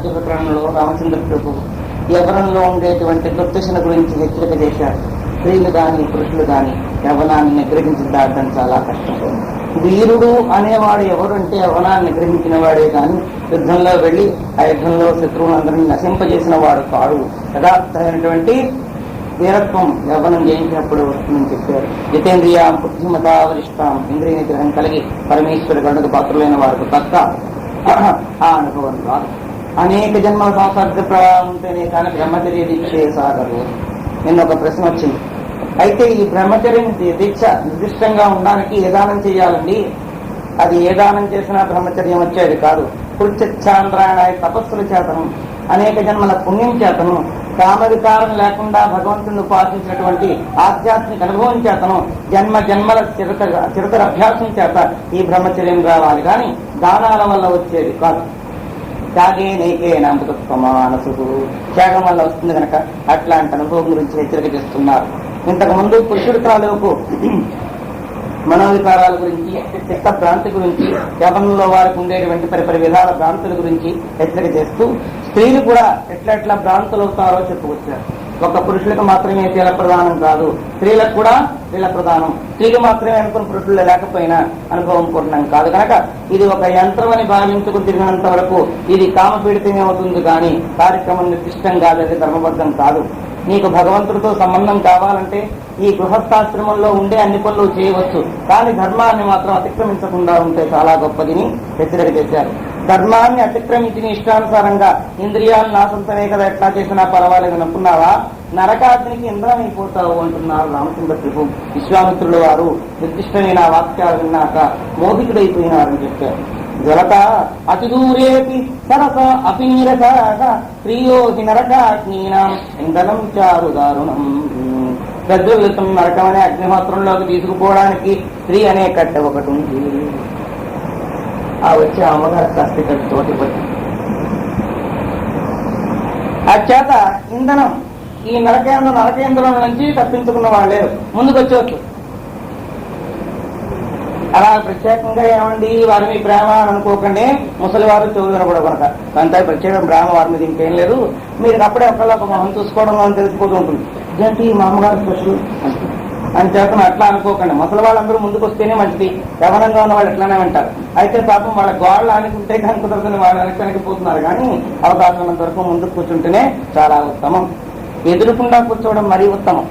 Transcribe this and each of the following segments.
మధ్య ప్రకరణంలో రామచంద్ర ప్రభు యవనంలో ఉండేటువంటి దుర్దశను గురించి హెచ్చరిక చేశారు. స్త్రీలు గాని పురుషులు గాని యవనాన్ని నిగ్రహించి దాటడం చాలా కష్టం. వీరుడు అనేవాడు ఎవరంటే యవనాన్ని నిగ్రహించిన వాడే కానీ యుద్ధంలో వెళ్లి ఆ యుద్ధంలో శత్రువులందరినీ నశింపజేసిన వాడు కాడు. యథార్థమైనటువంటి వీరత్వం యవ్వనం జయించినప్పుడు వస్తుందని చెప్పారు. జితేంద్రియ బుద్ధిమతా వరిష్టాం, ఇంద్రియ నిగ్రహం కలిగి పరమేశ్వరి గణకు పాత్రులైన వారికి తక్క ఆ అనుభవం కాదు. అనేక జన్మల సంసార ప్రభావం ఉంటేనే కానీ బ్రహ్మచర్య దీక్ష సాగరు. నిన్న ఒక ప్రశ్న వచ్చింది. అయితే ఈ బ్రహ్మచర్యం దీక్ష నిర్దిష్టంగా ఉండడానికి ఏ దానం చేయాలండి? అది ఏ దానం చేసినా బ్రహ్మచర్యం వచ్చేది కాదు. కృత్యఛాంద్రాయణ తపస్సుల చేతను, అనేక జన్మల పుణ్యం చేతను, కామవికారం లేకుండా భగవంతుని ఉపాసించినటువంటి ఆధ్యాత్మిక అనుభవం చేతను, జన్మ జన్మల చిరతర అభ్యాసం చేత ఈ బ్రహ్మచర్యం రావాలి కానీ దానాల వల్ల వచ్చేది కాదు. త్యాగే నీకే నామతమానసు, త్యాగం వల్ల వస్తుంది కనుక అట్లాంటి అనుభవం గురించి హెచ్చరిక చేస్తున్నారు. ఇంతకు ముందు పురుషుడి తాలూకు మనోవికారాల గురించి, చిత్త భ్రాంతి గురించి, యవనంలో వారికి ఉండేటువంటి పరిపరి విధాల భ్రాంతుల గురించి హెచ్చరిక చేస్తూ స్త్రీలు కూడా ఎట్లా భ్రాంతులు అవుతారో చెప్పుకొచ్చారు. ఒక పురుషులకు మాత్రమే శీల ప్రధానం కాదు, స్త్రీలకు కూడా శీల ప్రధానం. స్త్రీలు మాత్రమే అనుకున్న పురుషులు లేకపోయినా అనుభవం పూర్ణం కాదు కనుక ఇది ఒక యంత్రం అని భావించుకుని తిరిగినంత వరకు ఇది కామపీడితమే అవుతుంది కానీ కార్యక్రమం నిర్దిష్టం కాదు, అది ధర్మబద్ధం కాదు. నీకు భగవంతుడితో సంబంధం కావాలంటే ఈ గృహస్థాశ్రమంలో ఉండే అన్ని పనులు చేయవచ్చు, కానీ ధర్మాన్ని మాత్రం అతిక్రమించకుండా ఉంటే చాలా గొప్పదిని హెచ్చరిక చేశారు. ధర్మాన్ని అతిక్రమించి ఇష్టానుసారంగా ఇంద్రియాలను నాశంతమే కదా ఎట్లా చేసినా పర్వాలేదు అనుకున్నావా, నరకాగ్నికి ఇంద్రం అయిపోతావు అంటున్నారు రామచంద్ర ప్రభు. విశ్వామిత్రుల వారు నిర్దిష్టమైన వాక్యాలు విన్నాక మోహితుడైపోయినారని చెప్పారు. జలత అతి దూరేపి సరస అపీరస ప్రియోహి నరకాగ్నీనాం ఇంధనం చారు దారుణం. ప్రజ్వలితం నరకం అనే అగ్నిహోత్రంలోకి తీసుకుపోవడానికి స్త్రీ అనే కట్టె ఒకటి ఉంది. ఆ వచ్చే అమ్మగారు కాస్త తోటి పట్టి ఆ చేత ఇంధనం ఈ నరకేంద్రం నుంచి తప్పించుకున్న వాళ్ళే ముందుకు వచ్చేవచ్చు. అలా ప్రత్యేకంగా ఏమండి వారి మీ ప్రేమ అని అనుకోకండి, ముసలి వారు చెవులు వినకూడదు అంతా ప్రత్యేకం ప్రేమ వారి మీద ఇంకేం లేదు. మీరు అప్పుడే ఒకళ్ళ ఒక మొహం చూసుకోవడంలో తెలిసిపోతూ ఉంటుంది. ఇదేంటి మా అమ్మగారు స్పెషల్ అని చేతను అట్లా అనుకోకండి. ముసలి వాళ్ళందరూ ముందుకు వస్తేనే మంచిది, యవనంగా ఉన్న వాళ్ళు ఎట్లానే అంటారు. అయితే పాపం వాళ్ళ గోళ్ళు అనుకుంటే కనుక కుదరదని వాళ్ళు వెనక్కిపోతున్నారు. కానీ అవకాశం ఉన్నంత వరకు ముందుకు కూర్చుంటేనే చాలా ఉత్తమం. ఎదురుకుండా కూర్చోవడం మరీ ఉత్తమం.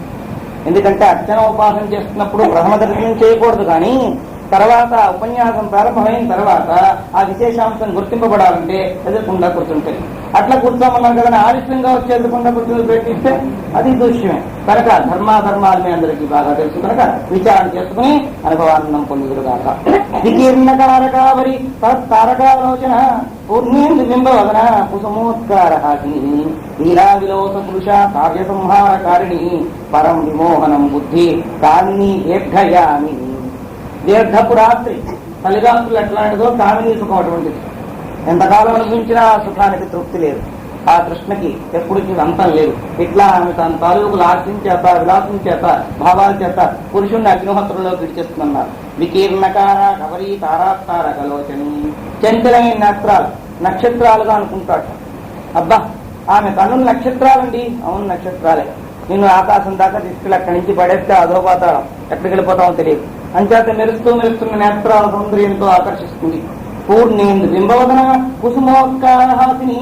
ఎందుకంటే అర్చన ఉపాసన చేస్తున్నప్పుడు ప్రథమ దర్శనం చేయకూడదు, కానీ తర్వాత ఉపన్యాసం ప్రారంభమైన తర్వాత ఆ విశేషాంశం గుర్తింపబడాలంటే ఎదురకుండా కూర్చుంటే అట్లా కూర్చోమన్నారు కదా, ఆలస్యంగా వచ్చి ఎదురకుండా కూర్చొని పెట్టిస్తే అది దూష్యమే. కనుక ధర్మాధర్మాలు మీ అందరికీ బాగా తెలుసు కనుక విచారణ చేసుకుని అనుభవానందం పొందుదురుగాక. వికీర్ణకారకావరి తారకాలోచన పూర్ణేందు బింబవదన కుసుమోత్కారహాసిని లీలా విలోస పురుష కార్య సంహారకారిణి పరం విమోహనం బుద్ధి కామిని దీర్ఘయామి. దీర్ఘపు రాత్రి తల్లిదండ్రులు ఎట్లాంటిదో కామిని సుఖం అటువంటిది. ఎంతకాలం అనుభవించినా ఆ సుఖానికి తృప్తి లేదు, ఆ కృష్ణకి ఎప్పుడుకి అంతం లేదు. ఇట్లా ఆమె తన తాలూకు లాస్యం చేత విలాసం చేత భావాల చేత పురుషుణ్ణి అగ్నిహోత్రంలో విడిచేస్తున్నారు. వికీర్ణకార కవరీ తారాతార కలోచని చంచలమైన నేత్రాలు నక్షత్రాలుగా అనుకుంటాడు. అబ్బా ఆమె కన్నులు నక్షత్రాలండి. అవును నక్షత్రాలే. నిన్ను ఆకాశం దాకా తీసుకెళ్ళి అక్కడి నుంచి పడేస్తే అధోపాతాళం, ఎక్కడికి వెళ్ళిపోతామో తెలియదు. అంచేత మెరుస్తున్న నేత్రాల సౌందర్యంతో ఆకర్షిస్తుంది. పూర్ణేందు బింబవదన కుసుమోత్కారహాసిని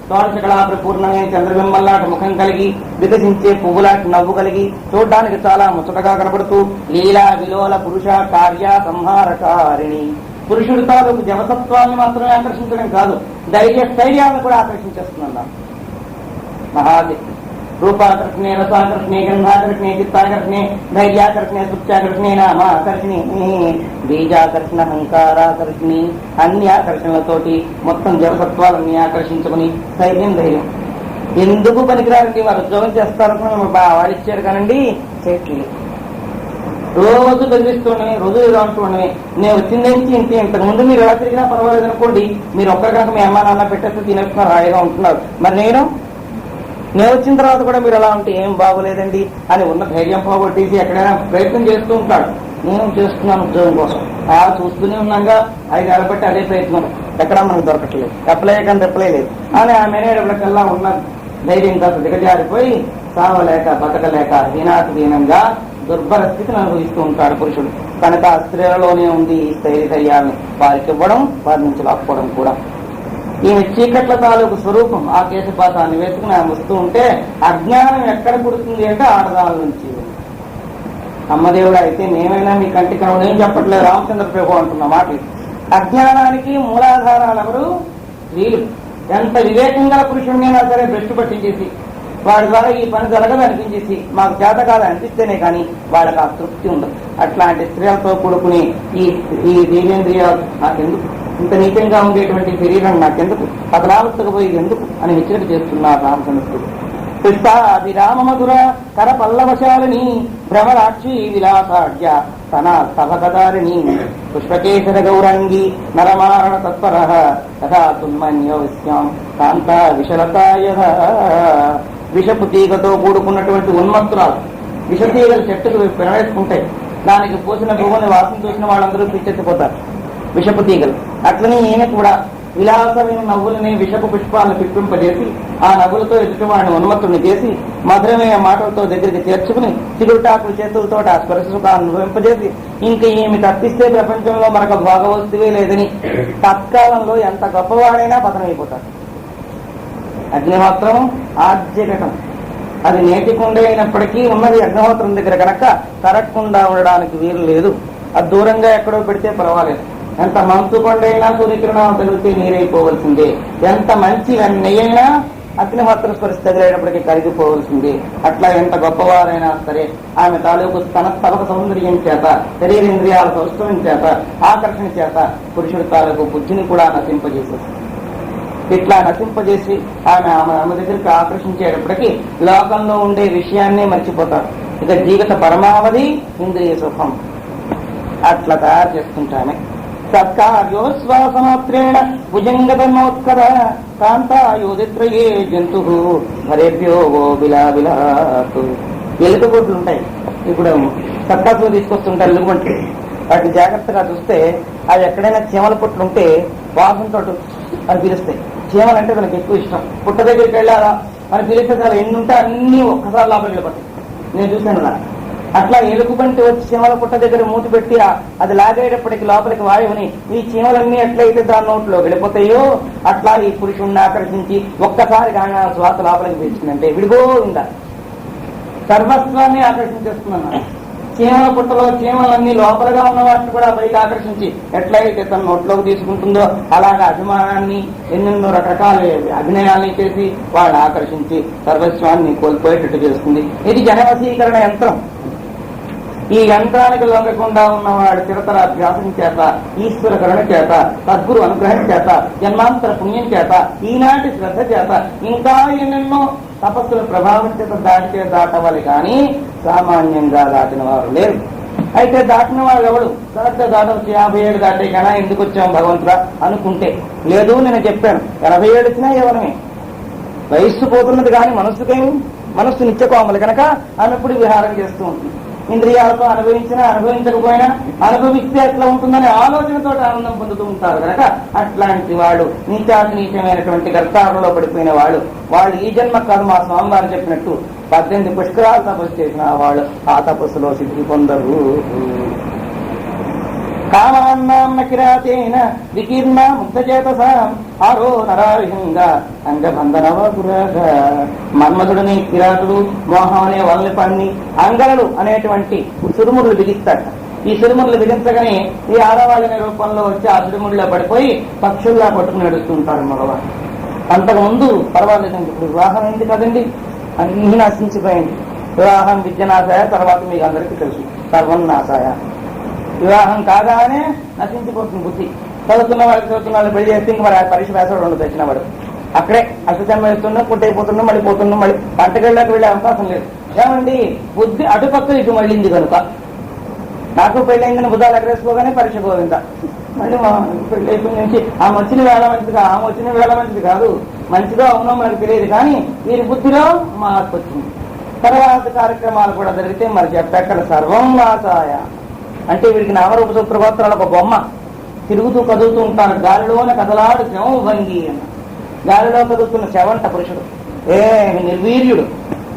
ద్వాదశకళా పూర్ణమైన చంద్రబింబల్లాంటి ముఖం కలిగి వికసించే పువ్వులాంటి నవ్వు కలిగి చూడ్డానికి చాలా ముచ్చటగా కనబడుతూ లీలా విలోల పురుష కార్య సంహారకారిణి. పురుషుడి తాలూకు జవసత్వాన్ని మాత్రమే ఆకర్షించడం కాదు, స్థైర్యాన్ని కూడా ఆకర్షించేస్తున్నారు. మహాది రూపాకర్షణే రసాకర్షణే గంధాకర్షణే చిత్తాకర్షణే ధైర్యాకర్షణే సుప్త్యాకర్షణే నామాకర్షణి బీజాకర్షణ అహంకారాకర్షణి అన్ని ఆకర్షణలతోటి మొత్తం జవసత్వాలన్నీ ఆకర్షించుకుని ధైర్యం ఎందుకు పనికిరారండి? వారు ఉద్యోగం చేస్తారనుకుని వాళ్ళు ఇచ్చారు కానండి, చేయట్లేదు. రోజు బెదిరిస్తుండమే, రోజు ఇలా ఉంటుండమే. నేను వచ్చిందేంటి ఇంతే. ఇంతకుముందు మీరు ఎలా తిరిగినా పర్వాలేదు అనుకోండి, మీరు ఒక్కరి కనుక మీ అమ్మా నాన్న పెట్టేస్తే తినేస్తున్నారు, హాయిగా ఉంటున్నారు. మరి నేను వచ్చిన తర్వాత కూడా మీరు ఎలా ఉంటే ఏం బాగోలేదండి అని ఉన్న ధైర్యం పోగొట్టేసి ఎక్కడైనా ప్రయత్నం చేస్తూ ఉంటాడు. నేను చేస్తున్నాను ఉద్యోగం కోసం చూస్తూనే ఉన్నాగా 5 ఏళ్ళ బట్టి అదే ప్రయత్నం, ఎక్కడా మనకు దొరకట్లేదు, అప్లై కానీ రిప్లై లేదు అని ఆ మేనేటప్పటికల్లా ఉన్న ధైర్యం కాస్త దిగజారిపోయి సావలేక బతకలేక హీనాతిహీనంగా దుర్భర స్థితిని అనుభవిస్తూ ఉంటాడు పురుషుడు. కనుక ఆ స్త్రీలలోనే ఉంది ఈ స్థైర్యాన్ని వారికి ఇవ్వడం, వారి నుంచి లాక్కోవడం కూడా. ఈమె చీకట్ల తాలూకు స్వరూపం. ఆ కేశపాతాన్ని వేసుకుని ఆమె వస్తూ ఉంటే అజ్ఞానం ఎక్కడ పుడుతుంది అంటే ఆడదాల నుంచి. అమ్మదేవుడు అయితే మేమైనా మీ కంటి కనుడు ఏం చెప్పట్లేదు, రామచంద్ర ప్రభు అంటున్న మాటలు. అజ్ఞానానికి మూలాధారాలు ఎవరు? స్త్రీలు. ఎంత వివేకం గల పురుషుడినైనా సరే భ్రష్టు పట్టించేసి వాడి ద్వారా ఈ పని జరగదు అనిపించేసి మాకు చేత కాదు అనిపిస్తేనే కానీ వాళ్ళకి ఆ తృప్తి ఉండదు. అట్లాంటి స్త్రీలతో కూడుకుని ఈ దేవేంద్రియాలు నాకెందుకు, ఇంత నీచంగా ఉండేటువంటి శరీరం నాకెందుకు, పదలావత్తకపోయి ఎందుకు అని హెచ్చరిక చేస్తున్నారు రామచంద్రుడు. పుష్పాభిరామ మధుర కర పల్లవశాలిని భ్రమరాక్షి విలాసాఢ్య తన స్తభకదారిణి పుష్పకేశర గౌరంగి నరమారణ తత్పర తథా తున్మన్యోస్యాం కాంత విశలతాయ. విషపు తీగతో కూడుకున్నటువంటి ఉన్మత్తురాలు. విషతీగలు చెట్టుకు పెనవేసుకుంటాయి, దానికి పూసిన పువ్వుని వాసన చూసిన వాళ్ళందరూ పిచ్చెత్తిపోతారు విషపు తీగలు. అట్లనే ఈయన కూడా విలాసమైన నవ్వులని విషపు పుష్పాలను పిప్పింపజేసి ఆ నవ్వులతో ఎదుటి వాడిని ఉన్మత్తుని చేసి మధురమైన మాటలతో దగ్గరికి చేర్చుకుని చిగురుటాకుల చేతులతో ఆ స్పర్శసుఖాన్ని అనుభవింపజేసి ఇంకా ఏమి తప్పిస్తే ప్రపంచంలో మనకు భాగవస్తువే లేదని తత్కాలంలో ఎంత గొప్పవాడైనా పతనమైపోతాడు. అగ్నిహోత్రం ఆద్యఘటం, అది నేటికుండే అయినప్పటికీ ఉన్నది అగ్నిహోత్రం దగ్గర కనుక కరగకుండా ఉండడానికి వీలు లేదు. అది దూరంగా ఎక్కడో పెడితే పర్వాలేదు. ఎంత మంచు కొండైనా సూర్యకిరణం తగిలితే నీరైపోవలసిందే. ఎంత మంచి నెయ్యైనా అగ్నిహోత్ర స్పర్శ తగిలేటప్పటికీ కరిగిపోవలసిందే. అట్లా ఎంత గొప్పవారైనా సరే ఆమె తాలూకు తన స్తవక సౌందర్యం చేత, శరీరేంద్రియాల సౌష్ఠవం చేత, ఆకర్షణ చేత పురుషుడి తాలూకు బుద్ధిని కూడా నశింపజేసేది. ఇట్లా నశింపజేసి ఆమె దగ్గరికి ఆకర్షించేటప్పటికీ లోకంలో ఉండే విషయాన్నే మర్చిపోతాడు. ఇక జీవిత పరమావధి ఇంద్రియ సుఖం. అట్లా తయారు చేస్తుంటామే. సత్కార్యోశ్వాసమాత్రేణ భుజంగధర్మోత్కర కాంతాయోదిత్రయే జంతు హరేభ్యో ఓ బిలాబిలాతు. ఎలుకగొడ్లు ఉంటాయి, ఇప్పుడు సత్కాసులు తీసుకొస్తుంటారు ఎలుగుబంట్లు. వాటిని జాగ్రత్తగా చూస్తే అవి ఎక్కడైనా చీమల పుట్లు ఉంటే వాసనతో అని పిలుస్తాయి. చీమలు అంటే మనకి ఎక్కువ ఇష్టం. పుట్ట దగ్గరికి వెళ్ళాలా అని పిలిస్తే చాలా ఎన్ని ఉంటే అన్ని ఒక్కసారి లోపలికి వెళ్ళిపోతాయి. నేను చూశాను అలా. అట్లా ఎలుగుబంటి వచ్చి చీమల పుట్ట దగ్గర మూతి పెట్టి అది లాగేటప్పటికి లోపలికి వాయువుని ఈ చీమలన్నీ ఎట్లయితే దాని నోట్లో వెళ్ళిపోతాయో అట్లా ఈ పురుషుణ్ణి ఆకర్షించి ఒక్కసారి కానీ శ్వాస లోపలికి పీల్చిందంటే విడిగో ఉందా సర్వస్వాన్ని ఆకర్షించేస్తున్నాను. చీమల పుట్టలో చీమలన్నీ లోపలగా ఉన్న వాటిని కూడా పైకి ఆకర్షించి ఎట్లయితే తన నోట్లోకి తీసుకుంటుందో అలాగా అభిమానాన్ని ఎన్నెన్నో రకరకాల అభినయాల్ని చేసి వాళ్ళు ఆకర్షించి సర్వస్వాన్ని కోల్పోయేటట్టు చేస్తుంది. ఇది జనవశీకరణ యంత్రం. ఈ యంత్రానికి లొంగకుండా ఉన్నవాడు చిరతర అభ్యాసం చేత, ఈశ్వర కరుణ చేత, సద్గురు అనుగ్రహం చేత, జన్మాంతర పుణ్యం చేత, ఈనాటి శ్రద్ధ చేత ఇంకా ఎన్నెన్నో తపస్సుల ప్రభావం చేత దాటవాలి కానీ సామాన్యంగా దాటిన వారు లేరు. అయితే దాటిన వాళ్ళు ఎవడు కరెక్ట్గా దాటవచ్చు. 50 ఏళ్ళు దాటే కన్నా ఎందుకు వచ్చాం భగవంతుడా అనుకుంటే లేదు. నేను చెప్పాను 80 ఏళ్ళు వచ్చినా ఎవరమే వయస్సు పోతున్నది కానీ మనస్సుకేమి, మనస్సు నిత్యకోమలు కనుక అన్నప్పుడు విహారం చేస్తూ ఉంటుంది. ఇంద్రియాలతో అనుభవించినా అనుభవించకపోయినా అనుభవిస్తే ఎట్లా ఉంటుందనే ఆలోచనతో ఆనందం పొందుతూ ఉంటారు కనుక అట్లాంటి వాడు నీచమైనటువంటి గర్తాలలో పడిపోయిన వాళ్ళు ఈ జన్మ కాదు మా స్వామివారు చెప్పినట్టు 18 పుష్కరాలు తపస్సు చేసిన వాళ్ళు ఆ తపస్సులో సిద్ధి పొందరు. కామాన్నాం కిరాతేన వికీర్ణ ముక్తచేతసాం ఆరో నరావిహంగా అంగబంధనవగురగా. మన్మధుడిని కిరాతుడు మోహం అనే వాళ్ళని పన్ని అంగలలు అనేటువంటి సురుమురులు బిగిస్తాడు. ఈ సురుమురులు బిగించగానే ఈ ఆడవాళ్ళని రూపంలో వచ్చి ఆ సురుమురులో పడిపోయి పక్షుల్లా పట్టుకుని నడుస్తుంటారు మగవాళ్ళు. అంతకుముందు పర్వాలేదండి, ఇప్పుడు వివాహం అయింది కదండి, అన్ని నశించిపోయింది. వివాహం విద్యనాశాయ, తర్వాత మీకు అందరికీ తెలుసు సర్వం నాశాయ. వివాహం కాగానే నశించిపోతుంది బుద్ధి. చదువుతున్న వాళ్ళు పెళ్లి చేస్తే ఇంక మరి పరీక్ష వేసవాడు ఉండదు. తెచ్చిన వాడు అక్కడే అష్టజన్మ వేస్తున్నా, పుట్టయిపోతున్నాం, మళ్ళీ పోతున్నాం, మళ్ళీ పంటకెళ్ళాక వెళ్ళే అవకాశం లేదు. ఏమండి బుద్ధి అటుపక్క ఇటు మళ్ళీంది కనుక నాకు పెళ్ళయిందని బుద్ధాలు ఎగరేసుకోగానే పరీక్ష పోయిందా మళ్ళీ పెళ్లి అయిపోయిన నుంచి ఆమె వచ్చిన వేళ మంచిది కాదు, ఆమె వచ్చిన వేళ మంచిది కాదు, మంచిదో అవునో మనకు తెలియదు కానీ వీరి బుద్ధిలో మార్పు వచ్చింది. తర్వాత కార్యక్రమాలు కూడా జరిగితే మరి చెప్పెక్కడ సర్వం నాశాయ. అంటే వీడికి నామరూప సూత్రగోత్రాలు ఒక బొమ్మ, తిరుగుతూ కదులుతూ ఉంటారు. గాలిలోన కదలాడు శవం భంగి అన్న, గాలిలో కదులుతున్న శవంట పురుషుడు. నిర్వీర్యుడు.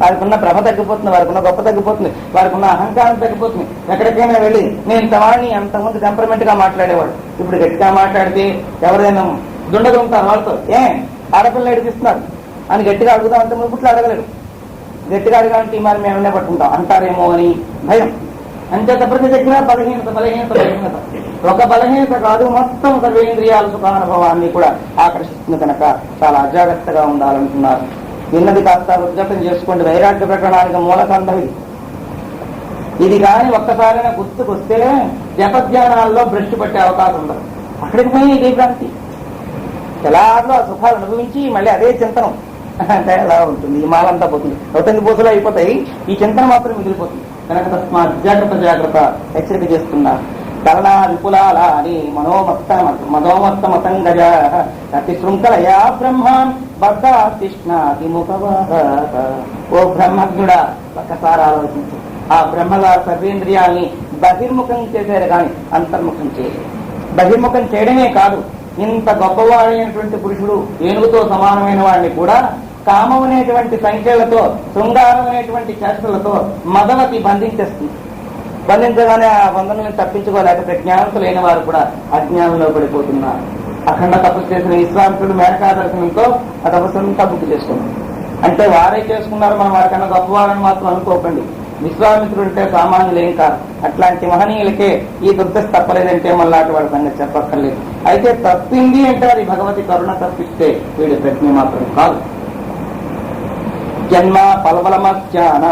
వారికి ఉన్న భ్రమ తగ్గిపోతుంది, వారికి ఉన్న గొప్ప తగ్గిపోతుంది, వారికి ఉన్న అహంకారం తగ్గిపోతుంది. ఎక్కడికైనా వెళ్ళి నేను తవాడిని అంతకుముందు టెంపరమెంట్ గా మాట్లాడేవాడు, ఇప్పుడు గట్టిగా మాట్లాడితే ఎవరైనా దుండగా ఉంటారు వాళ్ళతో. ఆడపిల్ల ఏడిపిస్తున్నారు అని గట్టిగా అడుగుదాం అంటే మునుపుట్లు అడగలేరు. గట్టిగా అడగాలంటే మరి మేమనే పట్టుకుంటాం అంటారేమో అని భయం. అంచేత ప్రతి దగ్గర బలహీనత బలహీనత బలహీనత. ఒక బలహీనత కాదు, మొత్తం సర్వేంద్రియాల సుఖానుభవాన్ని కూడా ఆకర్షిస్తుంది కనుక చాలా అజాగ్రత్తగా ఉండాలంటున్నారు. విన్నది కాస్త ఉద్గతం చేసుకోండి. వైరాగ్య ప్రకరణానికి మూలకండం ఇది కానీ ఒక్కసారైనా గుర్తుకొస్తే జపధ్యానాల్లో భ్రష్టు పట్టే అవకాశం ఉండదు. అక్కడికి పోయి ఇదే భ్రాంతి. తెలార్లో ఆ సుఖాలు అనుభవించి మళ్ళీ అదే చింతనం అంటే ఎలా ఉంటుంది, ఈ మాలంతా పోతుంది, రొట్టెంది పూసలు అయిపోతాయి, ఈ చింతన మాత్రం మిగిలిపోతుంది. కనుక తస్మాత్ జాగ్రత్త హెచ్చరిక చేస్తున్నారు. కరుణా విపులాల అని మనోమత్త మతంగజ అతి శృంఖలయా బ్రహ్మాన్ బద్ధాతిష్ణాతి ముఖవాహ. ఓ బ్రహ్మజ్ఞుడా, ఒక్కసారి ఆలోచించు. ఆ బ్రహ్మగారు సర్వేంద్రియాల్ని బహిర్ముఖం చేశారు కానీ అంతర్ముఖం చేయలేదు. బహిర్ముఖం చేయడమే కాదు, ఇంత గొప్పవాడైనటువంటి పురుషుడు, ఏనుగుతో సమానమైన వాడిని కూడా కామం అనేటువంటి సంఖ్యలతో, శృంగారం అనేటువంటి చేష్టలతో మదవతి బంధించేస్తుంది. బంధించగానే ఆ బంధనాన్ని తప్పించుకోలేక ప్రజ్ఞానంతో లేని వారు కూడా అజ్ఞానంలో పడిపోతున్నారు. అఖండ తపస్సు చేసిన విశ్వామిత్రుడు మేనకా దర్శనంతో ఆ తపస్సును బుద్ధి చేసుకున్నారు. అంటే వారే చేసుకున్నారు, మనం వారికన్నా గొప్పవారని మాత్రం అనుకోకండి. విశ్వామిత్రుడు అంటే సామాన్యులు ఏం కాదు. అట్లాంటి మహనీయులకే ఈ దుర్దశ తప్పలేదంటే మళ్ళాటి వాడి సంగతి చెప్పక్కర్లేదు. అయితే తప్పింది అంటే అది భగవతి కరుణ తప్పిస్తే వీడి ప్రజ్ఞ మాత్రం కాదు. జన్మ పలవలమస్యాన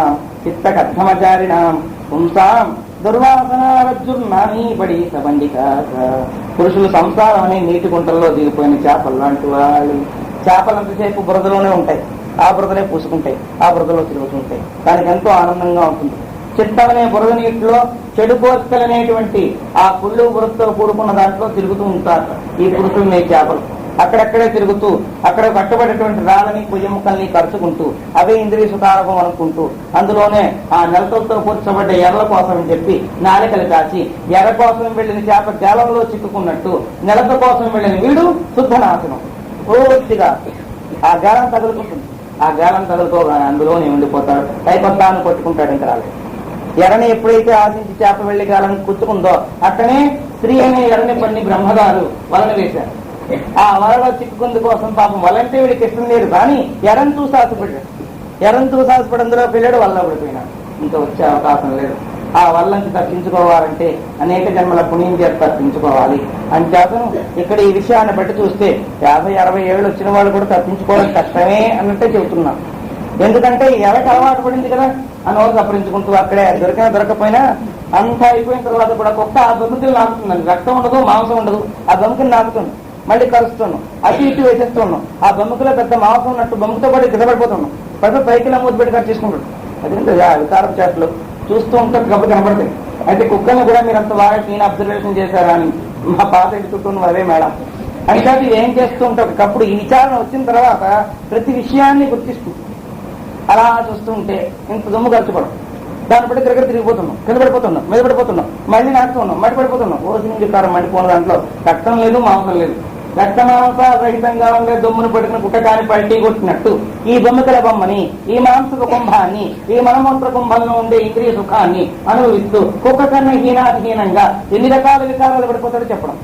చిత్త కథమచారిణాం పుంసాం దుర్వాసనారజ్జుర్నామీ పడి సబండిక. పురుషులు సంసారం అనే నీటి గుంటల్లో దిగిపోయిన చేపలు లాంటి వాళ్ళు. చేపలంతసేపు బురదలోనే ఉంటాయి, ఆ బురదనే పూసుకుంటాయి, ఆ బురదలో తిరుగుతుంటాయి. దానికి ఎంతో ఆనందంగా ఉంటుంది. చిత్తమనే బురద నీటిలో చెడు కోరికలనేటువంటి ఆ పుల్లు బురదతో కూడుకున్న దాంట్లో తిరుగుతూ ఉంటారు ఈ పురుషులు చేపలు. అక్కడక్కడే తిరుగుతూ అక్కడ కట్టబడేటువంటి రాళ్ళని పుయ్యముక్కల్ని కరుచుకుంటూ అవే ఇంద్రియ సుఖారభం అనుకుంటూ అందులోనే ఆ నెలతలతో కూర్చోబడ్డ ఎర్ర కోసం అని చెప్పి నాలికలు కాచి ఎర్ర కోసం వెళ్లిన చేప జాలంలో చిక్కుకున్నట్టు నెలత కోసం వెళ్లిన వీడు శుద్ధనాశనం. పూర్తిగా ఆ గాలం తగులుకుంటుంది. ఆ గాలం తగులుకోగానే అందులోనే ఉండిపోతాడు. కైపత్తాన్ని కొట్టుకుంటాడు. ఇంకా రాలేదు. ఎర్రని ఎప్పుడైతే ఆశించి చేప వెళ్లి గాలం కుచ్చుకుందో అక్కడే స్త్రీ అనే ఎర్రని పడిని బ్రహ్మగారు వలన వేశారు. ఆ వలలో చిక్కుకుంది కోసం పాపం వలంటే వీడికి ఇష్టం లేదు కానీ ఎర్రను చూసి ఆశపడ్డాడు. ఎర్రను చూసి ఆశపడి అందులో పిల్లడు వల్ల పడిపోయినాడు. ఇంకా వచ్చే అవకాశం లేదు. ఆ వల్లని తప్పించుకోవాలంటే అనేక జన్మల పుణ్యం చేసి తప్పించుకోవాలి. అంచేతను ఇక్కడ ఈ విషయాన్ని బట్టి చూస్తే 50-60 ఏళ్ళు వచ్చిన వాళ్ళు కూడా తప్పించుకోవడం కష్టమే అన్నట్టే చెబుతున్నాం. ఎందుకంటే ఎవరికి అలవాటు పడింది కదా ఆ నోరు తప్పరించుకుంటూ అక్కడే దొరికినా దొరకపోయినా అంతా అయిపోయిన తర్వాత కూడా కుక్క ఆ బొమ్మికలు నాకుతుందండి. రక్తం ఉండదు, మాంసం ఉండదు, ఆ బొమ్మికలు నాకుతుంది. మళ్ళీ కరుస్తున్నాం, అటు ఇటు వేసేస్తున్నాం. ఆ బొమ్మకులో పెద్ద మాంసం ఉన్నట్టు బొమ్మతో పాటు దిగబడిపోతున్నాం. పైపు పైకిలా మూతి పెట్టి కట్ చేసుకుంటాడు. అదేంటే వికారం చేతలు చూస్తూ ఉంటే గబ్బు కనబడతాయి. అయితే కుక్కలను కూడా మీరు అంత బాగా క్లీన్ అబ్జర్వేషన్ చేశారా అని మా పాత ఇంటి చుట్టూ అవే మేడం. అంటే అది ఏం చేస్తూ ఉంటారు. ఒకప్పుడు ఈ విచారణ వచ్చిన తర్వాత ప్రతి విషయాన్ని గుర్తిస్తుంది. అలా చూస్తూ ఉంటే ఇంత దుమ్ము ఖర్చుపడం, దాన్ని బట్టి దగ్గర తిరిగిపోతున్నాం, కింద పడిపోతున్నాం, మీద పడిపోతున్నాం, మళ్ళీ నాటుతున్నాం, మడి పడిపోతున్నాం. ఓసి నుంచి కారం మండిపోయిన దాంట్లో రక్తం లేదు, మాంసం లేదు. రక్త మాంస రహితంగా ఉండే దుమ్మును పట్టుకుని కుట్టకాని పల్టీ కొట్టినట్టు ఈ బొమ్మకల బొమ్మని, ఈ మాంసక కుంభాన్ని, ఈ మలమూత్ర కుంభంలో ఉండే ఇంద్రియ సుఖాన్ని అనుభవిస్తూ కుక్క కన్నా హీనాతిహీనంగా ఎన్ని రకాల వికారాలు పడిపోతాడో చెప్పడం.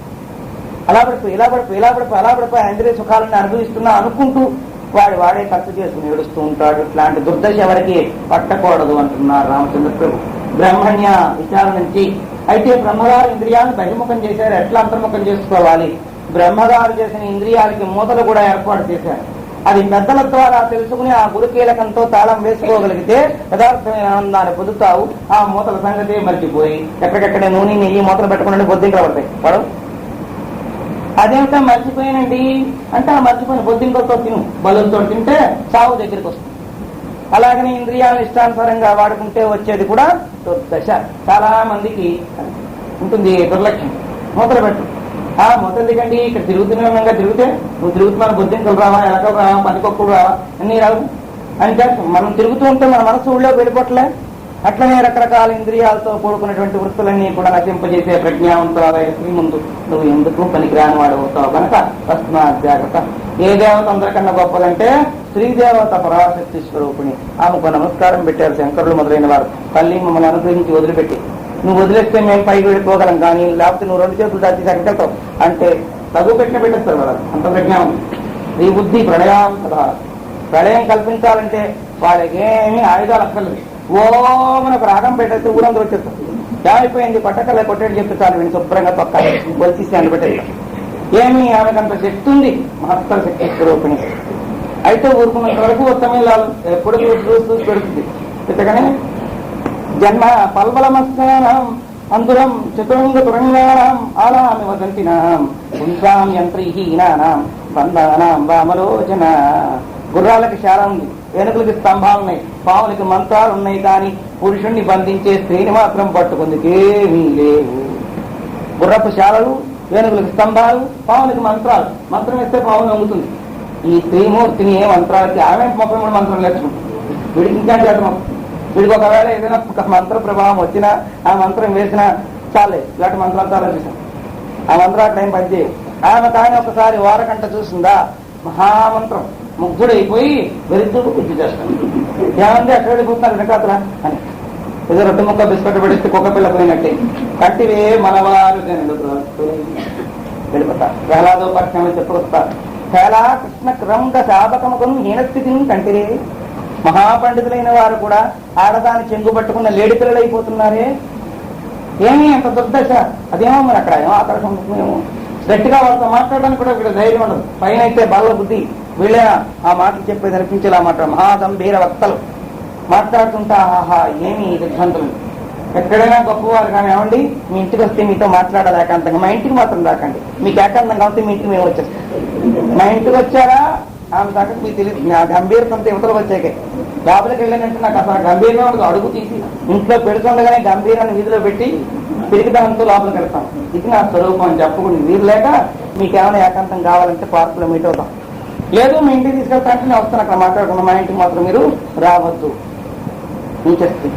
అలా పడిపోయి ఇలా పడిపోయి ఇలా పడిపోయి అలా పడిపోయి ఇంద్రియ సుఖాలను అనుభవిస్తున్నా అనుకుంటూ వాడే ఖర్చు చేసుకుని ఏడుస్తూ ఉంటాడు. ఇట్లాంటి దుర్దశ ఎవరికి పట్టకూడదు అంటున్నారు రామచంద్ర ప్రభు బ్రహ్మణ్య విచారణ నుంచి. అయితే బ్రహ్మగారు ఇంద్రియాలను బహిర్ముఖం చేశారు. ఎట్లా అంతర్ముఖం చేసుకోవాలి? బ్రహ్మగారు చేసిన ఇంద్రియాలకి మూతలు కూడా ఏర్పాటు చేశారు. అది పెద్దల ద్వారా తెలుసుకుని ఆ గురుకీలకంతో తాళం వేసుకోగలిగితే యథార్థమైన ఆనందాన్ని పొందుతావు. ఆ మూతల సంగతి మర్చిపోయి ఎక్కడెక్కడే నూనె నెయ్యి మూతలు పెట్టుకుని బొద్దింకలు పడతాయి. పడవు. అదేమిటో మర్చిపోయానండి అంటే ఆ మర్చిపోయిన బొద్దింకలతో తిను, బలులతో తింటే సాగు దగ్గరికి వస్తుంది. అలాగనే ఇంద్రియాలను ఇష్టానుసారంగా వాడుకుంటే వచ్చేది కూడా దుర్దశ. చాలా మందికి ఉంటుంది దుర్లక్ష్యం. మూతలు పెట్టు, ఆ మూతలు దిగండి, ఇక్కడ తిరుగుతూనే ఉన్నాగా తిరిగితే నువ్వు తిరుగుతున్నాను బొద్దింకలు రావా, ఎలకలు రావా, పనికొక్కులు రావా, అన్నీ రావు. అంటే మనం తిరుగుతూ ఉంటే మన మనసు ఊళ్ళో వెళ్ళిపోవట్లే. అట్లనే రకరకాల ఇంద్రియాలతో కూడుకున్నటువంటి వృత్తులన్నీ కూడా నశింపజేసే ప్రజ్ఞావంతురాలైన స్త్రీ ముందు నువ్వు ఎందుకు పనికిరాని వాడు అవుతావు కనుక తస్మాత్ జాగ్రత్త. ఏ దేవత అందరికన్నా గొప్పదంటే శ్రీదేవత పరాశక్తి స్వరూపిణి. ఆమెకు నమస్కారం పెట్టారు శంకరులు మొదలైన వారు. తల్లి మమ్మల్ని అనుగ్రహించి వదిలిపెట్టి, నువ్వు వదిలేస్తే మేము పైకి వెళ్ళిపోగలం, కానీ లేకపోతే నువ్వు 2 చేతులు దాచి ఎక్కడికెళ్తావు అంటే తగు పెట్టిన పెట్టేస్తారు వాళ్ళు. అంత ప్రజ్ఞానం. ఈ బుద్ధి ప్రళయం కదా. ప్రళయం కల్పించాలంటే వాళ్ళకి ఏమీ ఆయుధాలు అక్కర్లేదు. మనకు రాగం పెట్టేస్తే ఊరందరూ వచ్చేస్తారు. ఏమైపోయింది పట్టకల్లా కొట్టేది చెప్తే చాలు, వీడిని శుభ్రంగా తొక్కాలి, వచ్చి స్టాండ్ పెట్టేస్తాం. ఏమి ఆమెకంత శక్తి ఉంది, మహత్తర శక్తి స్వరూపిణి. అయితే ఊరుకున్నంత వరకు తమిళాలు ఎప్పుడు చూసి పెడుతుంది. ఇంతకనే జన్మ పల్వలమస్నానం అందురం చతురంగ తురంగాణం ఆలామి వదంతినాం పుంసాం యంత్రహీనానాం బంధానాం వామలోచన. గుర్రాలకి శాల ఉంది, ఏనుగులకి స్తంభాలున్నాయి, పావులకి మంత్రాలు ఉన్నాయి, కానీ పురుషుణ్ణి బంధించే స్త్రీని మాత్రం పట్టుకుందుకేమీ లేవు. గుర్రపు శాలలు, ఏనుగులకి స్తంభాలు, పావులకి మంత్రాలు. మంత్రం ఇస్తే పావులు వంగుతుంది. ఈ స్త్రీమూర్తిని ఏ మంత్రాలకి ఆమె 33 మంత్రం నేర్చుకుంటుంది. వీడికి ఇంకా చేద్దాం. వీడికి ఒకవేళ ఏదైనా ఒక మంత్ర ప్రభావం వచ్చినా ఆ మంత్రం వేసినా చాలే, ఇలాంటి మంత్రాలు చాలా చూసాం. ఆ మంత్రాలు టైం పనిచేయవు. ఆమె కానీ ఒకసారి వారకంట చూసిందా మహామంత్రం, ముగ్ధుడైపోయి వెరిద్దరు బుద్ధి చేస్తాను. ఏమంది అక్కడ వెళ్ళిపోతున్నారు వెనకాతలా అని. ఏదో రొట్టె ముక్క బిస్కెట్ పడిస్తే కుక్క పిల్ల పోయినట్టే కంటివే మనవారు వెళ్ళిపోతారు. ప్రహ్లాదోపాఖ్యానం చెప్పుకొస్తారు. చాలా కృష్ణ క్రమంగా శాపకముఖం హీనస్థితిని కంటిరే. మహాపండితులైన వారు కూడా ఆడదాన్ని చెంగు పట్టుకున్న లేడి పిల్లలు అయిపోతున్నారే. ఏమీ అంత దుర్దశ. అదేమో మరి అక్కడ ఏమో ఆకర్షణ ఏమో గట్టిగా వాళ్ళతో మాట్లాడడానికి కూడా ఇక్కడ ధైర్యం ఉండదు. పైన అయితే బల్ల బుద్ధి, వీళ్ళే ఆ మాటలు చెప్పేది అనిపించేలా మాట మహాగంభీర వక్తలు మాట్లాడుతుంటా ఆహా ఏమి దిగ్బంతులు. ఎక్కడైనా గొప్పవారు కానీ ఏమండి మీ ఇంటికి వస్తే మీతో మాట్లాడాలి ఏకాంతంగా, మా ఇంటికి మాత్రం రాకండి, మీకు ఏకాంతంగా కాబట్టి మీ ఇంటికి మేము వచ్చేస్తాం. మా ఇంటికి వచ్చారా ఆమె దాకా మీకు తెలియదు. నా గంభీరతంతో యువతలు వచ్చాకే లోపలికి వెళ్ళినట్టు నాకు అసలు గంభీరమే ఉండదు. అడుగు తీసి ఇంట్లో పెడుతుండగానే గంభీరాన్ని వీధిలో పెట్టి పిరికిదాంతో లోపలికి వెళ్తాం. ఇది నా స్వరూపం అని చెప్పుకుని వీరు లేక మీకేమైనా ఏకాంతం కావాలంటే పార్కులో మీట్ అవుతాం. లేదు మీ ఇంటికి తీసుకెళ్తా అంటే నేను వస్తాను అక్కడ మాట్లాడుకున్నాం, మా ఇంటికి మాత్రం మీరు రావద్దు అని చెప్తే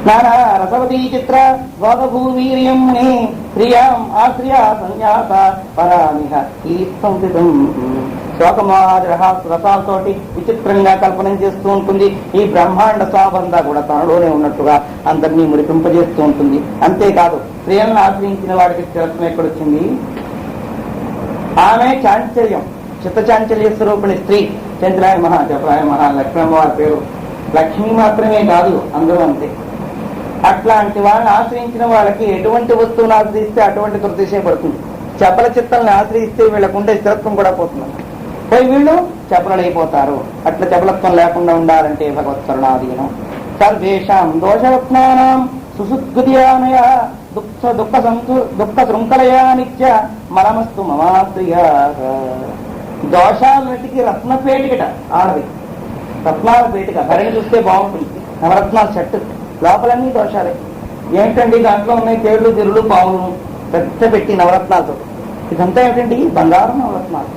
నానా రసవతీ చిత్ర భోగభూవీర్యముని ప్రియాం ఆశ్రియ సంజాత పరామిహ ఈ సంసితం. శోకమాజరసాలతోటి విచిత్రంగా కల్పన చేస్తూ ఉంటుంది. ఈ బ్రహ్మాండ స్వాబంధ కూడా తనలోనే ఉన్నట్టుగా అందరినీ మురిపింపజేస్తూ ఉంటుంది. అంతేకాదు స్త్రీలను ఆశ్రయించిన వాడికి స్థిరత్వం ఎక్కడొచ్చింది? ఆమె చాంచల్యం, చిత్తచాంచల్య స్వరూపిణి స్త్రీ. చంద్రాయ మహా, జపరాయ మహా, లక్ష్మమ్మ వారి పేరు. లక్ష్మి మాత్రమే కాదు, అందరూ అంతే. అట్లాంటి వాళ్ళని ఆశ్రయించిన వాళ్ళకి ఎటువంటి వస్తువును ఆశ్రయిస్తే అటువంటి దుర్దిశే పడుతుంది. చపల చిత్తల్ని ఆశ్రయిస్తే వీళ్ళకుండే స్థిరత్వం కూడా పోతుంది. పోయి వీళ్ళు చపలైపోతారు. అట్లా చపలత్వం లేకుండా ఉండాలంటే భగవత్ కరుణాధీనం. సర్వేషాం దోషరత్నానాం సుశుద్ధియానయ దుఃఖ శృంఖలయా నిత్య మరమస్తు మమాత్రియా. దోషాలన్నిటికీ రత్నపేటికట ఆడది, రత్నాల పేటిక. భరణి చూస్తే బాగుంటుంది, నవరత్నాల చెట్టు, లోపలన్నీ దోషాలే. ఏంటండి దాంట్లో ఉన్నాయి తేళ్లు తిరులు పావులు పెద్ద పెట్టి నవరత్నాలతో. ఇదంతా ఏమిటండి? బంగారం నవరత్నాలు.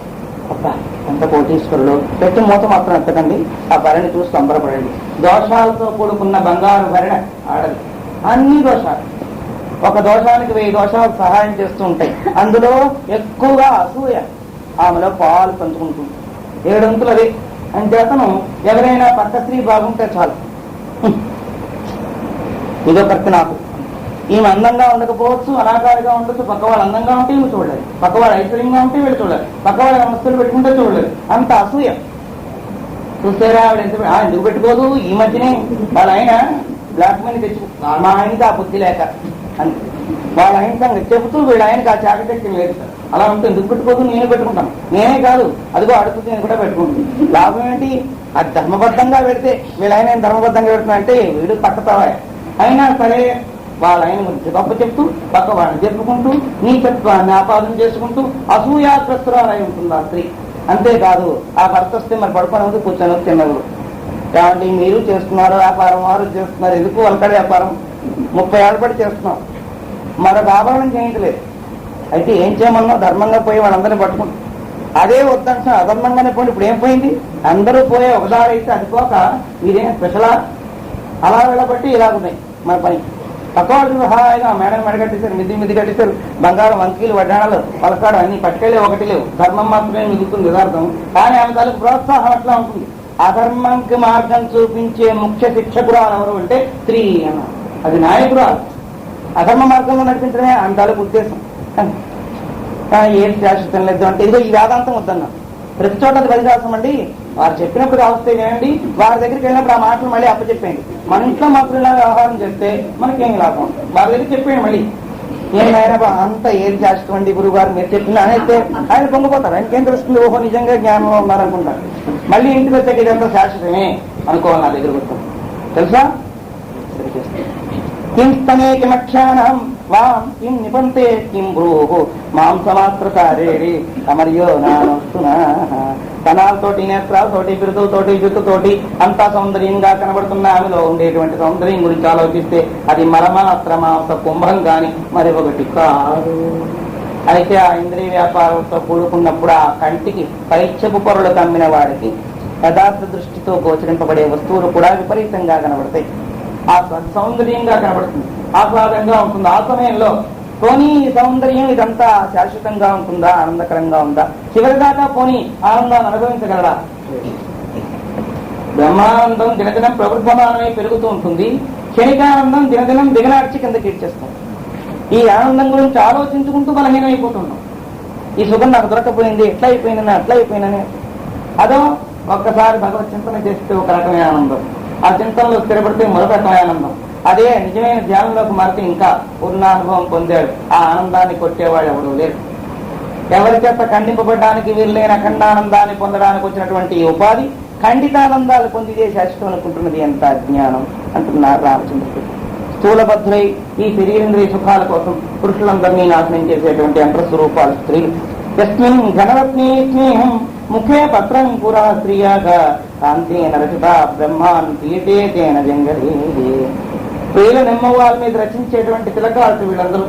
అబ్బా ఎంత కోటీశ్వరులు. పెట్టి మూత మాత్రం ఎత్తకండి, ఆ భరణి చూసి సంబరపడండి. దోషాలతో కూడుకున్న బంగారు భరణ ఆడది. అన్ని దోషాలు, ఒక దోషానికి 1000 దోషాలు సహాయం చేస్తూ ఉంటాయి. అందులో ఎక్కువగా అసూయ ఆమెలో పాలు పంచుకుంటుంది. 7 అంతులు అది. అంచేతను ఎవరైనా పక్క స్త్రీ బాగుంటే చాలు, ఇదో కరెక్ట్ నాకు. ఈమె అందంగా ఉండకపోవచ్చు, అనాకారిగా ఉండొచ్చు, పక్కవాడు అందంగా ఉంటే ఈమె చూడలేదు, పక్కవాడు ఐశ్వర్యంగా ఉంటే వీళ్ళు చూడలేదు, పక్కవాడు నమస్తులు పెట్టుకుంటే చూడలేదు. అంత అసూయ. చూసారా ఆవిడ ఎందుకు పెట్టుకోదు? ఈ మధ్యనే వాళ్ళ ఆయన బ్లాక్ మనీ తెచ్చుకో, మా ఆయనకి ఆ బుద్ధి లేక అని వాళ్ళ ఆయన సంగతి చెబుతూ వీళ్ళ ఆయనకి ఆ చాకచక్యం లేదు. అలా ఉంటే ఎందుకు పెట్టుకోదు? నేను పెట్టుకుంటాను. నేనే కాదు, అదిగో అడుగుతుంది, నేను కూడా పెట్టుకుంటుంది. లాభం ఏంటి? అది ధర్మబద్ధంగా పెడితే వీళ్ళ ఆయన ధర్మబద్ధంగా పెడుతున్నా అంటే వీడు పక్కతావా. అయినా సరే వాళ్ళ ఆయన గురించి గొప్ప చెప్తూ పక్క వాళ్ళని చెప్పుకుంటూ నీచత్వాన్ని ఆపాదన చేసుకుంటూ అసూయాగ్రస్తురాలై ఉంటుంది ఆ స్త్రీ. అంతేకాదు ఆ భర్త వస్తే మరి పడుకోవడం కూర్చొని తిన్నది. కాబట్టి మీరు చేస్తున్నారు వ్యాపారం, వారు చేస్తున్నారు, ఎందుకు వాళ్ళకడ వ్యాపారం 30 ఏళ్ళ పడి చేస్తున్నాం, మరొక ఆభరణం చేయట్లేదు. అయితే ఏం చేయమన్నా ధర్మంగా పోయి వాళ్ళందరినీ పట్టుకుంటాం. అదే వద్దంటే అధర్మంగానే పోయి ఇప్పుడు ఏం పోయింది? అందరూ పోయే ఒకదారైతే అది పోక మీరేం స్పెషలా? అలా వెళ్ళబట్టి ఇలా ఉన్నాయి మన పని. పక్క వాళ్ళు హాయిగా మేడం మెడ కట్టేశారు, మిద్ది కట్టేశారు, బంగారం వంకీలు వడ్డాణాలు పలకాడు అన్ని పట్టుకెళ్ళి ఒకటి లేవు, ధర్మం మాత్రమే మిగులుతుంది యథార్థం. కానీ ఆమె తలకు ప్రోత్సాహం అట్లా ఉంటుంది. అధర్మంకి మార్గం చూపించే ముఖ్య శిక్షకురాలు ఎవరు అంటే స్త్రీ అన్నారు. అది నాయకురాలు. అధర్మ మార్గంలో నడిపించడమే ఆమె తాలూకు ఉద్దేశం. ఏం శాశ్వతం లేదు అంటే ఇదిగో ఈ వేదాంతం వద్దన్నా. ప్రతి చోట అది పరిహాసం అండి. వారు చెప్పినప్పుడు అవస్థ ఏమండి, వారి దగ్గరికి వెళ్ళినప్పుడు ఆ మాటలు మళ్ళీ అప్పచెప్పేయండి. మన ఇంట్లో మాత్రం ఇలా వ్యవహారం చేస్తే మనకేం లాభం. వారి దగ్గర చెప్పేయండి మళ్ళీ, ఏమైనా అంతా ఏది శాశ్వతం అండి గురువు గారు మీరు చెప్పిన అయితే ఆయన పొంగిపోతారు. ఆయనకేం తెలుస్తుంది, ఓహో నిజంగా జ్ఞానంలో ఉన్నారనుకుంటారు. మళ్ళీ ఇంటికి వచ్చాక ఇదంతా శాశ్వతమే అనుకోవాలి. నా దగ్గరకు వస్తాం తెలుసా. కిం స్తనే కిమక్షాణం వాం కిం నిపంతే కిం భ్రూః మాంసమాత్రసారేడి అమర్యో నానస్తునా. కణాలతోటి, నేత్రాలతోటి, బిరుదులతోటి, జుట్టుతోటి అంతా సౌందర్యంగా కనబడుతున్న ఆమెలో ఉండేటువంటి సౌందర్యం గురించి ఆలోచిస్తే అది మలమాత్ర మాంస కుంభం గాని మరి ఒకటి కాదు. అయితే ఆ ఇంద్రియ వ్యాపారంతో కూడుకున్నప్పుడు ఆ కంటికి పరీక్షపు పొరలు కమ్మిన వాడికి యథార్థ దృష్టితో గోచరింపబడే వస్తువులు కూడా విపరీతంగా కనబడతాయి. ఆ సౌందర్యంగా కనబడుతుంది, ఆహ్లాదంగా ఉంటుంది. ఆ సమయంలో పోనీ సౌందర్యం ఇదంతా శాశ్వతంగా ఉంటుందా, ఆనందకరంగా ఉందా, చివరిదాకా పోనీ ఆనందాన్ని అనుభవించగలరా? బ్రహ్మానందం దినదినం ప్రవృద్ధమానమై పెరుగుతూ ఉంటుంది. క్షణికానందం దినదినం దిగనార్చి కిందకి ఇచ్చేస్తుంది. ఈ ఆనందం గురించి ఆలోచించుకుంటూ బలహీనమైపోతున్నాం. ఈ సుఖం నాకు దొరకపోయింది, ఎట్లా అయిపోయిందని అట్లా అయిపోయిందని. అదో ఒక్కసారి భగవత్ చింతన చేస్తే ఒక రకమైన ఆనందం, ఆ చింతనలో స్థిరపడితే మరొక రకమైన ఆనందం. అదే నిజమైన ధ్యానంలోకి మారితే ఇంకా పూర్ణానుభవం పొందాడు. ఆ ఆనందాన్ని కొట్టేవాడు ఎవరు లేరు. ఎవరి చేత ఖండింపబడడానికి వీరులేని అఖండానందాన్ని పొందడానికి వచ్చినటువంటి ఈ ఉపాధి ఖండితానందాలు పొందిదే శాశ్వతం అనుకుంటున్నది ఎంత అజ్ఞానం అంటున్నారు రామచంద్రుడు. స్థూలబద్ధులై ఈ శరీరేంద్రియ సుఖాల కోసం పురుషులందరినీ నాశనం చేసేటువంటి అంతఃస్వరూపాలు స్త్రీలు. యస్మిన్ ఘనరత్నే స్నేహం ముఖే పత్రం పురా స్త్రీయాగా కాంతే నరచిత బ్రహ్మాన్ తీటే తేన జంగలే. ప్రియుల నిమ్మవాళ్ళ మీద రచించేటువంటి తిలకాలు వీళ్ళందరూ.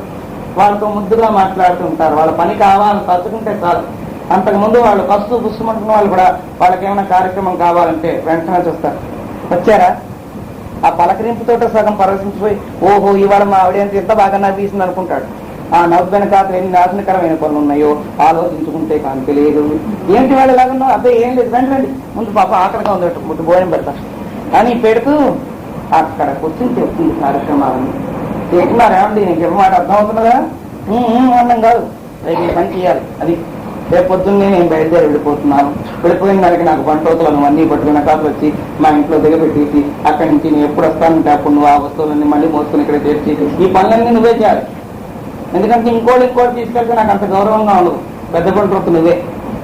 వాళ్ళతో ముద్దుగా మాట్లాడుతుంటారు. వాళ్ళ పని కావాలని తలుచుకుంటే చాలు. అంతకుముందు వాళ్ళు కస్తూ పుస్తుమంటున్న వాళ్ళు కూడా వాళ్ళకి ఏమైనా కార్యక్రమం కావాలంటే వెంటనే చూస్తారు. వచ్చారా? ఆ పలకరింపుతో సగం పరవశించిపోయి ఓహో ఇవాళ మా ఆవిడేంత ఎంత బాగా నవ్వేసింది అనుకుంటాడు. ఆ నవ్వు వెనకాతలు ఎన్ని నాశనకరమైన పనులు ఉన్నాయో ఆలోచించుకుంటే కానీ తెలియదు. ఏంటి వాళ్ళు ఎలాగున్నావు? అబ్బాయి ఏం లేదు, రండి ముందు పాప ఆకలిగా ఉంది, ముందు భోజనం పెడతారు అని పెడుతూ అక్కడ కూర్చొని చెప్తుంది కార్యక్రమాలను. చేస్తున్నారు ఏమండి, నేను చెప్పమాట అర్థం అవుతున్నదా? అన్నం కాదు, రేపు ఈ పని చేయాలి. అది రేపు పొద్దున్నే నేను బయలుదేరి వెళ్ళిపోతున్నాను. వెళ్ళిపోయిన దానికి నాకు వంటోతులను అన్నీ పట్టుకున్న కాదు వచ్చి మా ఇంట్లో దిగబెట్టేసి అక్కడి నుంచి నేను ఎప్పుడు వస్తానంటే అప్పుడు నువ్వు ఆ వస్తువులన్నీ మళ్ళీ మోసుకుని ఇక్కడ చేర్చి ఈ పనులన్నీ నువ్వే చేయాలి. ఎందుకంటే ఇంకోటి తీసుకెళ్తే నాకు అంత గౌరవంగా ఉండదు. పెద్ద పంటరోతు నువ్వే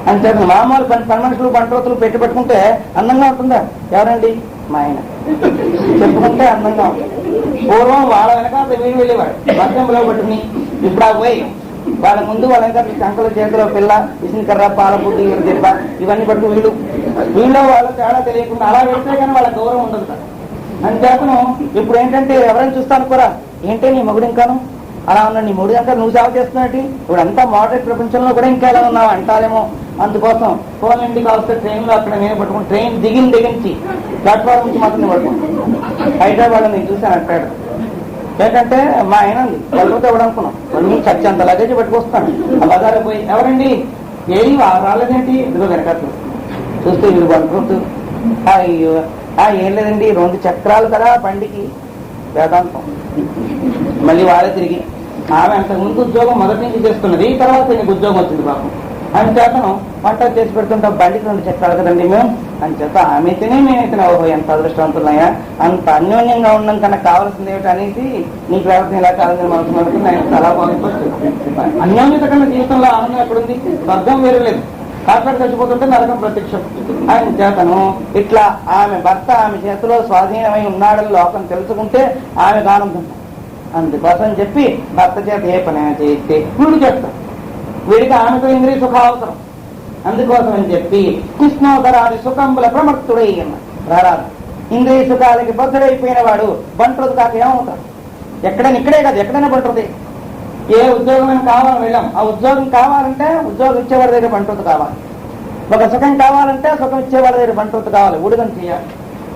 అని చెప్పి మామూలు పని మనుషులు పంటరోతులు పెట్టుకుంటే అందంగా ఉంటుందా? ఎవరండి? మా ఆయన చెప్పుకుంటే అందంగా ఉంటుంది. పూర్వం వాళ్ళ వెనకాల వీళ్ళు వెళ్ళేవాడు వర్షంలో పట్టుకుని. ఇప్పుడు ఆ పోయి వాళ్ళ ముందు వాళ్ళ వెనకాల కంకల చేతిలో పిల్ల, ఇసుకర్ర, పాల బుడ్డి, దెబ్బ ఇవన్నీ పట్టుకు వీళ్ళు వాళ్ళ తేడా తెలియకుండా అలా వెళ్తే కానీ వాళ్ళ గౌరవం ఉండదు కదా. అంతేతను ఇప్పుడు ఏంటంటే ఎవరైనా చూస్తాను కూడా ఏంటే నీ మొగుడు ఇంకాను అలా ఉన్నాడు, నీ మొగుడు ఇంకా నువ్వు సేవ చేస్తున్నట్టు. ఇప్పుడు అంతా మోడర్న్ ప్రపంచంలో కూడా ఇంకా ఎలా ఉన్నావు అంటారేమో. అందుకోసం ఫోన్ ఇంటికి వస్తే ట్రైన్లో అక్కడ నేను పట్టుకుని ట్రైన్ దిగించి ప్లాట్ఫామ్ నుంచి మాత్రం నేను పట్టుకుంటాను. హైదరాబాద్ నేను చూశాను అంటాడు. ఏంటంటే మా ఆయన వెళ్ళిపోతే ఇవ్వడనుకున్నాం. వాళ్ళు చర్చ అంత లగేజ్ పట్టుకొస్తాను. ఆ బజార్లో పోయి ఎవరండి ఏది రాలేదేంటి ఇదిగో వెనకట్లు చూస్తే వీళ్ళు పట్టుకుంటూ అయ్యో ఏం లేదండి 2 చక్రాలు కదా బండికి వేదాంతం. మళ్ళీ వాళ్ళే తిరిగి ఆమె అంతకుముందు ఉద్యోగం మొదటి నుంచి చేస్తున్నది, తర్వాత నీకు ఉద్యోగం వచ్చింది పాపం. అని చేతను వంట చేసి పెడుతుంటాం. బండికి 2 చక్రాలు కదండి మేము అని చేత ఆమెతేనే మేమైతేనే ఓహో ఎంత అదృష్టవంతులయ్యా, అంత అన్యోన్యంగా ఉండడం కన్నా కావాల్సింది ఏమిటి అనేసి నీ ప్రవర్తన ఇలా కావాలని మనసు మనకు నేను చాలా బాగుంటుంది. అన్యోన్యత కన్నా జీవితంలో ఆనందం ఎక్కడుంది? స్వర్గం వేరు లేదు. కాకపోతే చచ్చిపోతుంటే నరకం ప్రత్యక్షం. ఆయన చేతను ఇట్లా ఆమె భర్త ఆమె చేతిలో స్వాధీనమై ఉన్నాడని లోకం తెలుసుకుంటే ఆమెకు ఆనందం. అందుకోసం చెప్పి భర్త చేత ఏ పని చేస్తే వీడు చేస్తాడు. వీడికి ఆమెతో ఇంద్రియ సుఖం అవసరం. అందుకోసం అని చెప్పి కృష్ణోదరాది సుఖంబుల ప్రమత్తుడై రారాదు. ఇంద్రియ సుఖాలకి బద్ధుడైపోయిన వాడు బంట్రోతు కాక ఏమవుతాడు? ఇక్కడే కాదు ఎక్కడైనా బంట్రోతే. ఏ ఉద్యోగమైనా కావాలని వెళ్ళాం, ఆ ఉద్యోగం కావాలంటే ఉద్యోగం ఇచ్చేవాడి దగ్గర బంట్రోతు కావాలి. ఒక సుఖం కావాలంటే సుఖం ఇచ్చేవాడి దగ్గర బంట్రోతు కావాలి. ఊడిగం చేయాలి.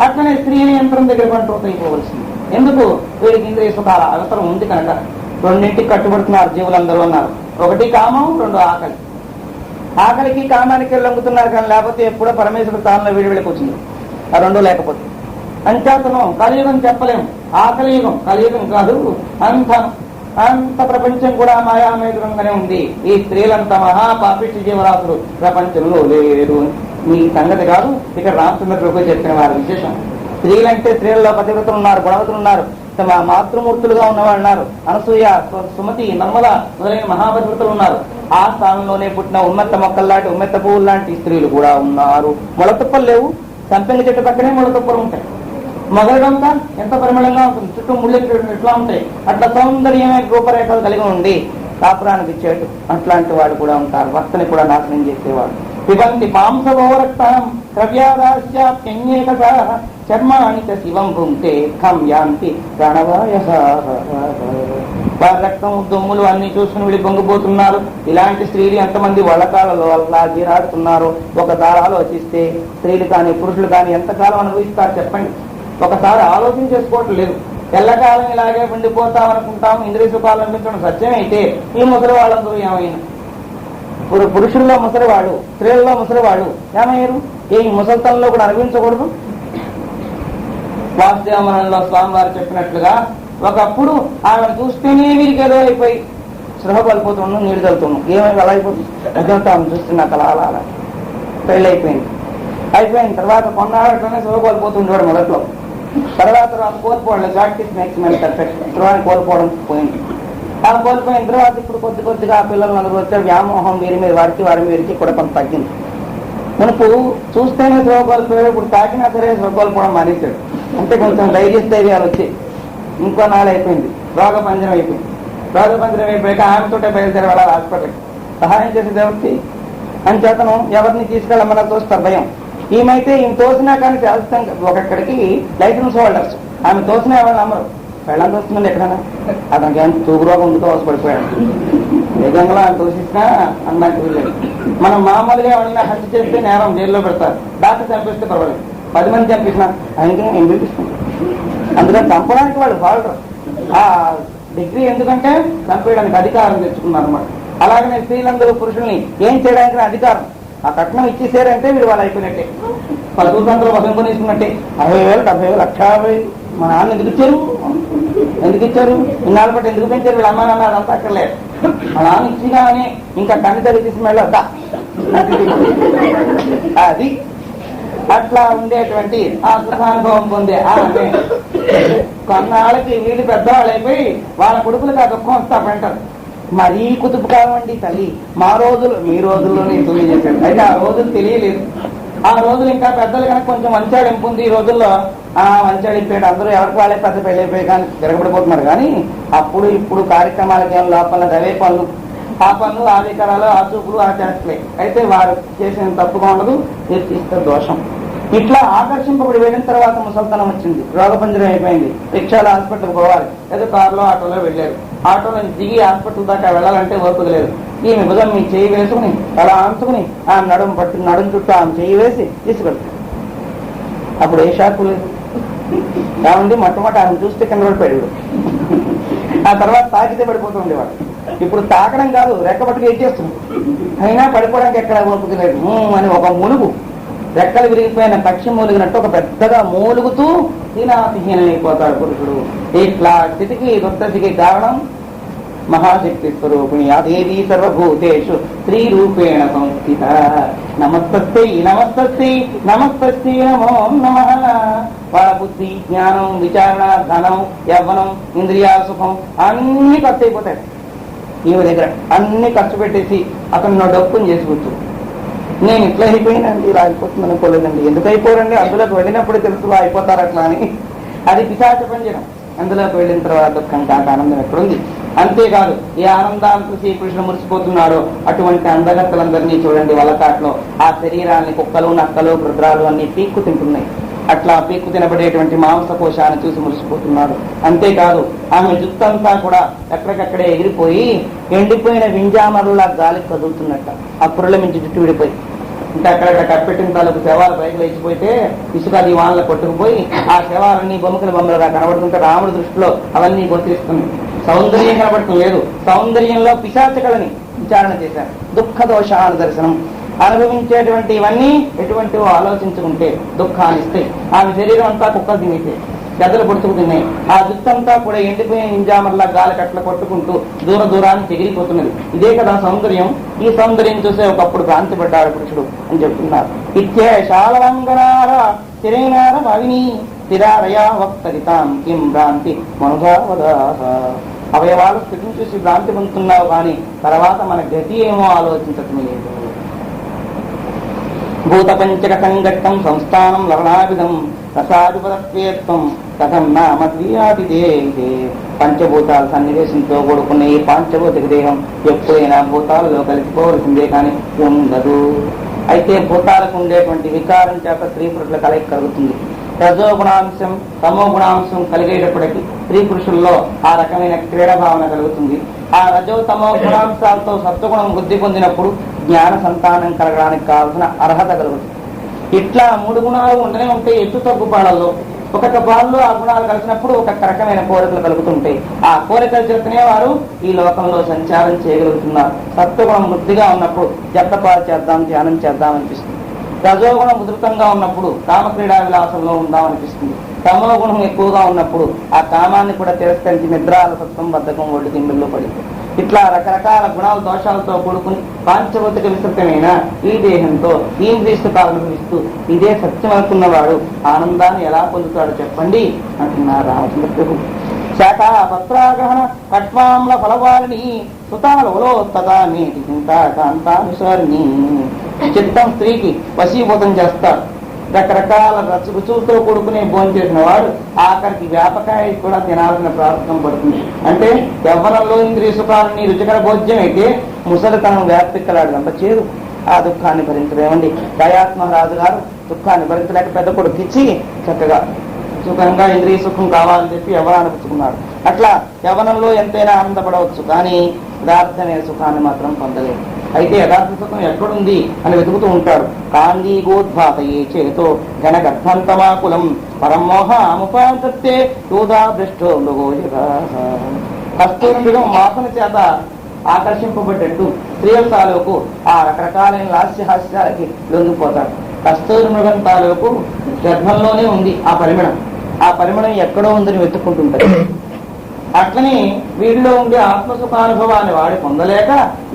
అట్లనే స్త్రీని యంత్రం దగ్గర కంట్రోల్ అయిపోవలసింది. ఎందుకు? వీడికి ఇంద్రియ సుఖాల అవసరం ఉంది కనుక. రెండింటికి కట్టుబడుతున్నారు జీవులందరూ అన్నారు. ఒకటి కామం, రెండు ఆకలి. ఆకలికి కామానికి లొంగుతున్నారు కానీ లేకపోతే ఎప్పుడో పరమేశ్వరుడు స్థానంలో వీడికి వచ్చింది. ఆ రెండు లేకపోతే అంచేతనం కలియుగం చెప్పలేము. ఆకలి యుగం, కలియుగం కాదు. అంత ప్రపంచం కూడా మాయామేదురంగానే ఉంది. ఈ స్త్రీలంతా మహాపాపిష్టి జీవరాశులు ప్రపంచంలో లేరు. మీ సంగతి కాదు, ఇక్కడ రామచంద్ర ప్రభు చెప్పిన వారి విశేషం. స్త్రీలంటే స్త్రీలలో పతివ్రతలు ఉన్నారు, గుణవతులు ఉన్నారు, మాతృమూర్తులుగా ఉన్నవాళ్ళు ఉన్నారు. అనసూయ, సుమతి, నమ్మల మొదలైన మహాపతివ్రతలు ఉన్నారు. ఆ స్థానంలోనే పుట్టిన ఉమ్మెత్త మొక్కల్లాంటి, ఉమ్మెత్త పువ్వులు లాంటి స్త్రీలు కూడా ఉన్నారు. మొలతుప్పలు లేవు, సంపెంగ చెట్టు పక్కనే మొలతుప్పలు ఉంటాయి. మొదలంతా ఎంత పరిమళంగా ఉంటుంది, చుట్టూ ముళ్ళు ఎట్లా ఉంటాయి. అట్లా సౌందర్యమైన రూపరేఖలు కలిగి ఉండి కాపురానికి ఇచ్చేటు అట్లాంటి వాడు కూడా ఉంటారు. భర్తని కూడా నాశనం చేసేవాడు. పిబంతి మాంసభోరక్తం ద్రవ్యాదాస్యాప్యన్యేక చర్మాణి చ శివం భుంక్తే ఖం యాంతి ప్రాణవాయ. వారి రక్తం, దుమ్ములు అన్ని చూసుకుని వీళ్ళు పొంగిపోతున్నారు. ఇలాంటి స్త్రీలు ఎంతమంది వళ్ళకాలలో అలా జీరాడుతున్నారు. ఒకసారి ఆలోచిస్తే స్త్రీలు కానీ పురుషులు కానీ ఎంతకాలం అనుభవిస్తారు చెప్పండి. ఒకసారి ఆలోచన చేసుకోవటం లేదు. ఎల్లకాలం ఇలాగే ఉండిపోతామనుకుంటాం. ఇంద్రియ సుఖాలు అనిపించడం సత్యమైతే ఈ ముసలి వాళ్ళందరూ ఏమైనా, పురుషుల్లో ముసలివాడు, స్త్రీల్లో ముసలివాడు ఏమయ్యారు? ఈ ముసలితనంలో కూడా అనిపించకూడదు. వాసుదేవమనంలో స్వామివారు చెప్పినట్లుగా ఒకప్పుడు ఆమెను చూస్తేనే వీరికి ఏదో అయిపోయి స్పృహ పడిపోతున్నాం, నీళ్ళు తగ్గుతున్నాం. ఏమైనా అలా అయిపోతుంది. అదంతా ఆమె చూస్తున్నా అలా పెళ్ళి అయిపోయిన తర్వాత కొన్నాళ్ళనే స్పృహ కోల్పోతుండేవాడు మొదట్లో. తర్వాత కోల్పోవడం ప్రాక్టీస్ మేక్స్ మ్యాన్ పర్ఫెక్ట్. స్పృహాన్ని కోల్పోవడం పోయింది. అలా కోల్పోయిన తర్వాత ఇప్పుడు కొద్దిగా పిల్లలు నలుగురు వచ్చే వ్యామోహం వారి మీదకి కూడా కొంత తగ్గింది. మనకు చూస్తేనే స్పృహ కోల్పోయాడు. ఇప్పుడు తాకినా సరే స్పృహ కోల్పోవడం మానేశాడు. అంటే కొంచెం ధైర్యాలు వచ్చి ఇంకో నాలు అయిపోయింది. రోగపంజరం అయిపోయింది. రోగపంజరం అయిపోయాక ఆమెతోటే బయలుదేరి వాళ్ళ హాస్పిటల్కి సహాయం చేసేది ఎవరికి? అంచేతను ఎవరిని తీసుకెళ్ళమన్నా చూస్తారు భయం. ఈమెతే ఈమె తోసినా కానీ చేస్తాం. ఒకక్కడికి లైసెన్స్ హోల్డర్స్ ఆమె తోసినా ఎవరు నమ్మరు. వెళ్ళని తోస్తుందండి ఎక్కడైనా అతనికి ఏమైనా తూగు రోగం ఉందితో అవసరపడిపోయాడు. నిజంగా ఆమె తోసిస్తున్నా అన్నట్టు వీళ్ళేది. మనం మామూలుగా ఎవరైనా హత్య చేస్తే నేరం జైల్లో పెడతారు. డాక్టర్ చంపిస్తే పర్వాలేదు. 10 మంది చంపించినా ఆయనకి ఏం పిలిపిస్తుంది. అందుకని చంపడానికి వాళ్ళు ఫాల్టర్. ఆ డిగ్రీ ఎందుకంటే చంపేయడానికి అధికారం తెచ్చుకున్నారు అన్నమాట. అలాగనే స్త్రీలందరూ పురుషుల్ని ఏం చేయడానికి అధికారం. ఆ కట్నం ఇచ్చేసారంటే వీళ్ళు వాళ్ళు అయిపోయినట్టే. 10 సంవత్సరాలు వసం కొనేసుకున్నట్టే. 60,000, 70,000, 1,50,000 మా నాన్న ఎందుకు ఇచ్చారు ఇన్నాళ్ళ పాటు ఎందుకు పెంచారు? వీళ్ళు అమ్మ నాన్న అదంతా అక్కర్లేదు. మా నాన్న ఇచ్చిగానే ఇంకా కన్ను తల్లి తీసి వెళ్ళొద్దా అది. అట్లా ఉండేటువంటి ఆ సుఖానుభవం పొందే ఆమె కొన్నాళ్ళకి వీళ్ళు పెద్దవాళ్ళు అయిపోయి వాళ్ళ కొడుకులకి ఆ దుఃఖం వస్తామంటారు. మరీ కుతుపు కావండి తల్లి, మా రోజులు మీ రోజుల్లోనే తొమ్మిది చెప్పాడు. అయితే ఆ రోజులు తెలియలేదు. ఆ రోజులు ఇంకా పెద్దలు కనుక కొంచెం వంచాడింపు ఉంది. ఈ రోజుల్లో ఆ వంచాడింపేట అందరూ ఎవరికి వాళ్ళే పెద్ద పెళ్ళి అయిపోయి కానీ తిరగబడిపోతున్నారు. కానీ అప్పుడు ఇప్పుడు కార్యక్రమాలకి ఏం లోపల రవే పనులు, ఆ పనులు, ఆ వికారాలు, ఆ చూపులు, ఆ చేస్తలే. అయితే వారు చేసిన తప్పుగా ఉండదు, తీస్తే దోషం. ఇట్లా ఆకర్షింపబడి వెళ్ళిన తర్వాత ముసల్తనం వచ్చింది. రోగపంజరం అయిపోయింది. రిక్షాలో హాస్పిటల్కి పోవాలి, లేదా కారులో ఆటోలో వెళ్ళారు. ఆటోలో దిగి హాస్పిటల్ దాకా వెళ్ళాలంటే ఓపిక లేదు. ఈమె భుజం మీ చేయి వేసుకుని అలా అంచుకుని ఆ నడుం చుట్టూ ఆమె చేయి వేసి తీసుకెళ్తారు. అప్పుడు ఏ షాకు లేదు. ఏమండి మొట్టమొదటి ఆమె చూస్తే కింద పడిపోయాడు. ఆ తర్వాత తాకితే పడిపోతూ ఉండేవాడు. ఇప్పుడు తాకడం కాదు, రెక్కబట్టుకు ఏడ్చేస్తుంది. అయినా పడిపోవడానికి ఎక్కడ ఓపిక లేదు అని ఒక ములుగు, రెక్కలు విరిగిపోయిన పక్షి మూలిగినట్టు ఒక పెద్దగా మూలుగుతూ హీనాతిహీనమైపోతాడు పురుషుడు. ఇట్లా స్థితికి దుర్దశకి కారణం మహాశక్తి స్వరూపిణి అదేవి సర్వభూతేషు స్త్రీ రూపేణ సంస్థిత. నమస్తస్యై నమస్తస్యై నమస్తస్యై నమో నమః. వాళ్ళ బుద్ధి, జ్ఞానం, విచారణ, ధనం, యవ్వనం, ఇంద్రియాల సుఖం అన్ని ఖర్చు అయిపోతాయి. ఈమె దగ్గర అన్ని ఖర్చు పెట్టేసి అతను నా డబ్బుని చేసి కూర్చో. నేను ఇట్లా అయిపోయినండి, ఇలా అయిపోతుంది అనుకోలేదండి. ఎందుకు అయిపోరండి? అందులోకి వెళ్ళినప్పుడు తెలుసు అయిపోతారు అట్లా అని. అది పిశాచ పంజరం. అందులోకి వెళ్ళిన తర్వాత దుఃఖం కాక ఆనందం ఎక్కడుంది? అంతేకాదు, ఏ ఆనందానికి శ్రీకృష్ణుడు మురిసిపోతున్నాడో అటువంటి అందగత్తలందరినీ చూడండి. వల్లకాట్లో ఆ శరీరాన్ని కుక్కలు, నక్కలు, రుద్రాలు అన్ని పీక్కు తింటున్నాయి. అట్లా పీక్కు తినబడేటువంటి మాంసకోశాన్ని చూసి మురిసిపోతున్నాడు. అంతేకాదు, ఆమె జుత్తంతా కూడా ఎక్కడికక్కడే ఎగిరిపోయి ఎండిపోయిన వింజామరులా గాలికి కదులుతున్నట్ట. ఆ పురుల మించి జుట్టు విడిపోయి ఇంకా అక్కడక్కడ కప్పెట్టిన తాలూకు శవాలు పైకి లేచిపోతే ఇసుక అది వానలో కొట్టుకుపోయి ఆ శవాలన్నీ బొమ్మలుగా కనబడుతుంటే రాముడి దృష్టిలో అవన్నీ గుర్తిస్తున్నాయి. సౌందర్యం కనబడటం లేదు, సౌందర్యంలో పిశాచకళని విచారణ చేశారు. దుఃఖ దోషాన దర్శనం. అనుభవించేటువంటి ఇవన్నీ ఎటువంటివో ఆలోచించుకుంటే దుఃఖాన్ని ఇస్తాయి. ఆమె శరీరం అంతా కుక్కలు తినేసాయి, గదలు పొడుచుకు తిన్నాయి. ఆ జుత్తంతా కూడా ఎండిపోయిన ఇంజామర్లా గాలి కట్ల కొట్టుకుంటూ దూరాన్ని తెగిలిపోతున్నది. ఇదే కదా సౌందర్యం. ఈ సౌందర్యం చూసే ఒకప్పుడు భ్రాంతి పడ్డాడు పురుషుడు అని చెప్తున్నారు. ఇత్యేషాలవంగనార తిరైనార అవిని తిరారయా వక్తరితాం కిం భ్రాంతి మనుభావదాహ. అవయవాలు స్థితిని చూసి భ్రాంతి పొందుతున్నావు కానీ తర్వాత మన గతి ఏమో ఆలోచించటం లేదు. భూత పంచక సంగట్టం సంస్థానం లవణాభిధం రసాధిపతత్వేత్వం కథం నామద్వియాదిదే. పంచభూతాల సన్నివేశంతో కూడుకున్న ఈ పాంచభౌతిక దేహం ఎప్పుడైనా భూతాలలో కలిసిపోవలసిందే కానీ ఉండదు. అయితే భూతాలకు ఉండేటువంటి వికారం చేత స్త్రీ పురుషుల కలయిక కలుగుతుంది. రజోగుణాంశం తమో గుణాంశం కలిగేటప్పటికీ స్త్రీ పురుషుల్లో ఆ రకమైన క్రీడా భావన కలుగుతుంది. ఆ రజో తమో గుణాంశాలతో సత్వగుణం వృద్ధి పొందినప్పుడు జ్ఞాన సంతానం కలగడానికి కావాల్సిన అర్హత కలుగుతుంది. ఇట్లా 3 గుణాలు ఉండనే ఉంటాయి. ఎత్తు తగ్గు పాళ్ళల్లో ఒక్కొక్క పాల్లో ఆ గుణాలు కలిసినప్పుడు ఒక్కొక్క రకమైన కోరికలు కలుగుతుంటాయి. ఆ కోరికలు చేస్తూనే వారు ఈ లోకంలో సంచారం చేయగలుగుతున్నారు. సత్వగుణం వృద్ధిగా ఉన్నప్పుడు జప్తపాలు చేద్దాం, ధ్యానం చేద్దాం అనిపిస్తుంది. రజోగుణం ఉధృతంగా ఉన్నప్పుడు కామక్రీడా విలాసంలో ఉందామనిపిస్తుంది. తమో గుణం ఎక్కువగా ఉన్నప్పుడు ఆ కామాన్ని కూడా తిరస్కరించి నిద్రాలసత్వం, బద్ధకం, ఒళ్ళు తిండిల్లో పడింది. ఇట్లా రకరకాల గుణాల దోషాలతో కూడుకుని పాంచభౌతిక విస్తృతమైన ఈ దేహంతో ఈ ఇంద్రియసుఖాలు అనుభవిస్తూ ఇదే సత్యం అనుకున్నవాడు ఆనందాన్ని ఎలా పొందుతాడో చెప్పండి అంటున్నారు రామచంద్ర ప్రభు. శాఖా పత్రాగహన కట్వాంల ఫలవారిని సుతాలోత్తదాని కాంతానుసారిని. చిత్తం స్త్రీకి వశీభూతం చేస్తాడు. రకరకాల రుచులతో కూడుకునే భోజనం చేసిన వాడు ఆఖరికి వ్యాపకాయ కూడా తినాల్సిన ప్రారంభం పడుతుంది. అంటే యవ్వనంలో ఇంద్రియ సుఖాలని రుచికర భోజ్యం అయితే ముసలితనం వ్యాప్తిక్కలాడినంత చేదు. ఆ దుఃఖాన్ని భరించలేమండి. దయాత్మరాజు గారు దుఃఖాన్ని భరించలేక పెద్ద కొడుకిచ్చి చక్కగా సుఖంగా ఇంద్రియ సుఖం కావాలని చెప్పి యవ్వనాన్ని పుచ్చుకున్నాడు. అట్లా యవ్వనంలో ఎంతైనా ఆనందపడవచ్చు కానీ యథార్థమైన సుఖాన్ని మాత్రం పొందలేదు. అయితే యథార్థ సుఖం ఎక్కడుంది అని వెతుకుతూ ఉంటాడు. కాందీగోద్భాతయే చేతో గణగర్భంతమాకులం పరమోహముపాంతే యోధా భ్రష్టో మృగోజ. కస్తూరి మృగం వాసన చేత ఆకర్షింపబడ్డట్టు స్త్రీల తాలూకు ఆ రకరకాలైన లాస్యహాస్యాలకి లొంగిపోతాడు. కస్తూరి మృగం తాలూకు గర్భంలోనే ఉంది ఆ పరిమళం. ఆ పరిమళం ఎక్కడో ఉందని వెతుక్కుంటుంటారు. అట్లని వీడిలో ఉండే ఆత్మసుఖానుభవాన్ని వాడి పొందలేక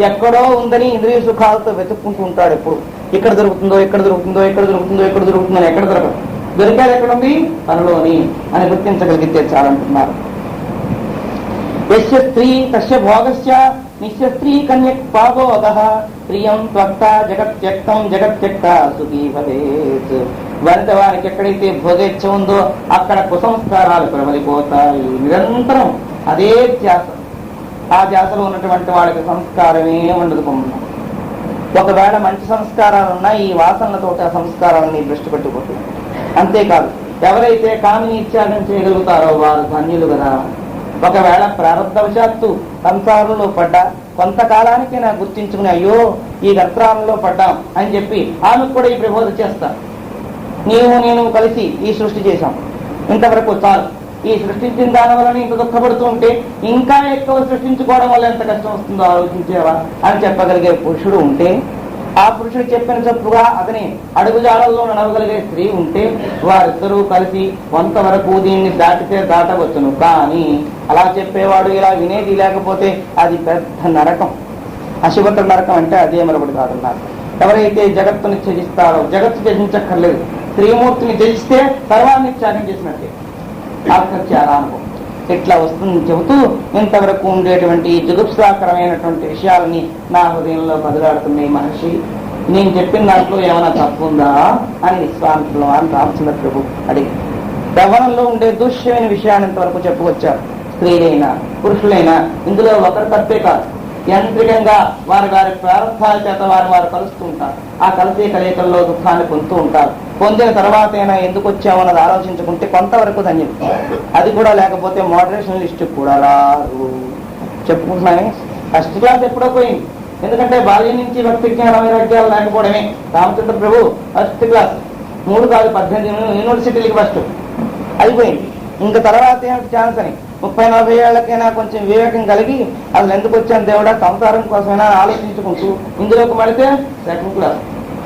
ఎక్కడో ఉందని ఇంద్రియ సుఖాలతో వెతుక్కుంటూ ఉంటాడు. ఎప్పుడు ఇక్కడ దొరుకుతుందో ఎక్కడ దొరుకుతుందో ఎక్కడ దొరుకుతుందో ఎక్కడ దొరుకుతుందో ఎక్కడ దొరకదు. దొరికేది ఎక్కడుంది? తనలోని అని గుర్తించగలిగితే చాలంటున్నారు. యస్య స్త్రీ తస్య భోగస్య నిస్య స్త్రీ కన్యక్ పాదోద ప్రియం త్వక్త జగత్యక్తం జగత్యక్త సుఖీ భవేత్. వనిత వారికి ఎక్కడైతే భోగేచ్ఛ ఉందో అక్కడ కుసంస్కారాలు ప్రబలిపోతాయి. నిరంతరం అదే ధ్యాస. ఆ ధ్యాసలో ఉన్నటువంటి వాళ్ళకి సంస్కారమే ఉండదు. పొమ్మన్నాం. ఒకవేళ మంచి సంస్కారాలున్నా ఈ వాసనలతో ఆ సంస్కారాలని దృష్టి పెట్టుకుంటుంది. అంతేకాదు ఎవరైతే కామిని ఇత్యాగం చేయగలుగుతారో వారు ధన్యులు కదా. ఒకవేళ ప్రారంభవశాత్తు సంసారంలో పడ్డా కొంతకాలానికి నాకు గుర్తించుకుని అయ్యో ఈ గర్భంలో పడ్డాం అని చెప్పి ఆమెకు కూడా ఈ ప్రబోధ చేస్తా. నేను కలిసి ఈ సృష్టి చేశాం, ఇంతవరకు చాలు. ఈ సృష్టించిన దాని వల్ల ఇంత దుఃఖపడుతూ ఉంటే ఇంకా ఎక్కువ సృష్టించుకోవడం వల్ల ఎంత కష్టం వస్తుందో ఆలోచించేవా అని చెప్పగలిగే పురుషుడు ఉంటే, ఆ పురుషుడు చెప్పిన చప్పుగా అతని అడుగుజాడల్లో నడవగలిగే స్త్రీ ఉంటే వారిద్దరూ కలిసి కొంతవరకు దీన్ని దాటితే దాటవచ్చును. కానీ అలా చెప్పేవాడు ఇలా వినేది లేకపోతే అది పెద్ద నరకం. అశుభత నరకం అంటే అదే మరొకటి కాదన్నారు. ఎవరైతే జగత్తుని త్యజిస్తారో, జగత్తు త్యజించక్కర్లేదు, స్త్రీమూర్తిని త్యజిస్తే సర్వాన్ని త్యాగం చేసినట్టే. ఆత్మత్యాగ అనుభవం ఇట్లా వస్తుంది చెబుతూ ఇంతవరకు ఉండేటువంటి జుగుప్సాకరమైనటువంటి విషయాలని నా హృదయంలో బదులాడుతున్నాయి. మహర్షి, నేను చెప్పిన దాంట్లో ఏమైనా తప్పు ఉందా అని విశ్వామిత్రుల వారిని రామచంద్ర ప్రభు అడిగి యవ్వనంలో ఉండే దూష్యమైన విషయాన్ని ఇంతవరకు చెప్పుకొచ్చారు. స్త్రీలైనా పురుషులైనా ఇందులో ఒకరు తప్పే కాదు. యాంత్రికంగా వారి ప్రారంభాల చేత వారు కలుస్తూ ఉంటారు. ఆ కలిసే కలయికల్లో దుఃఖాన్ని పొందుతూ ఉంటారు. పొందిన తర్వాత అయినా ఎందుకు వచ్చామన్నది ఆలోచించుకుంటే కొంతవరకు ధన్యం. అది కూడా లేకపోతే మోడరేషన్ లిస్ట్ కూడా రారు. చెప్పుకుంటున్నాయి. ఫస్ట్ క్లాస్ ఎప్పుడో పోయింది. ఎందుకంటే బాల్యం నుంచి భక్తి జ్ఞాన వైరాగ్యాలు లేకపోవడమే. రామచంద్ర ప్రభు ఫస్ట్ క్లాస్, 3 కాదు 18 యూనివర్సిటీలకి ఫస్ట్ అయిపోయింది. ఇంకా తర్వాత ఏమిటి ఛాన్స్ అని 30-40 ఏళ్లకైనా కొంచెం వివేకం కలిగి అసలు ఎందుకు వచ్చాను దేవుడా, సంసారం కోసమైనా ఆలోచించుకుంటూ ఇందులోకి పడితే సెకండ్ క్లాస్.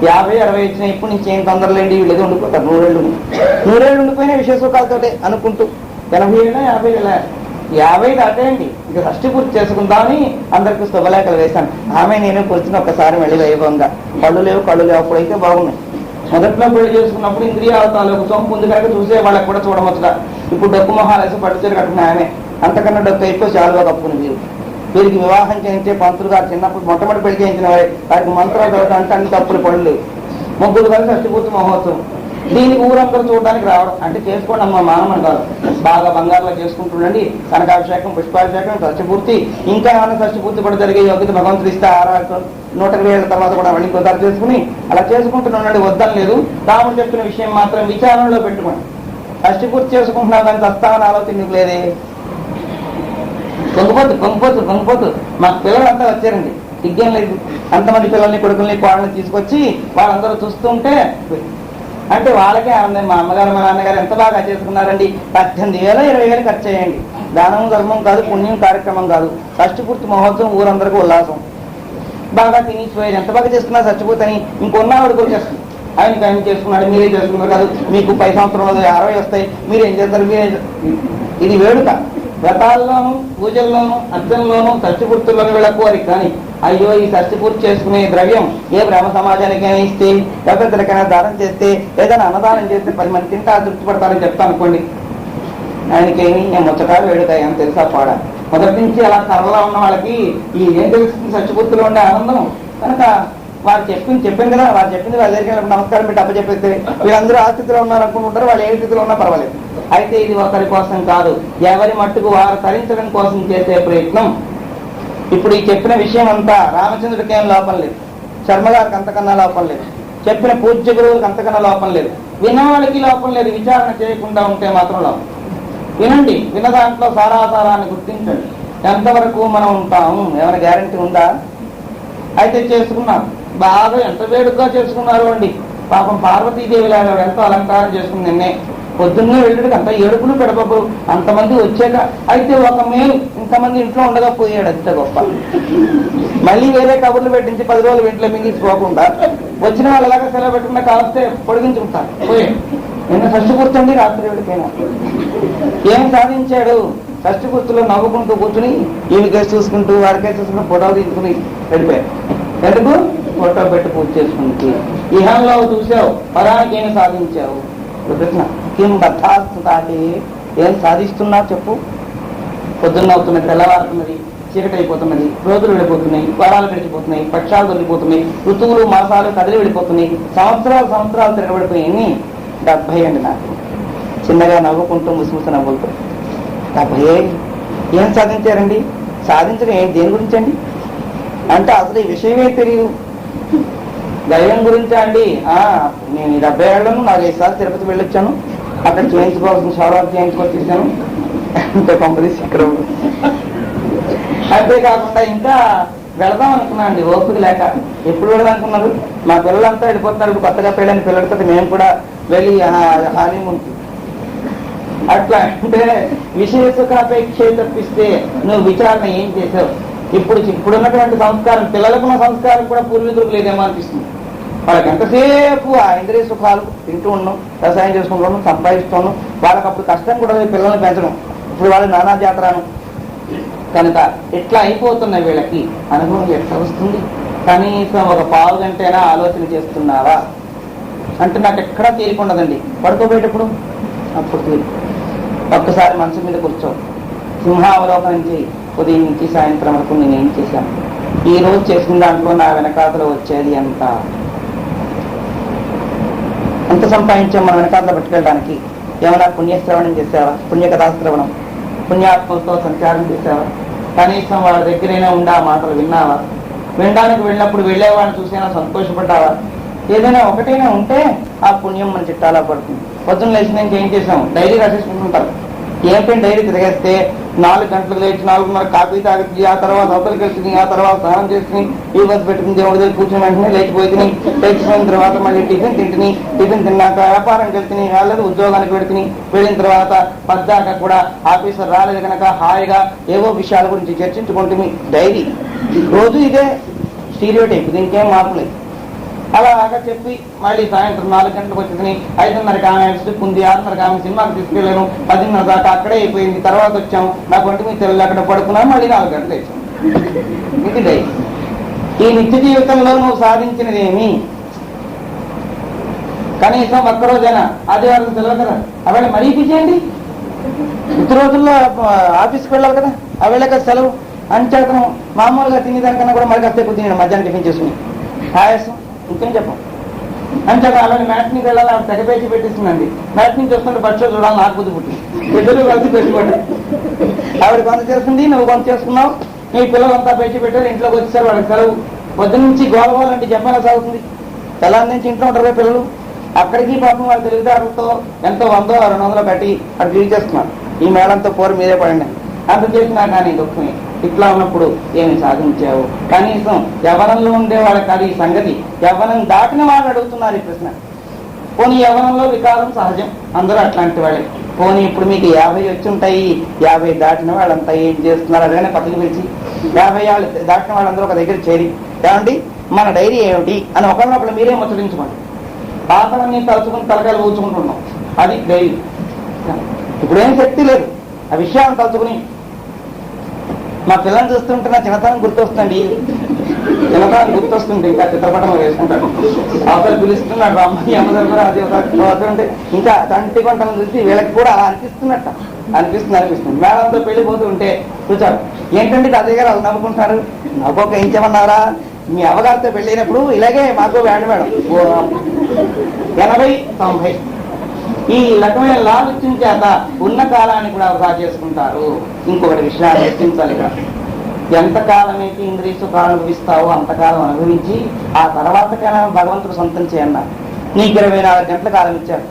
50-60 ఇచ్చిన ఇప్పుడు నుంచి ఏం తొందరలేండి, వీళ్ళు ఏదో ఉండిపోతారు. 100 ఏళ్ళు ఉండిపోయినా విషయ సుఖాలతోటే అనుకుంటూ 80 ఏళ్ళ 50 ఏళ్ళ 50 దాటేయండి ఇక షష్ఠి పూర్తి చేసుకుందామని అందరికి శుభలేఖలు వేశాను. ఆమె నేను కూర్చుని ఒక్కసారి మళ్ళీ వైభవంగా కళ్ళు లేవు కళ్ళు లేవు అప్పుడైతే బాగున్నాయి. మొదట్లో పెళ్లి చేసుకున్నప్పుడు ఇంద్రియాల తాలూకు సొంపు ఉంది కనుక చూసే వాళ్ళకి కూడా చూడవచ్చుగా. ఇప్పుడు డొక్కు మొహాలేసి పట్టుచీర కట్టుకున్న ఆమె అంతకన్నా డొక్కు ఎక్కువ చాలుగా కప్పుకుని వీరికి వివాహం చేయించే పంతులు గారు చిన్నప్పుడు మొట్టమొదటి పెళ్లి చేయించిన వారికి మంత్రాలు చదవడం అంటే అన్ని తప్పులు పడలేదు. ముగ్గురు కలిసి షష్ఠిపూర్తి మహోత్సవం. దీనికి ఊరందరూ చూడడానికి రావడం అంటే చేసుకోండి అమ్మ మానమని కాదు, బాగా బంగారులో చేసుకుంటుండండి. కనకాభిషేకం, పుష్పాభిషేకం, షష్ఠిపూర్తి, ఇంకా ఏమైనా షష్ఠిపూర్తి కూడా జరిగే యోగ్యత భగవంతుడు ఇస్తే 120 ఏళ్ల తర్వాత కూడా మళ్ళీ కుదర చేసుకుని అలా చేసుకుంటున్నాండి. వద్దని లేదు. రాముడు చెప్పిన విషయం మాత్రం విచారంలో పెట్టుకోండి. షష్ఠిపూర్తి చేసుకుంటున్నావు కానీ చస్తామని ఆలోచన నీకు లేదే. పొంగిపోతు మా పిల్లలంతా వచ్చారండి, సిగ్గేం లేదు. అంతమంది పిల్లల్ని కొడుకుల్ని కోడల్ని తీసుకొచ్చి వాళ్ళందరూ చూస్తుంటే అంటే వాళ్ళకే ఆనందం. మా అమ్మగారు మా నాన్నగారు ఎంత బాగా చేసుకున్నారండి. 18,000-20,000 ఖర్చు చేయండి. దానం ధర్మం కాదు, పుణ్యం కార్యక్రమం కాదు. షష్ఠిపూర్తి మహోత్సవం ఊరందరికీ ఉల్లాసం. బాగా తినిపోయారు. ఎంత బాగా చేసుకున్నారు షష్ఠిపూర్తి అని ఇంకొన్న ఆవిడ చేస్తుంది. ఆయన చేసుకున్నాడు, మీరే చేసుకున్నారు కాదు, మీకు 10 సంవత్సరంలో 60 వస్తాయి, మీరేం చేస్తారు, ఇది వేడుక. వ్రతాల్లోనూ పూజల్లోనూ అర్చనలోనూ షష్ఠిపూర్తుల్లోనూ వెళ్ళకపోరికి కానీ అయ్యో ఈ షష్ఠిపూర్తి చేసుకునే ద్రవ్యం ఏ బ్రహ్మ సమాజానికైనా ఇస్తే, ఎవరికైనా దానం చేస్తే, ఏదైనా అన్నదానం చేస్తే 10 మంది తింటా తృప్తి పడతారని చెప్తా అనుకోండి. ఆయనకేమి ముచ్చట వేడుక ఏం తెలుసా పాడ. మొదటి నుంచి అలా తరలా ఉన్న వాళ్ళకి ఈ ఏం తెలుస్తుంది షష్ఠిపూర్తిలో ఉండే ఆనందం కనుక వారు చెప్పాను కదా, వారు చెప్పింది వాళ్ళ దగ్గరికి నమస్కారం పెట్టి అప్పచెప్పేస్తే వీళ్ళందరూ ఆ స్థితిలో ఉన్నారు అనుకుంటుంటారు. వాళ్ళు ఏ స్థితిలో ఉన్నా పర్వాలేదు. అయితే ఇది ఒకరి కోసం కాదు, ఎవరి మట్టుకు వారు తరించడం కోసం చేసే ప్రయత్నం. ఇప్పుడు ఈ చెప్పిన విషయం అంతా రామచంద్రుడికి ఏం లోపం లేదు, శర్మగారికి అంతకన్నా లోపం లేదు, చెప్పిన పూజ్య గురువులకు అంతకన్నా లోపం లేదు, విన్నవాళ్ళకి లోపం లేదు. విచారణ చేయకుండా ఉంటే మాత్రం లోపం. వినండి, విన్న దాంట్లో సారాసారాన్ని గుర్తించండి. ఎంతవరకు మనం ఉంటాము ఏమైనా గ్యారంటీ ఉందా? అయితే చేసుకున్నాం బాగా, ఎంత వేడుకగా చేసుకున్నారు అండి. పాపం పార్వతీదేవి లాగా ఎంతో అలంకారం చేసుకుని నిన్నే పొద్దున్నే వెళ్ళాడు. అంత ఏడుపులు పెడపప్పుడు అంతమంది వచ్చాక అయితే ఒక మేలు ఇంతమంది ఇంట్లో ఉండగా పోయాడు. అంత గొప్ప. మళ్ళీ వేరే కబుర్లు పెట్టించి 10 రోజులు ఇంట్లో మిగిలిపోకుండా వచ్చిన వాళ్ళలాగా సెలవు పెట్టుకున్న కావస్తే పొడిగించుకుంటారు పోయాడు. నిన్న షష్ఠిపూర్తి రాత్రి వేడికైనా ఏం సాధించాడు? షష్ఠిపూర్తిలో నవ్వుకుంటూ కూర్చుని ఈయనకేసి చూసుకుంటూ వాడికేసి చూసుకుంటూ ఫోటోలు తీసుకుని వెళ్ళిపోయాడు. ఎందుకు? ఫోటో పెట్టి పూజ చేసుకుంటూ. ఇహంలో చూసావు, పరానికి ఏం సాధించావు? ప్రశ్న కిం బద్ధాస్తుతాటి, ఏం సాధిస్తున్నావు చెప్పు? పొద్దున్న అవుతున్నది, తెల్లవారుతున్నది, చీకటి అయిపోతున్నది, రోజులు వెళ్ళిపోతున్నాయి, వారాలు గడిచిపోతున్నాయి, పక్షాలు దొరికిపోతున్నాయి, ఋతువులు మాసాలు కదిలి వెళ్ళిపోతున్నాయి, సంవత్సరాలు తిరగబడిపోయాయి. 70 అండి. నాకు చిన్నగా నవ్వుకుంటూ ముసిముసి నవ్వులతో 70 ఏం సాధించారండి? సాధించడం ఏం దేని గురించి అండి అంటే అసలు ఈ విషయమే తెలియదు. దైవం గురించా అండి? నేను ఈ 70 ఏళ్లను 4-5 సార్లు తిరుపతి వెళ్ళొచ్చాను. అక్కడ చేయించుకోవాల్సిన షారాలు చేయించుకొని తీశాను. అంటే పంపదీసి ఇక్కడ అంతేకాకుండా ఇంకా వెళదాం అనుకున్నా అండి, ఓపిక లేక. ఎప్పుడు వెళదనుకున్నారు? మా పిల్లలంతా వెళ్ళిపోతున్నారు. ఇప్పుడు కొత్తగా పెళ్ళని పిల్లలతో మేము కూడా వెళ్ళి హానీమూన్. అట్లా అంటే విషయ సుఖాపేక్ష తప్పిస్తే నువ్వు విచారణ ఏం చేసావు? ఇప్పుడున్నటువంటి సంస్కారం, పిల్లలకున్న సంస్కారం కూడా పూర్వీకులకు లేదేమో అనిపిస్తుంది. వాళ్ళకి ఎంతసేపు ఆ ఇంద్రియ సుఖాలు తింటూ ఉన్నాం, వ్యవసాయం చేసుకుంటున్నాం, సంపాదిస్తున్నాం. వాళ్ళకి అప్పుడు కష్టం కూడా పిల్లల్ని పెంచడం. ఇప్పుడు వాళ్ళు నానా జాతరాను కనుక ఎట్లా అయిపోతున్నాయి వీళ్ళకి అనుభవం ఎట్లా వస్తుంది? కనీసం ఒక పావు గంటైనా ఆలోచన చేస్తున్నావా అంటే నాకు ఎక్కడా తేలికుండదండి. పడుకోబోయేటప్పుడు అప్పుడు తేలి ఒక్కసారి మనసు మీద కూర్చో, సింహావలోకనం చేయి. ఉదయం నుంచి సాయంత్రం వరకు నేనేం చేశాను, ఈ రోజు చేసిన దాంట్లో నా వెనకాతలో వచ్చేది ఎంత సంపాదించాం మన వెనకాతలో పట్టుకెళ్ళడానికి? ఏమైనా పుణ్యశ్రవణం చేసావా? పుణ్యకథాశ్రవణం, పుణ్యాత్మలతో సంచారం చేసావా? కనీసం వాళ్ళ దగ్గరైనా ఉండి ఆ మాటలు విన్నావా? వినడానికి వెళ్ళినప్పుడు వెళ్ళేవాడిని చూసైనా సంతోషపడ్డావా? ఏదైనా ఒకటైనా ఉంటే ఆ పుణ్యం మన చిట్టాలా పడుతుంది. పొద్దున్న లేచినాక ఏం చేసాము? డైరీ రాసేసుకుంటుంటారు. ఏంటంటే డైరీ తిరిగేస్తే 4 గంటలకు లేచి 4:30 కాఫీ తాగి ఆ తర్వాత అవతలకి వెళ్తుంది, ఆ తర్వాత స్నానం చేసుకుని ఈ బస్సు పెట్టుకుని దేవుడి దగ్గర కూర్చుని వెంటనే లేచిపోతుంది. లేచిపోయిన తర్వాత మళ్ళీ టిఫిన్ తింటుని, టిఫిన్ తిన్నాక వ్యాపారంకి వెళ్తుని, వెళ్ళదు ఉద్యోగానికి పెడుతుని, వెళ్ళిన తర్వాత పద్దాక కూడా ఆఫీసర్ రాలేదు కనుక హాయిగా ఏవో విషయాల గురించి చర్చించుకుంటుంది. డైరీ రోజు ఇదే స్టీరియోటైప్, దీనికేం మార్పు లేదు. అలాగా చెప్పి మళ్ళీ సాయంత్రం 4 గంటలకు వచ్చిందని 5:30కి ఆమె ఉంది, 6:30కి ఆమె సినిమాకి తీసుకెళ్ళాను, 10:30 దాకా అక్కడే అయిపోయింది. తర్వాత వచ్చాము, నాకు ఒంటి మీద తెల్లు అక్కడ పడుకున్నాను, మళ్ళీ 4 గంటలు వచ్చాము. ఇది డైరీ. ఈ నిత్య జీవితంలో నువ్వు సాధించినదేమి? కనీసం ఒక్కరోజైనా ఆదివారం సెలవు కదా, అవేళ మరీ చేయండి. ఇతర రోజుల్లో ఆఫీస్కి వెళ్ళాలి కదా, అవేళ కదా సెలవు. అంచేతను మామూలుగా తినేదానికన్నా కూడా మరి కాస్త తిన్నాడు మధ్యాహ్నం టిఫిన్ చేసుకుని ఆయాసం ఇంకేం చెప్పం. అంతేగా అలాగే మ్యాట్నికి వెళ్ళాలి, ఆవిడ తెగపేచి పెట్టిస్తుందండి. మ్యాట్ నుంచి వస్తుంటే బస్సులో చూడాలి, నాకు బుద్ధి పుట్టింది. ఇద్దరు కలిసి పెట్టుకోండి. ఆవిడ కొంత చేస్తుంది, నువ్వు కొంత చేసుకున్నావు, నీ పిల్లలంతా పేచి పెట్టారు, ఇంట్లోకి వచ్చేసారు. వాళ్ళకి సెలవు. పొద్దు నుంచి గోలగోలంటే చెప్పాలా సాగుతుంది. తెల్లారి నుంచి ఇంట్లో ఉంటారు పిల్లలు. అక్కడికి పాపం వాళ్ళ తెలివిదారులతో ఎంతో 100-200 పెట్టి అక్కడ క్లీన్ చేస్తున్నారు. ఈ మేడంతో పోరు మీరే పడండి. అంత చేసినా కానీ దుఃఖమే. ఇట్లా ఉన్నప్పుడు ఏమి సాధించావు? కనీసం యవ్వనంలో ఉండేవాళ్ళకి అది సంగతి. యవ్వనం దాటిన వాళ్ళు అడుగుతున్నారు ఈ ప్రశ్న. పోనీ యవ్వనంలో వికారం సహజం, అందరూ అట్లాంటి వాళ్ళే. పోనీ ఇప్పుడు మీకు 50 వచ్చి ఉంటాయి, 50 దాటిన వాళ్ళంతా ఏం చేస్తున్నారు అదే పక్కన పిలిచి 50 ఏళ్ళు దాటిన వాళ్ళందరూ ఒక దగ్గర చేరి, ఏమండి మన డైరీ ఏమిటి అని ఒకరినొకరు మీరే ముచ్చరించుకోండి. పాతలన్నీ తలుచుకుని తలకాయలు ఊచుకుంటున్నాం, అది డైరీ. ఇప్పుడేం శక్తి లేదు ఆ విషయాన్ని తలుచుకుని. మా పిల్లల్ని చూస్తుంటే నా చిన్నతనం గుర్తొస్తుంది. చిన్నతనం గుర్తొస్తుంది. ఇంకా చిత్రపటం వేసుకుంటాను. అవతల పిలుస్తున్నాడు అమ్మాయి అమ్మగారు అది అవుతుంటే ఇంకా తంటి కొంటలను చూసి వీళ్ళకి కూడా అలా అనిపిస్తుంది. మేడంతో పెళ్లిపోతూ ఉంటే చూచారు, ఏంటంటే అదే గారు అది నవ్వుకుంటున్నారు. నవ్వుకోక ఏం చేయమన్నారా? మీ అవ్వగారితో పెళ్ళైనప్పుడు ఇలాగే మాకు వేండి మేడం 80-90 ఈ రకమైన లాభం చేత ఉన్న కాలాన్ని కూడా వృధా చేసుకుంటారు. ఇంకొకటి విషయాన్ని గుర్తించాలి. ఎంతకాలం అయితే ఇంద్రియ సుఖాలు అనుభవిస్తావో అంతకాలం అనుభవించి ఆ తర్వాత కాలం భగవంతుడు సొంతం చేయన్నారు. నీకు 24 గంటల కాలం ఇచ్చారు,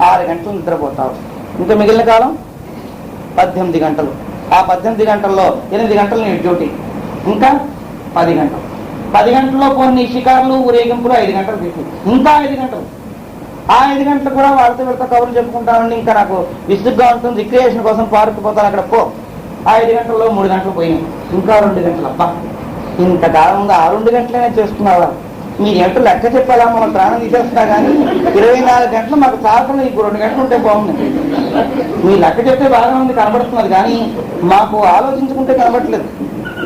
6 గంటలు నిద్రపోతావు. ఇంకా మిగిలిన కాలం 18 గంటలు. ఆ 18 గంటల్లో 8 గంటలు నీ డ్యూటీ, ఇంకా 10 గంటలు. 10 గంటల్లో కొన్ని షికారులు ఊరేగింపులు 5 గంటలు తీసి ఇంకా 5 గంటలు. ఆ 5 గంటలు కూడా వాళ్ళతో వీళ్ళతో కబుర్లు చెప్పుకుంటామండి. ఇంకా నాకు విసుగ్గా ఉంటుంది, రిక్రియేషన్ కోసం పార్కు పోతాను అక్కడ పో. ఆ 5 గంటల్లో 3 గంటలు పోయినాయి, ఇంకా 2 గంటలు. అబ్బా ఇంతకాలం ఉంది, ఆ 2 గంటలనే చేస్తున్నావా? మీరు ఏంటో లెక్క చెప్పాలా? మనం ప్రాణం తీసేస్తున్నా కానీ 24 గంటలు మాకు చాలకుండా ఇప్పుడు 2 గంటలు ఉంటే బాగుంది. మీ లెక్క చెప్తే బాగా ఉంది కనబడుతున్నది, కానీ మాకు ఆలోచించుకుంటే కనబడట్లేదు.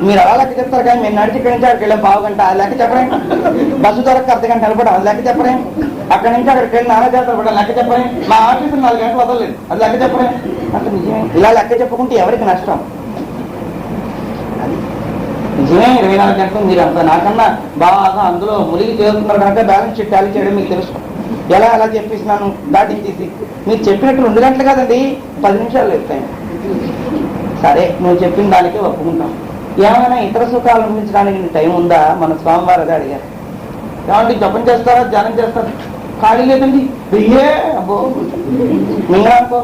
మీరు అలా లెక్క చెప్తారు కానీ మేము నడిచి ఇక్కడి నుంచి అక్కడికి వెళ్ళాం 1/2 గంట, అది లెక్క చెప్పలేం. బస్సు దొరక 1/2 గంట నిలబడి అది లెక్క చెప్పలేం. అక్కడి నుంచి అక్కడికి వెళ్ళి నానా చేస్తారు కూడా లెక్క చెప్పలేం. మా ఆఫీసు 4 గంటలు వదలలేదు, అది లెక్క చెప్పలేం. అంటే నిజమే, ఇలా లెక్క చెప్పుకుంటే ఎవరికి నష్టం? నిజమే 24 గంటలు మీరు అంత నాకన్నా బాగా అందులో మునిగి తేలుతున్నారు కనుక బ్యాలెన్స్ షీట్ టాలీ చేయడం మీకు తెలుసు. ఎలా చెప్పేసినాను దాటించేసి మీరు చెప్పినట్టు 2 గంటలు కాదండి 10 నిమిషాలు చెప్తాయి. సరే నువ్వు చెప్పిన దానికి ఒప్పుకుంటాం. ఏమైనా ఇతర సుఖాలు అనుభవించడానికి టైం ఉందా? మన స్వామివారు అదే అడిగారు. ఏమంటే జపం చేస్తారా, ధ్యానం చేస్తారా? ఖాళీ లేదండి. అబ్బో మింగడానికో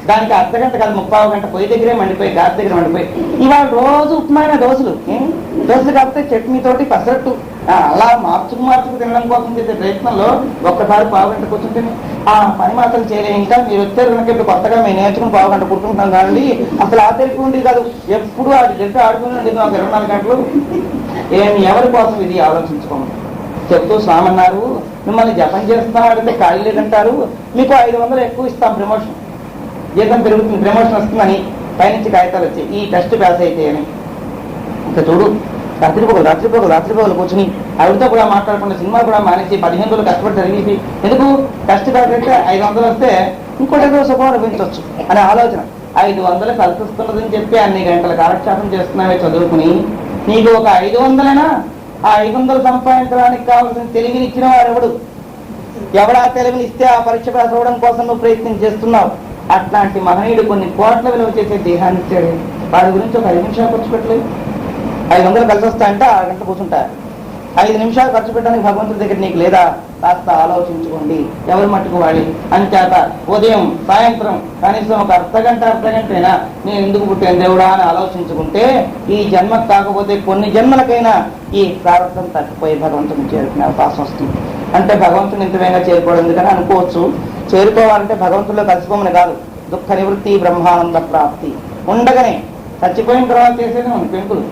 దానికి 1/2 గంట కాదు 30 గంట పొయ్యి దగ్గరే మండిపోయి గ్యాస్ దగ్గర మండిపోయి. ఇవాళ రోజు ఉప్మాయిన దోశలు కాకపోతే చట్నీతోటి పసరట్టు అలా మార్చుకు తినడం కోసం చేసే ప్రయత్నంలో ఒక్కసారి 1/2 గంట కూర్చుంటే ఆ పని మాత్రం చేయలే. ఇంకా మీరు వచ్చారు కనుక ఇప్పుడు కొత్తగా మేము నేర్చుకుని 1/2 గంట కూర్చుంటాం కానీ అసలు ఆ తెలిపి ఉండేది కాదు. ఎప్పుడు అది తెలిసి ఆడుకుని ఉండేది మాకు 24 గంటలు. ఎవరి కోసం ఇది ఆలోచించుకోండి చెప్తూ స్వామి అన్నారు, మిమ్మల్ని జపం చేస్తాం అడిగితే ఖాళీ లేదంటారు, మీకు 500 ఎక్కువ ఇస్తాం, ప్రమోషన్ జీతం పెరుగుతుంది, ప్రమోషన్ వస్తుందని పైనుంచి కాగితాలు వచ్చాయి, ఈ టెస్ట్ పాస్ అయితే అని. ఇంకా చూడు రాత్రిపోగలు కూర్చుని ఆవిడతో కూడా మాట్లాడకుండా సినిమా కూడా మానేసి 15 రోజులు కష్టపడి జరిగేసి ఎందుకు కష్ట కాకపోతే 500 వస్తే ఇంకోటి ఏదో సుఖం అనిపించవచ్చు అనే ఆలోచన. 500 కలిసి వస్తున్నదని చెప్పి అన్ని గంటల కాలక్షేపం చేస్తున్నావే చదువుకుని, నీకు ఒక 500 ఆ 500 సంపాదించడానికి కావాల్సిన తెలివినిచ్చిన వాడెవడు? ఎవడా తెలివినిస్తే ఆ పరీక్ష పాస్ అవ్వడం కోసం నువ్వు ప్రయత్నం చేస్తున్నావు. అట్లాంటి మహనీయుడు కొన్ని కోట్ల విలువ చేసే దేహాన్ని ఇచ్చాడు. వాడి గురించి ఒక 5 నిమిషాలు ఖర్చు పెట్టలేదు. 500 కలిసి వస్తాయంటే 6 గంటలు కూర్చుంటారు. 5 నిమిషాలు ఖర్చు పెట్టడానికి భగవంతుడి దగ్గర నీకు లేదా? కాస్త ఆలోచించుకోండి ఎవరి మట్టుకు వాడి. అంచేత ఉదయం సాయంత్రం కనీసం ఒక అర్ధగంటైనా నేను ఎందుకు పుట్టాను దేవుడా అని ఆలోచించుకుంటే ఈ జన్మకు కాకపోతే కొన్ని జన్మలకైనా ఈ ప్రారంభం తగ్గిపోయి భగవంతుని చేరుకునే అవకాశం వస్తుంది. అంటే భగవంతుని ఇంత వేగంగా చేరుకోవడం ఎందుకని అనుకోవచ్చు. చేరుకోవాలంటే భగవంతుల్లో కలిసిపోమని కాదు, దుఃఖ నివృత్తి బ్రహ్మానంద ప్రాప్తి ఉండగానే. చచ్చిపోయిన తర్వాత చేసేది మన పెంపులు,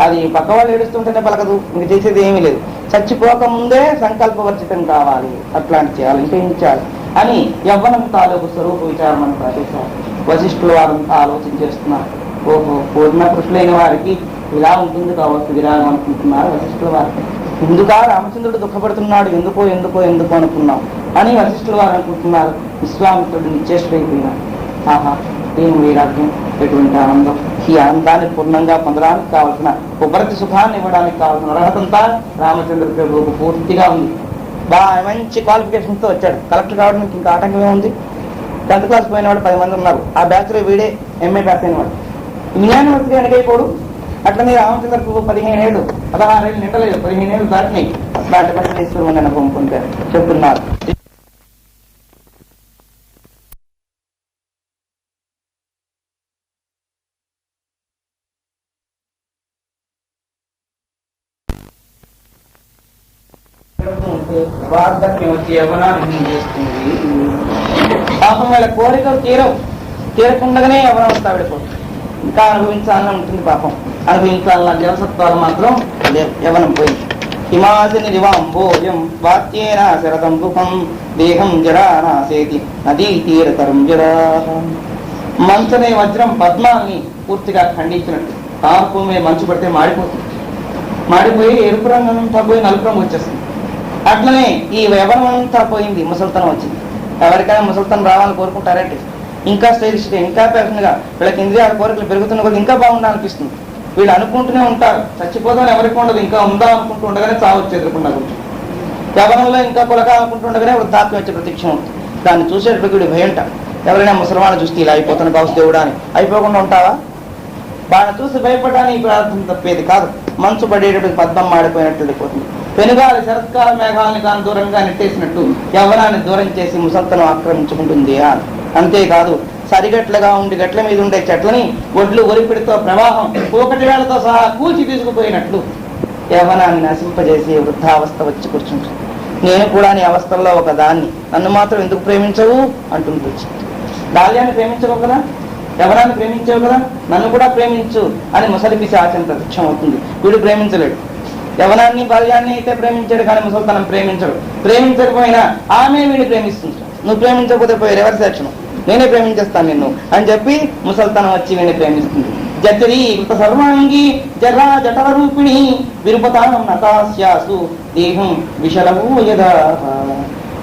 అది పక్క వాళ్ళు ఏడుస్తుంటేనే పలకదు, ఇంక చేసేది ఏమీ లేదు. చచ్చిపోకముందే సంకల్పవర్జితం కావాలి, అట్లాంటి చేయాలి, ఇంకేం చేయాలి అని యవ్వనం తాలూకు స్వరూప విచారం అని ప్రదేశాలు వశిష్ఠుల వారంతా ఆలోచన చేస్తున్నారు. ఓహో, పూర్ణ పురుషులైన వారికి ఇలా ఉంటుంది కావచ్చు విరాగం అనుకుంటున్నారు వశిష్ఠుల వారికి. ఎందుకా రామచంద్రుడు దుఃఖపడుతున్నాడు, ఎందుకో ఎందుకో ఎందుకో అనుకున్నాం అని వశిష్ఠుల వారు అనుకుంటున్నారు. విశ్వామిత్రుడు నిశ్చేష్టుడైపోయినాడు. ఆహా, ఏం వైరాగ్యం, ఎటువంటి ఆనందం! ఈ ఆనందాన్ని పూర్ణంగా పొందడానికి కావాల్సిన ఉపరతి సుఖాన్ని ఇవ్వడానికి కావాల్సిన అర్హతంతా రామచంద్ర ప్రభువుకు పూర్తిగా ఉంది. బాగా మంచి క్వాలిఫికేషన్తో వచ్చాడు. కలెక్టర్ కావడానికి ఇంకా ఆటంకమే ఉంది. 10th క్లాస్ పోయిన వాడు 10 మంది ఉన్నారు. ఆ బ్యాచ్లో వీడే ఎంఏ పాస్ అయిన వాడు. జ్ఞానవర్తిగా ఎనగైపోడు. అట్లనే రామచంద్ర ప్రభు 15 ఏళ్ళు 16 ఏళ్ళు నిండలేదు, 15 ఏళ్ళు దాటినాయి. అట్లాంటి పరమేశ్వరుని అనుభవం పొందారు చెప్తున్నారు. వార్ధక్యం వచ్చి యవనాన్ని చేస్తుంది. పాపం వాళ్ళ కోరికలు తీరకుండగానే యవనం వస్తా విడిపోతుంది. ఇంకా అనుభవించాలని ఉంటుంది పాపం, అనుభవించాలన్న జలసత్వాలు మాత్రం యవనం పోయింది. హిమాసిని దివాంబోజం వాక్యేన శరదం దుఃఖం దేహం జరానాసేతి నదీ తీరతరం జరా. మంచనే వజ్రం పద్మాల్ని పూర్తిగా ఖండించినట్టు తార్పు మీద మంచు పడితే మాడిపోతుంది. మాడిపోయి ఎరుపు రంగంతా పోయి నలుపు రంగు వచ్చేస్తుంది. అట్లనే ఈ యవనం అంతా పోయింది, ముసలితనం వచ్చింది. ఎవరికైనా ముసలితనం రావాలని కోరుకుంటారంటే ఇంకా స్టైలిష్గా, ఇంకా ప్యాషన్గా, వీళ్ళకి ఇంద్రియాల కోరికలు పెరుగుతున్న కొద్ది ఇంకా బాగుండాలనిపిస్తుంది. వీళ్ళు అనుకుంటూనే ఉంటారు, చచ్చిపోదాం ఎవరికి ఉండదు, ఇంకా ఉందా అనుకుంటూ ఉండగానే చావచ్చు ఎదుర్కొన్నా కూర్చొని. యవనంలో ఇంకా కొలకాలనుకుంటుండగానే వృద్ధాప్యం వచ్చే ప్రతీక్ష ఉంటుంది. దాన్ని చూసేటప్పుడు వీడి భయంట. ఎవరైనా ముసలివాళ్ళని చూస్తే ఇలా అయిపోతాను కావచ్చు దేవుడా అని అయిపోకుండా ఉంటావా? వాళ్ళని చూసి భయపడడానికి ప్రార్థన తప్పేది కాదు. మంచు పడేటప్పుడు పద్మం మాడిపోయినట్టు వెళ్ళిపోతుంది. పెనుగాలి శరత్కాల మేఘాలను కాని దూరంగా నెట్టేసినట్టు యవ్వనాన్ని దూరం చేసి ముసల్తనం ఆక్రమించుకుంటుంది. అంతేకాదు, సరిగట్లుగా ఉండి గట్ల మీద ఉండే చెట్లని ఒడ్లు ఒలిపిడితో ప్రవాహం ఒకటి వేళతో సహా కూల్చి తీసుకుపోయినట్లు యవ్వనాన్ని నశింపజేసి వృద్ధావస్థ వచ్చి కూర్చుంటుంది. నేను కూడా నీ అవస్థల్లో ఒక దాన్ని, నన్ను మాత్రం ఎందుకు ప్రేమించవు అంటుంది. బాల్యాన్ని ప్రేమించవు కదా, యవ్వనాన్ని ప్రేమించవు కదా, నన్ను కూడా ప్రేమించు అని ముసలి పిశాచం ప్రత్యక్షం అవుతుంది. వీడు ప్రేమించలేడు. యవనాన్ని బాల్యాన్ని అయితే ప్రేమించాడు కానీ ముసలితనం ప్రేమించడు. ప్రేమించకపోయినా ఆమె వీడిని ప్రేమిస్తుంది. నువ్వు ప్రేమించకపోతే పోయి రివర్స్ యాక్షన్, నేనే ప్రేమించేస్తాను నిన్ను అని చెప్పి ముసలితనం వచ్చి వీడిని ప్రేమిస్తుంది. జఠరీ కృత సర్వాంగి జరా జఠర రూపిణి విరుపతాం నతాస్యాసు దేహం విషలము యదా.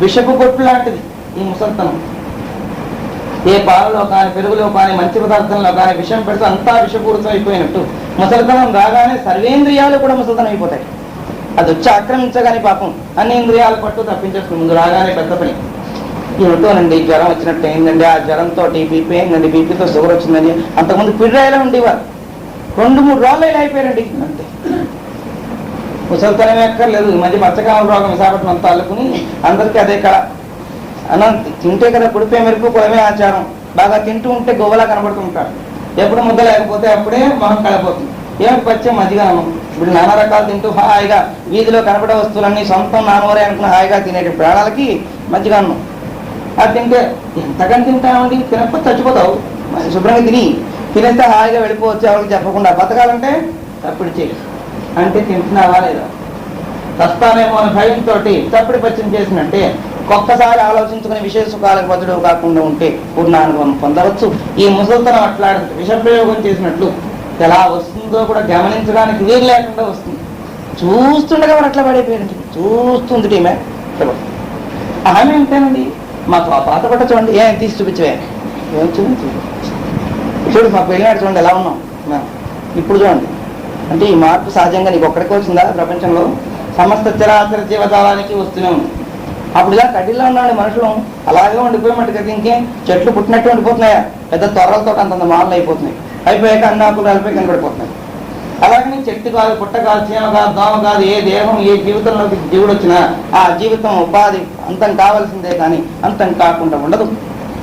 విషపు కొట్టు లాంటిది ఈ ముసలితనం. ఏ పాలలో కానీ పెరుగులో కానీ మంచి పదార్థంలో కానీ విషం పెడితే అంతా విషపూరితం అయిపోయినట్టు ముసలితనం రాగానే సర్వేంద్రియాలు కూడా ముసలితనం అయిపోతాయి. అది వచ్చి ఆక్రమించగానే పాపం అన్ని ఇంద్రియాల పట్టు తప్పించేస్తుంది. ముందు రాగానే పెద్ద పని. ఏమిటోనండి జ్వరం వచ్చినట్టు అయిందండి, ఆ జ్వరంతో బీపీ అయిందండి, బీపీతో షుగర్ వచ్చిందండి. అంతకుముందు పిర్రాయిలో ఉండేవారు, 2-3 రోజులు ఇలా అయిపోయారండి. అంతే, ముసలితనం ఎక్కర్లేదు. ఈ మధ్య మచ్చకామల రోగం విశాఖపట్నం అంతా అల్లుకుని అందరికీ అదే కళ. తింటే కదా కుడిపే మెరుపు కులమే ఆచారం. బాగా తింటూ ఉంటే గోవలా కనబడుతూ ఉంటారు. ఎప్పుడు ముద్ద లేకపోతే అప్పుడే మొహం కలపోతుంది. ఏమిటి పచ్చే మజ్జిగ అన్నం. ఇప్పుడు నానా రకాలు తింటూ హాయిగా వీధిలో కనబడే వస్తువులన్నీ సొంతం నానవరే అనుకుని హాయిగా తినేటి ప్రాణాలకి మజ్జిగ అన్నం. అది తింటే ఎంతకని తింటామండి, తినకపోతే చచ్చిపోతావు. శుభ్రంగా తినేస్తే హాయిగా వెళ్ళిపోవచ్చు, ఎవరికి చెప్పకుండా. బతకాలంటే తప్పుడు చేయి అంటే తింటున్నావా లేదా, చస్తానేమో అని భయంతో తప్పుడు పచ్చని చేసినట్టే ఒక్కసారి ఆలోచించుకుని విశేష సుఖాలకు బదులు కాకుండా ఉంటే పూర్ణానుభవం పొందవచ్చు. ఈ ముసలితనం అట్లాంటి విషప్రయోగం చేసినట్లు ఎలా వస్తుందో కూడా గమనించడానికి వీలు లేకుండా వస్తుంది. చూస్తుండగా వారు అట్లా పడిపోయారండి. చూస్తుంది టీమే ఆమె ఉంటానండి. మాకు ఆ పాత పట్ట చూడండి, ఏం తీసి చూపించవే, ఏం చూడు మాకు వెళ్ళినాడు చూడండి ఎలా ఉన్నాం ఇప్పుడు చూడండి. అంటే ఈ మార్పు సహజంగా నీకు ఒక్కడికి వచ్చిందా? ప్రపంచంలో సమస్త చరాచర జీవజాలానికి వస్తూనే ఉంది. అప్పుడు ఇలా కడ్డీల్లో ఉన్నాడు మనుషులు, అలాగే ఉండిపోయామంట కదా. ఇంకేం చెట్లు పుట్టినట్టు ఉండిపోతున్నాయా? పెద్ద త్వరలతో అంతంత మాలలు అయిపోతున్నాయి. అయిపోయాక అన్ని ఆకులు కలిపి కనబడిపోతున్నాయి. అలాగని చెట్టు కాదు, పుట్ట కాదు, చీమ కాదు, దోమ కాదు, ఏ దేహం ఏ జీవితంలోకి జీవుడు వచ్చినా ఆ జీవితం ఉపాధి అంతం కావాల్సిందే కానీ అంతం కాకుండా ఉండదు.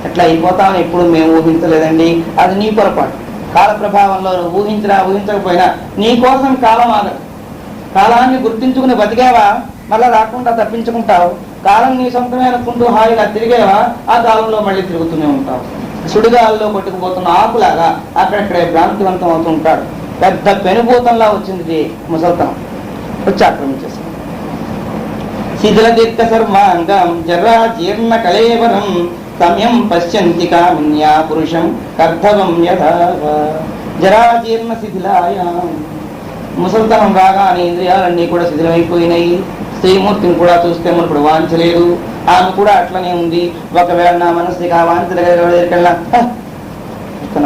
ఎట్లా అయిపోతామని ఎప్పుడు మేము ఊహించలేదండి. అది నీ పొరపాటు. కాల ప్రభావంలో ఊహించినా ఊహించకపోయినా నీ కోసం కాలం ఆగదు. కాలాన్ని గుర్తించుకుని బతికావా మళ్ళా రాకుండా తప్పించుకుంటావు. కాలం నీ సొంతమే అనుకుంటూ హాయిగా తిరిగేవా ఆ కాలంలో మళ్ళీ తిరుగుతూనే ఉంటావు. సుడిగాల్లో కొట్టుకుపోతున్న ఆకులాగా అక్కడక్కడే భ్రాంతివంతం అవుతూ ఉంటాడు. పెద్ద పెనుభూతంలా వచ్చింది ముసల్తనం, వచ్చి ఆక్రమించేసి శిథిల దీర్ఘ సర్వాంగం జరా జీర్ణ కళేవరం సమయం పశ్యంతి కామిన్యా పురుషం కర్ధవం యథా జరాజీర్ణ శిథిలాయ. ముసల్తనం రాగానే ఇంద్రియాలన్నీ కూడా శిథిలమైపోయినాయి. శ్రీమూర్తిని కూడా చూస్తే మనం ఇప్పుడు వాంచలేదు. ఆమె కూడా అట్లనే ఉంది. ఒకవేళ నా మనసుకి ఆ వాంఛ దగ్గరికెళ్ళా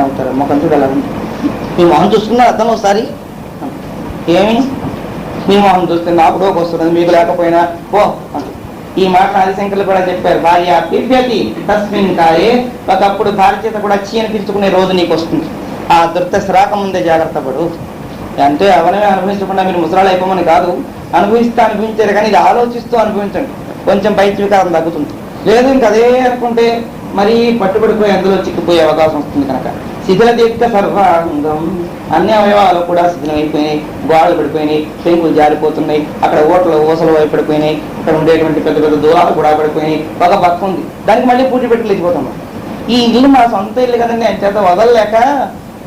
అవుతారు. ముఖం చూడాలి, మీ మొహం చూసుకున్నా అర్థం ఒకసారి. ఏమి మీ మొహం చూస్తే నాకు డోకు వస్తున్నది, మీకు లేకపోయినా ఓ అంత. ఈ మాట ఆదిశంకర్లు కూడా చెప్పారు. భార్య పిభ్యతి తస్మిన్ కాయే. ఒకప్పుడు భార్య చేత కూడా చీ అనిపించుకునే రోజు నీకు వస్తుంది. ఆ దుర్దశ రాకముందే జాగ్రత్త పడు. అంటే అవనమే అనుభవించకుండా మీరు ముసలాలు అయిపోమని కాదు, అనుభవిస్తూ అనుభవించారు కానీ ఇది ఆలోచిస్తూ అనుభవించండి. కొంచెం పై వికారం తగ్గుతుంది. లేదు ఇంక అదే అనుకుంటే మరీ పట్టుబడిపోయి అందులో చిక్కిపోయే అవకాశం వస్తుంది. కనుక శిథిల దీర్ఘ సర్వాంగం, అన్ని అవయవాలు కూడా శిథిలమైపోయినాయి. గోడలు పడిపోయినాయి, పెంకులు జారిపోతున్నాయి, అక్కడ ఓటలు ఊసలు పడిపోయినాయి, అక్కడ ఉండేటువంటి పెద్ద పెద్ద దూరాలు కూడా పడిపోయినాయి. ఒక పక్క ఉంది, దానికి మళ్ళీ పూటీ పెట్టి లేచిపోతున్నాం. ఈ ఇల్లు మా సొంత ఇల్లు కదండి, ఆయన చేత వదలలేక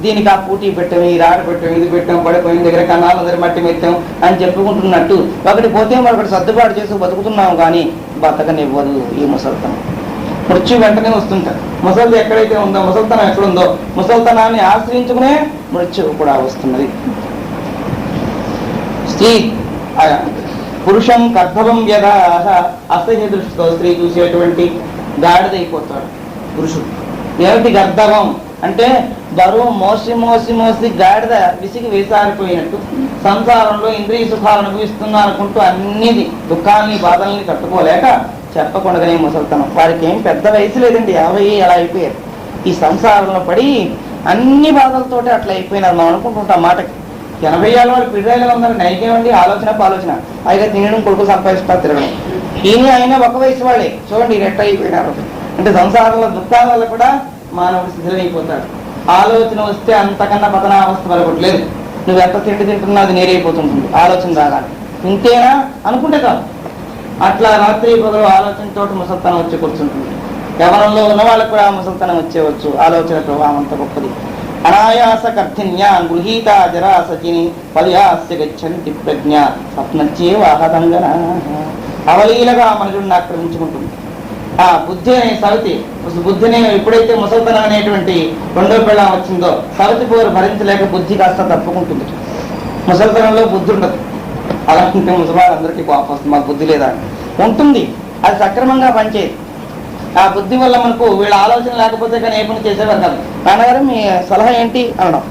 దీనికి ఆ పూటీ పెట్టాము, ఈ రాడ పెట్టాము, ఇది పెట్టాం, పడిపోయిన దగ్గర కన్నాలు అందరి మట్టి మెత్తాం అని చెప్పుకుంటున్నట్టు ఒకటి పోతే మరొకటి సర్దుబాటు చేసి బతుకుతున్నాము. కానీ బతకనివ్వదు ఈ ముసల్తనం. మృత్యు వెంటనే వస్తుంటారు. ముసలిది ఎక్కడైతే ఉందో, ముసల్తనం ఎక్కడుందో ముసల్తనాన్ని ఆశ్రయించుకునే మృత్యువు కూడా వస్తున్నది. స్త్రీ పురుషం కర్ధవం యదా అసహ్య దృష్టితో స్త్రీ చూసేటువంటి గాడిదైపోతాడు పురుషుడు. ఏమిటి గర్ధవం అంటే బరువు మోసి మోసి మోసి గాడిద విసిగి వేసారిపోయినట్టు సంసారంలో ఇంద్రియ సుఖాలు అనుభవిస్తున్నా అనుకుంటూ అన్ని దుఃఖాలని బాధల్ని తట్టుకోలేక చెప్పకుండానే ముసల్తనం. వారికి ఏం పెద్ద వయసు లేదండి, 50 అలా అయిపోయారు. ఈ సంసారంలో పడి అన్ని బాధలతోటి అట్లా అయిపోయినారు. మనం అనుకుంటుంటాం మాటకి 80 ఏళ్ళ వాళ్ళు పిల్లలు ఉన్నారు, నైకేమండి ఆలోచన పాలోచన, పైగా తినడం, కొడుకు సంపాదిస్తారు, తిరగడం. ఈయన అయినా ఒక వయసు వాళ్ళే చూడండి రెట్ట అయిపోయినారు. అంటే సంసారంలో దుఃఖాల వల్ల కూడా మానవుడు శిథిలమైపోతాడు. ఆలోచన వస్తే అంతకన్నా పతనావస్థ వరకట్లేదు. నువ్వు ఎంత తిండి తింటున్నా అది నేరైపోతుంటుంది ఆలోచన రాగానే. ఇంతేనా అనుకుంటే కాదు, అట్లా రాత్రి పగలు ఆలోచనతో ముసల్తనం వచ్చి కూర్చుంటుంది. యవనంలో ఉన్న వాళ్ళకు కూడా ముసల్తనం వచ్చేవచ్చు. ఆలోచన ప్రభావం అంత గొప్పది. అనాయాస కర్థిన్యా గృహీత జరా సచిని పర్యాస్య గచ్చంతి ప్రజ్ఞ స్వప్నచ్చేవాహతంగన. అవలీలగా మనుషుడిని ఆక్రమించుకుంటుంది. ఆ బుద్ధి అనే సవితి, బుద్ధిని ఎప్పుడైతే ముసల్తనం అనేటువంటి రెండో పెళ్ళం వచ్చిందో సవితి పోరు భరించలేక బుద్ధి కాస్త తప్పుకుంటుంది. ముసల్తనంలో బుద్ధి ఉండదు. అలాంటి ముసలాళ్ళందరికీ కోపం వస్తుంది, మాకు బుద్ధి లేదా ఉంటుంది. అది సక్రమంగా పనిచేయదు. ఆ బుద్ధి వల్ల మనకు వీళ్ళ ఆలోచన లేకపోతే కానీ ఏ పని చేసేవారు కాదు. నాన్నగారు మీ సలహా ఏంటి అనడం.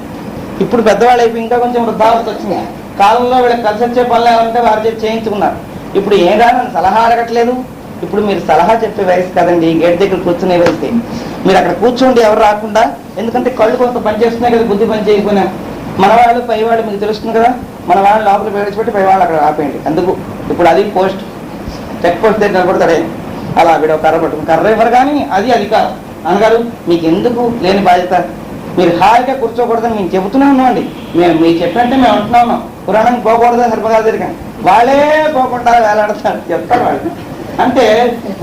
ఇప్పుడు పెద్దవాళ్ళు అయిపోయి ఇంకా కొంచెం వృద్ధావస్థ వచ్చింది. కాలంలో వీళ్ళకి కలిసి వచ్చే పనులు ఏమంటే వారి చేతి చేయించుకున్నారు. ఇప్పుడు ఏం రాను సలహా అడగట్లేదు. ఇప్పుడు మీరు సలహా చెప్పే వయసు కదండి, గేట్ దగ్గర కూర్చునే వయసు. మీరు అక్కడ కూర్చోండి ఎవరు రాకుండా. ఎందుకంటే కళ్ళు కొంత పనిచేస్తున్నాయి కదా, బుద్ధి పని చేయకపోయినా. మనవాళ్ళు పైవాళ్ళు మీకు తెలుస్తుంది కదా, మన వాళ్ళు లోపల ప్రవేశపెట్టి పైవాళ్ళు అక్కడ ఆపేయండి. అందుకు ఇప్పుడు అది పోస్ట్, చెక్ పోస్ట్ దగ్గర నిలబడతాడే అలా వీడు కర్ర పట్టుకుని కర్ర ఇవ్వరు. కానీ అది అధికారం. అనగారు మీకు ఎందుకు లేని బాధ్యత, మీరు హాయిగా కూర్చోకూడదని మేము చెబుతూనే ఉన్నామండి. మేము మీకు చెప్పినట్టే మేము ఉంటున్నా ఉన్నాం. పురాణానికి పోకూడదని సరిపగా తిరిగాం, వాళ్ళే పోకుండా వేలాడతారు చెప్తారు వాళ్ళు. అంటే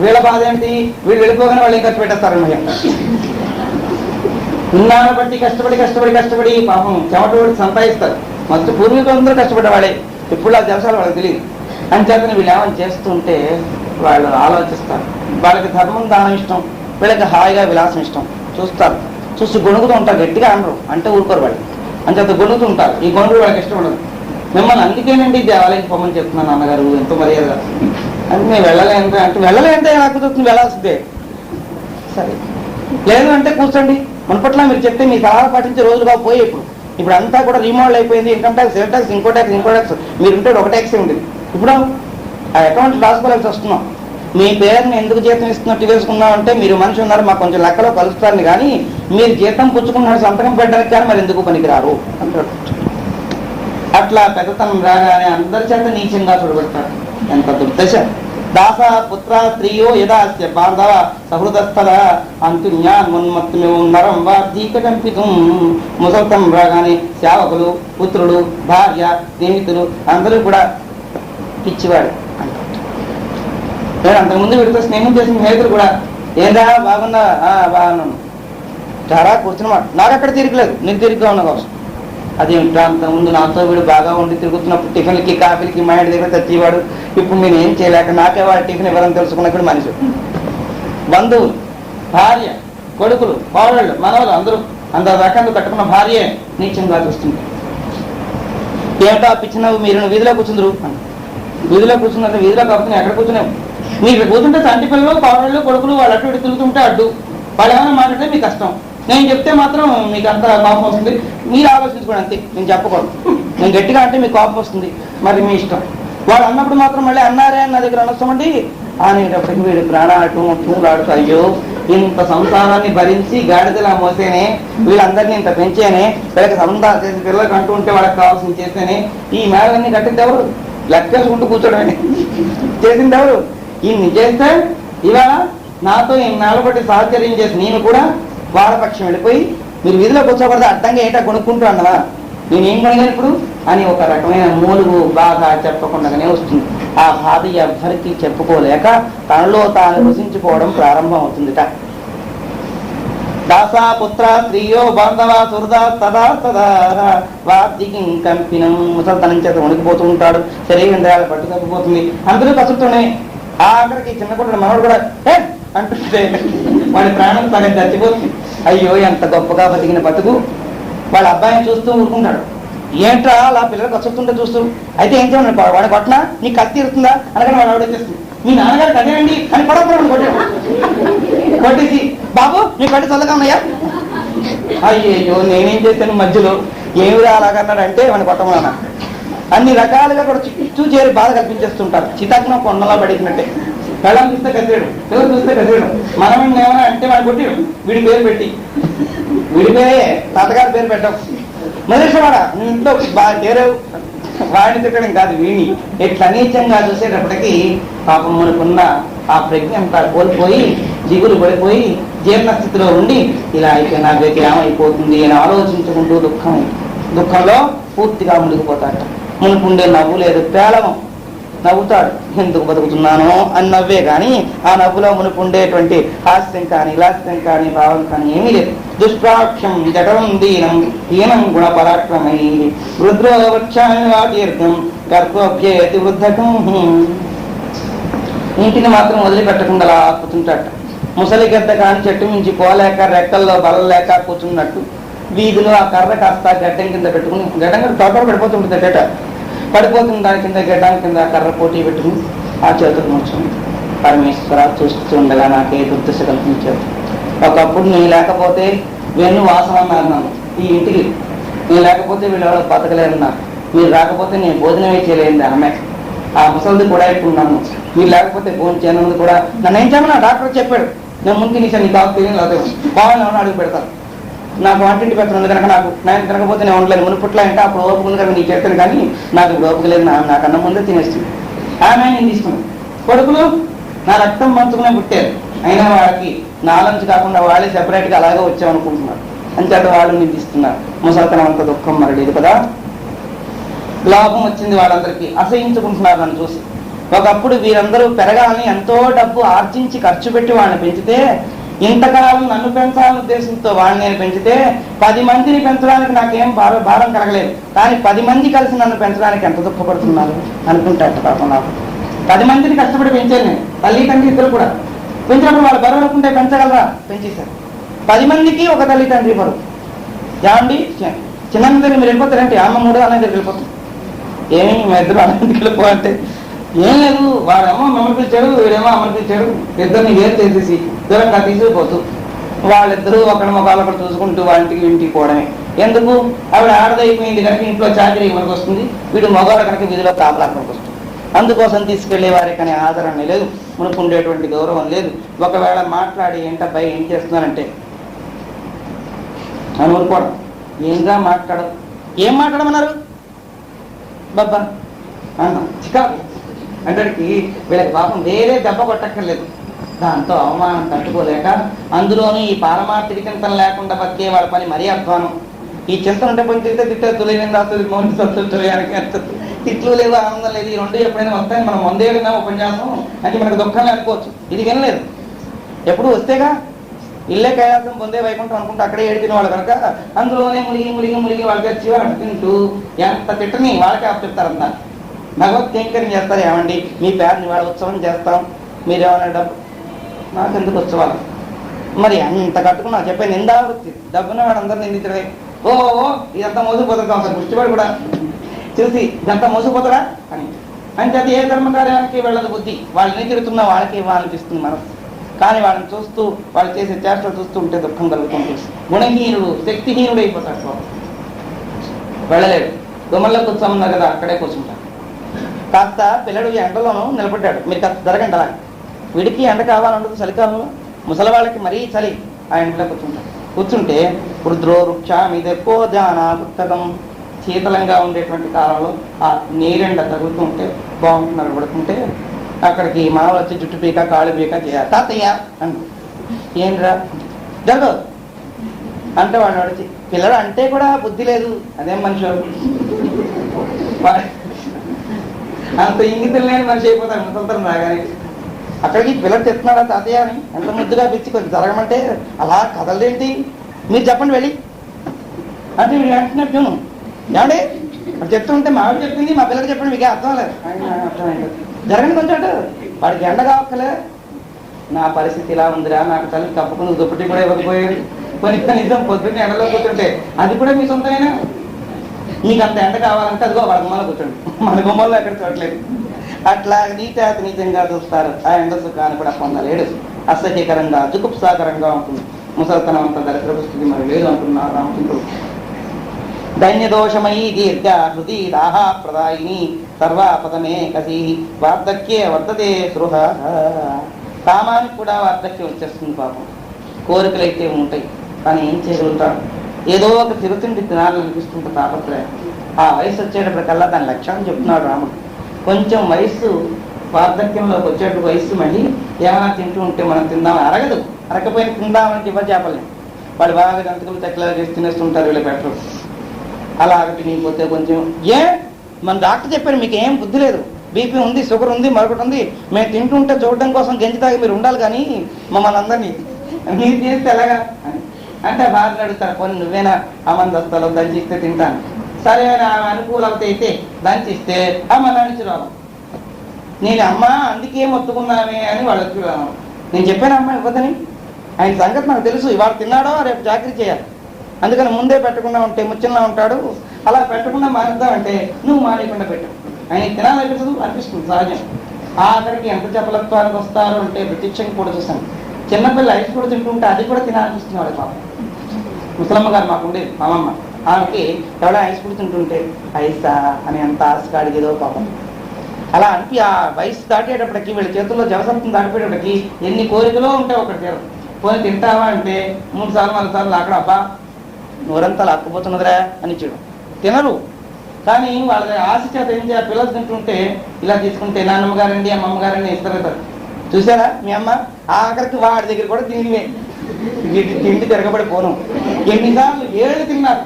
వీళ్ళ బాధ ఏంటి, వీళ్ళు వెళ్ళిపోగానే వాళ్ళు ఏం ఖర్చు పెట్టేస్తారు. ఉన్నాను బట్టి కష్టపడి కష్టపడి కష్టపడి పాపం చెమటోడి సంపాదిస్తారు. మొత్తం పూర్వీకులందరూ కష్టపడ్డవాళ్ళే. ఇప్పుడు ఆ జలసాలు వాళ్ళకి తెలియదు. అంచేతను వీళ్ళు ఏమైనా చేస్తుంటే వాళ్ళు ఆలోచిస్తారు. వాళ్ళకి ధర్మం దానం ఇష్టం, వీళ్ళకి హాయిగా విలాసం ఇష్టం. చూస్తారు, చూసి గొణుగుతూ ఉంటారు. గట్టిగా అనరు అంటే ఊరుకోరు వాళ్ళు. అంచేత గొణుగుతూ ఉంటారు. ఈ గొణుగుడు వాళ్ళకి ఇష్టం ఉండదు. మిమ్మల్ని అందుకేనండి దేవాలయానికి పొమ్మని చెప్తున్నాను అన్నగారు, ఎంతో మర్యాద అంటే మేము వెళ్ళలేంటే అంటే వెళ్ళలేంటే నాకు చూస్తుంది వెళ్ళాల్సిందే. సరే లేదు అంటే కూర్చోండి. మునపట్ల మీరు చెప్తే మీ సలహా పాటించే రోజుగా పోయి ఇప్పుడు అంతా కూడా రీమోడల్ అయిపోయింది. ఇన్కమ్ ట్యాక్స్, సేల్ ట్యాక్స్, ఇంకో ట్యాక్స్. మీరు ఉంటే ఒక ట్యాక్సే ఉండేది. ఇప్పుడు ఆ అకౌంట్ రాసుకోవాల్సి వస్తున్నాం. మీ పేరుని ఎందుకు జీతం ఇస్తున్నట్టు వేసుకున్నాం అంటే మీరు మనిషి ఉన్నారు, మాకు కొంచెం లెక్కలో కలుస్తారని. కానీ మీరు జీతం పుచ్చుకున్నాడు సంతకం పెట్టడానికి కానీ మరి ఎందుకు పనికిరారు అంటాడు. అట్లా పెద్దతనం రాగానే అందరి చేత నీచంగా చూడబడతాడు. ఎంత దుర్దశ! దాస పుత్ర స్త్రీయో యదాస్య బాంధవ సహృదస్థల అంతున్యాన్మన్మత్తుమేవం నరం వార్ధీకటంపితం. ముసల్తం రాగానే సేవకులు, పుత్రులు, భార్య, స్నేహితులు అందరూ కూడా పిచ్చివాడు అంటారు. అంతకుముందు వీడితో స్నేహం చేసిన స్నేహితులు కూడా ఏందా బాగున్నా బాగున్నాను చాలా కూర్చున్నమాట, నాకు అక్కడ తిరగలేదు, నీకు తిరిగిగా ఉన్న కోసం. అదేమిటా అంతకుముందు నాతో వీడు బాగా ఉండి తిరుగుతున్నప్పుడు టిఫిన్లకి కాఫీలకి మా ఇంటి దగ్గర తెచ్చేవాడు, ఇప్పుడు నేను ఏం చేయలేక నాకే వాడు టిఫిన్ ఇవ్వరని తెలుసుకున్నప్పుడు మనిషి. బంధువులు, భార్య, కొడుకులు, కోడళ్ళు, మనవలు అందరూ రకాలు కట్టుకున్న భార్యే నీచంగా చూస్తుంది. ఏమిటా పిచ్చినవ్వు, మీరు వీధిలో కూర్చుందరు, వీధిలో కూర్చున్నట్టు వీధిలో కాకపోతే ఎక్కడ కూర్చున్నావు, మీరు కూర్చుంటే చంటి పిల్లలు, కోడళ్ళు, కొడుకులు వాళ్ళు అటు ఇటు తిరుగుతుంటే అడ్డు, వాళ్ళు ఏమైనా మాట్లాడితే మీకు కష్టం, నేను చెప్తే మాత్రం మీకు అంత కోపం వస్తుంది. మీరు ఆలోచించుకోండి అంతే, నేను చెప్పకూడదు. నేను గట్టిగా అంటే మీకు కోపం వస్తుంది, మరి మీ ఇష్టం. వాళ్ళు అన్నప్పుడు మాత్రం మళ్ళీ అన్నారే అని నా దగ్గర అనొస్తామండి అనేటప్పటికి వీడు ప్రాణాటూ చూలాడుతూ అయ్యో ఇంత సంసారాన్ని భరించి గాడిదలా మోసేనే, వీళ్ళందరినీ ఇంత పెంచేనే, వీళ్ళకి సంసారం చేసి పిల్లలకు అంటూ ఉంటే వాళ్ళకి కావాల్సింది చేస్తేనే, ఈ మేళన్నీ కట్టింది ఎవరు, లెక్కేసుకుంటూ కూర్చోడమే చేసింది ఎవరు, ఇన్ని చేస్తే ఇవాళ నాతో ఇన్నాళ్ళ బట్టి సహచర్యం చేసి నేను కూడా వాడపక్షం వెళ్ళిపోయి మీరు వీధిలో కూర్చోకూడదు, అడ్డంగా ఏంటో కొనుక్కుంటూ అన్నవా, నేనేం కొనగాను ఇప్పుడు అని ఒక రకమైన మూలుగు బాధ చెప్పకుండానే వస్తుంది. ఆ బాధ ఎవ్వరికీ చెప్పుకోలేక తనలో తాను రుచించుకోవడం ప్రారంభం అవుతుందిట. దాసా పుత్ర స్త్రీయో బాంధవ సుహృదా తదా తదా వార్ధికి కంపినం. ముసల్తనం చేత వణికిపోతూ ఉంటాడు, శరీరేంద్రాలు పట్టు తప్పిపోతుంది, అందరూ కసురుతూనే ఆఖరికి చిన్న కూడా మనవాడు కూడా అంటుంటే వాడి ప్రాణం సగం చచ్చిపోతుంది. అయ్యో ఎంత గొప్పగా బతికిన బతుకు. వాళ్ళ అబ్బాయిని చూస్తూ ఊరుకుంటాడు, ఏంట్రా అలా పిల్లలు కసురుతుంటే చూస్తూ, అయితే ఏం చేయమని వాడి కొట్టినా నీకు కత్తి తీరుతుందా అనగానే వాడు ఆవిడేస్తుంది, మీ నాన్నగారు కట్టేయండి అని పడప్పుడు కొట్టేసి బాబు నీ కట్టి చల్లగా ఉన్నాయా, అయ్యో నేనేం చేశాను మధ్యలో ఏమిరా అలాగన్నాడంటే వాడిని కొట్టమన్నా. అన్ని రకాలుగా కూడా చుట్టూ చేరి బాధ కల్పించేస్తుంటారు, చితగ్నం కొండలా పడేసినట్టే. కళ్ళం చూస్తే కదిలేడు, ఎవరు చూస్తే కదిలేడు, మనం ఏమైనా అంటే వాడు కొట్టి వీడి పేరు పెట్టి, వీడి పేరే తాతగారి పేరు పెట్టాం, మొదటివాడ ఇంట్లో పేరు వాడిని తిట్టడం కాదు, వీడిని ఎట్లా నీచంగా చూసేటప్పటికీ పాపం మనకున్న ఆ ప్రజ్ఞ అంతా కోల్పోయి దిగులు పడిపోయి జీర్ణస్థితిలో ఉండి ఇలా అయితే నా గతి ఏమైపోతుంది అని ఆలోచించుకుంటూ దుఃఖంలో పూర్తిగా మునిగిపోతాడు. మునుకుండే నవ్వు లేదు, పేలవం నవ్వుతాడు, ఎందుకు బతుకుతున్నానో అని నవ్వే కానీ ఆ నవ్వులో మునుకుండేటువంటి హాస్యం కానీ లాస్యం కానీ భావం కానీ ఏమీ లేదు. దుష్ప్రాక్ష్యం జటం దీనం హీనం గుణ పరాక్రమై వృద్రోవక్షాదీర్ఘం గర్భోభ్యేతి వృద్ధకం. ఇంటిని మాత్రం వదిలిపెట్టకుండా అలా కూర్చుంటాట. ముసలి గడ్డ కానీ చెట్టు మించి పోలేక రెక్కల్లో బలం లేక కూర్చున్నట్టు వీధిలో ఆ కర్ర కాస్త గడ్డం కింద పెట్టుకుని, గడ్డం కింద తోట పడిపోతుంటుంది అట, పడిపోతుంది దాని కింద గడ్డం కింద కర్ర పోటీ పెట్టుకుని ఆ చేతులు ముచ్చుకుని పరమేశ్వర చూస్తూ ఉండగా నాకే దుర్దశ కల్పించారు. ఒకప్పుడు నేను లేకపోతే వెన్ను వాసన అన్నారు నన్ను ఈ ఇంటికి, నేను లేకపోతే వీళ్ళు ఎవరో బతకలేరన్నారు, మీరు రాకపోతే నేను భోజనమే చేయలేదు ఆమె. ఆ ముసలిది కూడా ఇప్పుడు నన్ను మీరు లేకపోతే భోజనం చేయనుంది కూడా నన్ను ఏం చేయమన్నా డాక్టర్ చెప్పాడు, నేను ముందు తినేసాను నీ కాదు తెలియని లేదా బాగా అడుగు పెడతాను, నాకు వంటింటి పెట్టడం ఉంది కనుక నాకు నేను తినకపోతే నేను ఉండలేను. మునుపుట్లా అంటే అప్పుడు ఓపిక ఉంది కనుక నీకు చెప్తాను, కానీ నాకు ఇప్పుడు ఓపిక లేదు, నాకన్నా ముందే తినేస్తుంది ఆమె. నేను తీసుకున్నాను, కొడుకులు నా రక్తం పంచుకునే పుట్టారు, అయినా వాళ్ళకి నాలంచి కాకుండా వాళ్ళే సెపరేట్గా అలాగే వచ్చామనుకుంటున్నారు, అంచేత వాళ్ళు నేను తీస్తున్నారు. ముసలితనం అంత దుఃఖం మరలేదు కదా, లాభం వచ్చింది వాళ్ళందరికీ, అసహించుకుంటున్నారు నన్ను చూసి. ఒకప్పుడు వీరందరూ పెరగాలని ఎంతో డబ్బు ఆర్జించి ఖర్చు పెట్టి వాళ్ళని పెంచితే, ఇంతకాలం నన్ను పెంచాలనే ఉద్దేశంతో వాడిని నేను పెంచితే 10 మందిని పెంచడానికి నాకేం భారం కలగలేదు, కానీ 10 మంది కలిసి నన్ను పెంచడానికి ఎంత దుఃఖపడుతున్నారు అనుకుంటారు పాపం. నాకు 10 మందిని కష్టపడి పెంచాను నేను, తల్లి తండ్రి ఇద్దరు కూడా పెంచినప్పుడు వాళ్ళు బరువు అనుకుంటే పెంచగలరా, పెంచేశారు. 10 మందికి ఒక తల్లి తండ్రి బరువు. ఏమండి చిన్న దగ్గర మీరు వెళ్ళిపోతారంటే అమ్మ 3 అన్న దగ్గరికి వెళ్ళిపోతుంది, ఏమి మా ఇద్దరు అన్న దగ్గరికి వెళ్ళిపోవాలంటే ఏం లేదు, వాడేమో మమ్మల్ని పిలిచాడు, వీడేమో అమ్మని పిలిచాడు, ఇద్దరిని వేరు చేసేసి దూరంగా తీసుకుపోతూ వాళ్ళిద్దరూ ఒకరి ముఖాలు ఒకటి చూసుకుంటూ వాళ్ళంటికి ఇంటికి పోవడమే. ఎందుకు, ఆవిడ ఆడదైపోయింది కనుక ఇంట్లో చాకరీ మనకు వస్తుంది, వీడు మగవాడు కనుక వీధిలో కాపలానికి వస్తుంది, అందుకోసం తీసుకెళ్లే వారికి అనే ఆదరణ లేదు, మనకు ఉండేటువంటి గౌరవం లేదు. ఒకవేళ మాట్లాడి ఏంటబ్బాయి ఏం చేస్తున్నారంటే అని ఊరుకోవడం, ఏంగా మాట్లాడదు, ఏం మాట్లాడమన్నారు, బాబా అన్నాం చికాకు అంటే వీళ్ళకి పాపం వేరే దెబ్బ కొట్టక్కర్లేదు. దాంతో అవమానం తట్టుకోలేక అందులోనూ ఈ పారమార్థిక చింతన లేకుండా బతికే వాళ్ళ పని మరీ అధ్వానం. ఈ చింతన ఉంటే పని తింటే తిట్టే తులేని రాస్తుంది మౌని సత్తుయానికి తిట్లు లేవు, ఆనందం లేదు. ఈ రెండు ఎప్పుడైనా వస్తాయని మనం ముందే విన్నాం ఉపన్యాసం అంటే మనకు దుఃఖంగా అనుకోవచ్చు. ఇది వినలేదు, ఎప్పుడు వస్తేగా ఇల్లే కైలాసం పొందే వైకుంఠం అనుకుంటూ అక్కడే ఏడిపిన వాళ్ళు కనుక అందులోనే ములిగి ములిగి ములిగి వాళ్ళకి వచ్చి వాళ్ళు తింటూ ఎంత తిట్టని వాళ్ళకే అప్పచెప్తారంతా. భగవత్ కైంకర్యం చేస్తారు. ఏమండి మీ పేరుని వాళ్ళ ఉత్సవం చేస్తాం, మీరేమన్నా డబ్బు నాకెందుకు ఉత్సవాలు, మరి అంత కట్టుకున్నా చెప్పే నిందావృత్తి డబ్బున వాడు అందరూ నిందితుడే. ఓ ఇదంతా మోసపోతుంది అసలు గుర్తుపడి కూడా చూసి ఇదంతా మోసపోతారా అని అంటే అది ఏ ధర్మకార్యానికి వెళ్ళదు బుద్ధి. వాళ్ళని తిరుగుతున్నా వాళ్ళకి ఇవ్వాలనిపిస్తుంది మనసు. కానీ వాళ్ళని చూస్తూ వాళ్ళు చేసే చేష్టలు చూస్తూ ఉంటే దుఃఖం కలుగుతుంది. గుణహీనుడు శక్తిహీనుడు అయిపోతాడు, వెళ్ళలేడు. గుమ్మల్లోకి ఉత్సవం ఉన్నారు కదా అక్కడే కూర్చుంటాడు. కాస్త పిల్లడు ఎండలోనూ నిలబడ్డాడు. మీరు కాస్త జరగండి అలా. వీడికి ఎండ కావాలంటుంది చలికాలంలో, ముసలి వాళ్ళకి మరీ చలి. ఆ ఎండలో కూర్చుంటే వృద్రో వృక్షామిదెక్కో జానా పుస్తకం శీతలంగా ఉండేటువంటి కాలంలో ఆ నీరెండ తగులుతూ ఉంటే బాగుంటున్నారు పడుతుంటే అక్కడికి మామూలు వచ్చి జుట్టు పీక కాళ్ళు పీక చేయాలి. తాతయ్య అంట ఏంట్రా జరగదు అంటే వాడు నడిచి పిల్లడు అంటే కూడా బుద్ధి లేదు. అదేం మనిషి అంత ఇంగితం లేని మనిషి అయిపోతాడు ముసలితరం రాగానే. అక్కడికి పిల్లడు చెప్తున్నాడా తాతయ్య అని ఎంత ముద్దుగా పిచ్చి కొంచెం జరగమంటే అలా కదలదేంటి మీరు చెప్పండి వెళ్ళి అంటే వీడు అంటున్నట్టు ఏమండి అది చెప్తుంటే మా ఆవిడ చెప్పింది మా పిల్లలు చెప్పండి మీకు అర్థం లేదు జరగండి కొంచెం అటు వాడికి ఎండ కావక్కలే. నా పరిస్థితి ఇలా ఉందిరా, నాకు తల్లి కప్పుకుని దుప్పటి కూడా ఇవ్వకపోయేది. కొన్ని కనీసం పొద్దున్నే ఎండలో కూర్చుంటే అది కూడా మీ సొంతమైనా మీకు అంత ఎండ కావాలంటే అదిగో వాళ్ళ గుమ్మలో కూర్చోండి, మన గుమ్మల్లో ఎక్కడ చూడలేదు. అట్లా నీచాతి నీచంగా చూస్తారు. ఆ ఎండ సుఖాన్ని కూడా పొందలేడు. అసహ్యకరంగా జుగుప్సాకరంగా ఉంటుంది. ముసల్తనం అంత దరిద్ర స్థితి మరి లేదు అంటున్నారు రామచంద్రుడు. దైన్యదోషమయీ దీర్ఘ హృది దాహా ప్రదాయిని సర్వాపదమే కసి వార్ధక్యే వర్ధతే సృహ. కామానికి కూడా వార్ధక్యం వచ్చేస్తుంది పాపం. కోరికలు అయితే ఉంటాయి కానీ ఏం చేయగలుగుతాడు? ఏదో ఒక చిరుతిండి తినాలనిపిస్తుంటే తాపత్రయం. ఆ వయసు వచ్చేటప్పటికల్లా దాని లక్ష్యం చెప్తున్నాడు రాముడు. కొంచెం వయస్సు వార్ధక్యంలోకి వచ్చేటప్పుడు వయస్సు మళ్ళీ ఏమైనా తింటూ ఉంటే మనం తిందామని అరగదు. అరకపోయిన తిందామని ఇవ్వ చేపలేం. వాళ్ళు బాగా జంతువులు చెక్కలు చేసి తినేస్తుంటారు, వీళ్ళు పెట్టరు. అలాగ తినిగిపోతే కొంచెం మన డాక్టర్ చెప్పారు మీకు ఏం బుద్ధి లేదు, బీపీ ఉంది, షుగర్ ఉంది, మరొకటి ఉంది, మేము తింటుంటే చూడడం కోసం గంజి తాగి మీరు ఉండాలి కానీ మమ్మల్ని అందరినీ మీరు చేస్తే ఎలాగా అంటే బాధలు అడుగుతారు. కొన్ని నువ్వేనా అమందస్తాలో దంచిస్తే తింటాను, సరే అనుకూలత అయితే దంచిస్తే అమ్మ నడిచి రావు. నేను అమ్మ అందుకే మొత్తుకున్నామే అని వాళ్ళు వచ్చి నేను చెప్పాను అమ్మ ఇవ్వదని. ఆయన సంగతి నాకు తెలుసు, ఇవాళ తిన్నాడో రేపు చాకరీ చేయాలి. అందుకని ముందే పెట్టకుండా ఉంటే ముచ్చంగా ఉంటాడు. అలా పెట్టకుండా మానేద్దామంటే నువ్వు మానేయకుండా పెట్టు. ఆయన తినాలనిపించదు అనిపిస్తుంది సహజం. ఆఖరికి ఎంత చపలత్వానికి వస్తారో అంటే ప్రత్యక్షంగా కూడా చూసాను. చిన్నపిల్ల ఐస్ కూడా తింటుంటే అది కూడా తినాలనిపిస్తుంది వాడు పాపం. ముసలమ్మ గారు మాకుండేది మా అమ్మమ్మ, ఆమెకి ఎవడో ఐస్ కూడా తింటుంటే ఐసా అని ఎంత ఆశగా అడిగేదో పాపం. అలా అనిపి ఆ వయసు దాటేటప్పటికి వీళ్ళ చేతుల్లో జవసత్వం దాటిపోయేటప్పటికి ఎన్ని కోరికలో ఉంటాయి ఒకటి తీరం. పోనీ తింటావా అంటే 3 సార్లు 4 సార్లు అక్కడ అబ్బా నూరంతా లాక్కుపోతున్నదిరా అని చూడు తినరు. కానీ వాళ్ళ ఆశ చేత ఏం చేయాలి, పిల్లలు తింటుంటే ఇలా తీసుకుంటే నాన్నమ్మ గారండి అమ్మమ్మ గారండి ఇస్తారు. చూసారా మీ అమ్మ ఆఖరికి వాడి దగ్గర కూడా తిండివే, తిండి తిరగబడిపోను. ఎన్నిసార్లు 7 తిన్నారు,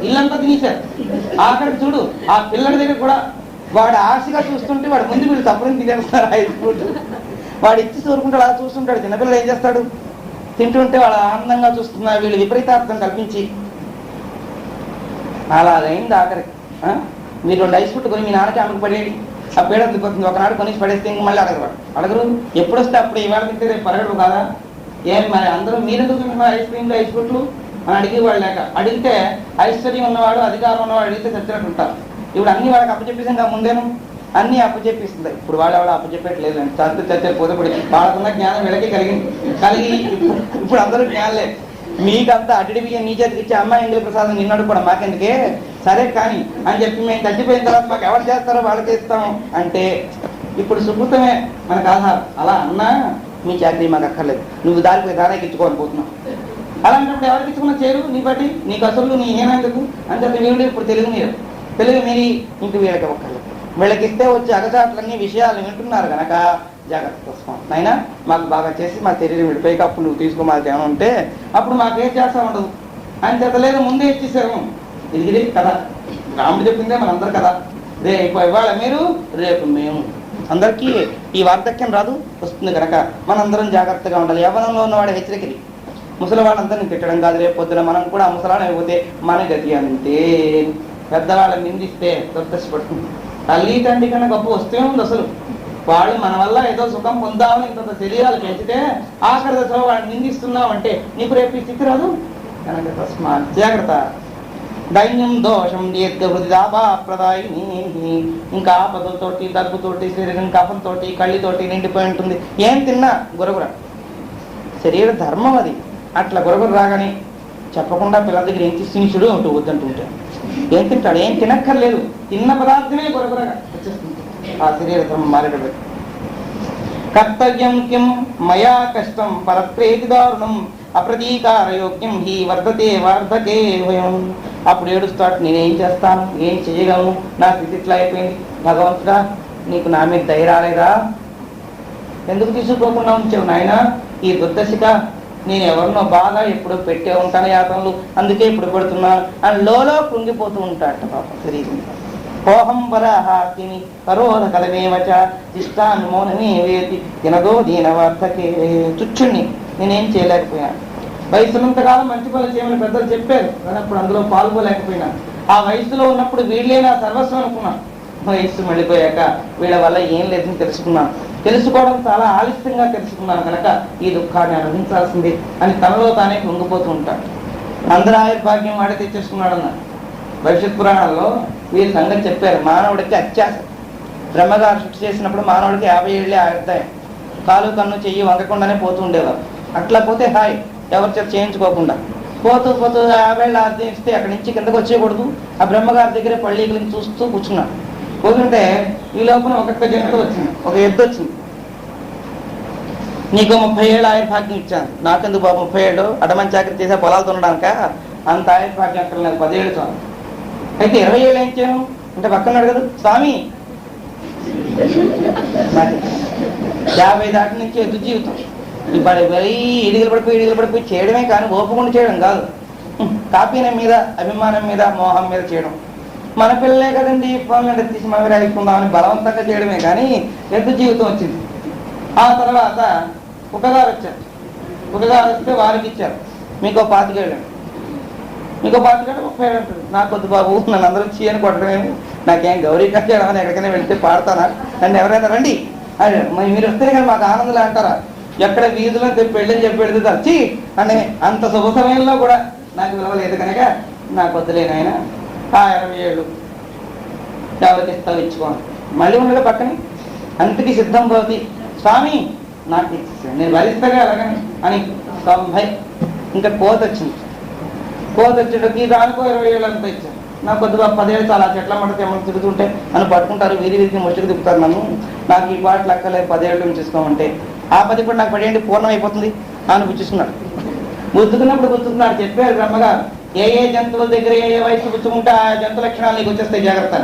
ఇల్లంతా తినేశారు. ఆఖరికి చూడు ఆ పిల్లడి దగ్గర కూడా వాడు ఆశగా చూస్తుంటే వాడు ముందు వీళ్ళు తప్పుని తినేస్తారు. ఐస్ ఫ్రూట్ వాడు ఇచ్చి చూరుకుంటాడు, అలా చూస్తుంటాడు. చిన్నపిల్లలు ఏం చేస్తాడు, తింటుంటే వాళ్ళు ఆనందంగా చూస్తున్నారు, వీళ్ళు విపరీతార్థం కల్పించి అలా అయింది. ఆఖరికి మీరు 2 ఐస్ ఫ్రూట్ కొని మీ నాన్నకి అమ్మకి పడేయండి, ఆ పేడ దిగిపోతుంది. ఒకనాడు కొనేసి పడేస్తే ఇంక మళ్ళీ అడగరు. ఎప్పుడు వస్తే అప్పుడు ఇవాళ తింటే రేపు పరగడు కాదా? ఏం మరి అందరూ మీరెందుకు తింటున్నారు ఐస్ క్రీమ్లు ఐస్ ఫ్రూట్లు అని అడిగేవాడు లేక. అడిగితే ఐశ్వర్యం ఉన్నవాడు అధికారం ఉన్నవాడు అడిగితే చచ్చినట్టు ఉంటారు. ఇప్పుడు అన్ని వాళ్ళకి అప్పచెప్పేసి ఇంకా ముందేను అన్ని అప్పచెప్పిస్తుంది. ఇప్పుడు వాళ్ళు ఎవడో అప్పచెప్పట్లేదు అండి, చదివితే పోతే పడి వాళ్ళకున్న జ్ఞానం వీళ్ళకి కలిగి ఇప్పుడు అందరూ జ్ఞానం లేదు. మీకంతా అడ్డి బియ్యం నీ చేతికి ఇచ్చే అమ్మాయి ఇంగిలి ప్రసాదం నిన్నడు కూడా మాకెందుకే సరే కానీ అని చెప్పి మేము తగ్గిపోయిన తర్వాత మాకు ఎవరు చేస్తారో వాళ్ళకి ఇస్తాం అంటే ఇప్పుడు సుకృతమే మనకు ఆధారం. అలా అన్నా మీ చాకరీ మాకు అక్కర్లేదు, నువ్వు దానికి దానికి ఇచ్చుకోని పోతున్నావు. అలాంటప్పుడు ఎవరికి ఇచ్చుకున్నా చేరు నీ బట్టి నీకు అసలు నీ ఏనందుకు అని చెప్పి మీరు ఇప్పుడు తెలుగు మీరు తెలుగు మీరి ఇంక వీళ్ళకి ఒక్కళ్ళు వీళ్ళకిస్తే వచ్చి అగచాట్లన్నీ విషయాలు వింటున్నారు కనుక జాగ్రత్త కోసం అయినా మాకు బాగా చేసి మా శరీరం విడిపోయి అప్పుడు నువ్వు తీసుకోమాలి ఏమైనా ఉంటే అప్పుడు మాకేం చేస్తా ఉండదు అని చెప్పలేదు, ముందే ఇచ్చేసాము. ఇది కదా రాముడు చెప్పిందే మనందరు కదా, రేపు ఇవాళ మీరు రేపు మేము, అందరికీ ఈ వార్ధక్యం రాదు వస్తుంది కనుక మనందరం జాగ్రత్తగా ఉండాలి. యవ్వనంలో ఉన్నవాడు హెచ్చరికది, ముసలి వాళ్ళందరినీ తిట్టడం కాదు, రేపు పొద్దున మనం కూడా ముసలాడు అయిపోతే మన గతి అంతే. పెద్దవాళ్ళని నిందిస్తే దుర్దశపడుతుంది. తల్లి తండ్రి కన్నా గొప్ప వస్తే ఉంది అసలు. వాళ్ళు మన వల్ల ఏదో సుఖం పొందామని ఇంత శరీరాలు పెంచితే ఆఖరి దశలో వాడిని నిందిస్తున్నామంటే నీకు రేపు ఈ స్థితి రాదు కనుక తస్మాత్ జాగ్రత్త. దైన్యం దోషం దీర్ఘవృద్ధాపాప్రదాయిని, ఇంకా ఆపదలతోటి దగ్గుతోటి శరీరం కఫంతోటి కళ్ళతోటి నిండిపోయి ఉంటుంది. ఏం తిన్నా గురగుర, శరీర ధర్మం అది. అట్లా గురగుర రాగానే చెప్పకుండా పిల్లల దగ్గర ఏం తీసుకునిచుడు అంటూ వద్దంటుంటే ఏం తింటాడు, ఏం తినక్కర్లేదు, తిన్న పదార్థమే గురగురగా వచ్చేస్తుంది. ఆ శరీర ధర్మం మారేటప్పుడు కర్తవ్యం కిం మయా కష్టం పరత్రేతి దారుణం అప్రతీకారయోగ్యం హి వర్ధతే వార్ధకే భయం. అప్పుడు ఏడుస్తాడు, నేనేం చేస్తాను, ఏం చేయగలను, నా స్థితి ఇట్లా అయిపోయింది, భగవంతుడా నీకు నా మీద దయ రాలేదా, ఎందుకు తీసుకోకుండా ఉంచావు నాయన ఈ దుర్దశిక, నేను ఎవరినో బాగా ఎప్పుడో పెట్టే ఉంటాను యాతనలు, అందుకే ఇప్పుడు పెడుతున్నాను అని లోలో కృంగిపోతూ ఉంటాడట పాపం శరీరం. కోహం వరాహాకిని కరోధ కలమేవచ ఇష్టాన్ని మౌనమే వేతి తినదో దీనవార్తకే. చుచ్చుణ్ణి నేనేం చేయలేకపోయాను. వయసునంతకాలం మంచి పనులు చేయమని పెద్దలు చెప్పారు కానీ అప్పుడు అందులో పాల్గొలేకపోయినా. ఆ వయసులో ఉన్నప్పుడు వీళ్ళే నా సర్వస్వం అనుకున్నాను. వయస్సు మళ్ళీపోయాక వీళ్ళ వల్ల ఏం లేదని తెలుసుకున్నాను. తెలుసుకోవడం చాలా ఆలస్యంగా తెలుసుకున్నాను కనుక ఈ దుఃఖాన్ని అనుభవించాల్సింది అని తనలో తానే పొంగిపోతూ ఉంటాడు. అందరూ ఆయుర్భాగ్యం వాడే తెచ్చేసుకున్నాడు అన్న. భవిష్యత్ పురాణాల్లో వీరి సంగతి చెప్పారు. మానవుడికి అత్యాశ. బ్రహ్మగారు సృష్టి చేసినప్పుడు మానవుడికి 50 ఏళ్ళే ఆయుర్దాయం. కాలు కన్ను చెయ్యి వంగకుండానే పోతూ ఉండేవారు. అట్లా పోతే హాయ్, ఎవరి చేత చేయించుకోకుండా పోతూ 50 ఏళ్ళు ఆర్జం ఇస్తే అక్కడి నుంచి కిందకు వచ్చేయకూడదు. ఆ బ్రహ్మగారి దగ్గరే పళ్ళీకలను చూస్తూ కూర్చున్నాడు. పోతుంటే ఈ లోపల ఒక్కొక్క జంతువు వచ్చింది, ఒక ఎద్దు వచ్చింది. నీకు 30 ఏళ్ళ ఆయుర్భాగ్యం ఇచ్చాను, నాకెందుకు బాబు 30 ఏళ్ళు, అడమని చాకరీ చేసే పొలాలు తినడానిక, అంత ఆయుర్భాగ్యం అక్కడ నాకు 10 ఏళ్ళు చాలు. అయితే 20 ఏళ్ళు ఏం చేయను అంటే పక్కన అడగదు స్వామి. 50 దాటి నుంచి ఎద్దు జీవితం ఇప్పుడు ఇడిగలు పడిపోయి చేయడమే కానీ ఓపుకుండా చేయడం కాదు. కాపీన మీద అభిమానం మీద మోహం మీద చేయడం. మన పిల్లలే కదండి ఫోన్లు తీసి మనం రాయికుందామని బలవంతంగా చేయడమే కానీ ఎద్దు జీవితం వచ్చింది. ఆ తర్వాత కుక్కగారు వచ్చారు. కుక్కగారు వస్తే వారికి ఇచ్చారు, మీకు 25 ఏళ్ళు, మీకు 25 ఏళ్ళు 30 ఏళ్ళు ఉంటుంది. నాకు వద్దు బాబు, నన్ను అందరూ చీయని కొట్టడమేమి, నాకేం గౌరీ కట్టడం అని ఎక్కడికైనా వెళ్తే పాడతానా, నన్ను ఎవరైనా రండి అదే మీరు వస్తేనే కానీ మాకు ఆనందంలో అంటారా, ఎక్కడ వీధులో పెళ్ళని చెప్పి పెడితే వచ్చి అంటే అంత శుభ సమయంలో కూడా నాకు విలువలేదు కనుక నాకు వద్దులేని ఆయన ఆ 20 ఏళ్ళు ఎవరికి ఇస్తావు ఇచ్చుకోండి. మళ్ళీ ఉండగా పక్కనే అంతకి సిద్ధం పోతి స్వామి నాకు ఇచ్చేసాను, నేను భరిస్తాగా అలాగని అని 90. ఇంకా కోత వచ్చింది. కోత వచ్చేటకి దానికో 20 ఏళ్ళు అంతా ఇచ్చాను. నాకు కొద్దిగా 10 ఏళ్ళు చాలా చెట్ల మటుకు ఏమైనా తిరుగుతుంటే అని పట్టుకుంటారు, వీధికి ముచ్చుకు తిప్పుతారు నన్ను, నాకు ఈ పాటలు అక్కలే 10 ఏళ్ళు ఉంచేసుకోమంటే ఆ 10 కూడా నాకు 10 ఏళ్ళు పూర్ణం అయిపోతుంది అని పుచ్చుకున్నాడు. గుర్తుకున్నప్పుడు గుర్తుకున్నాడు. చెప్పారు బ్రహ్మగారు, ఏ జంతువుల దగ్గర ఏ వయసు పుచ్చుకుంటే ఆ జంతు లక్షణాలు నీకు వచ్చేస్తాయి, జాగ్రత్త.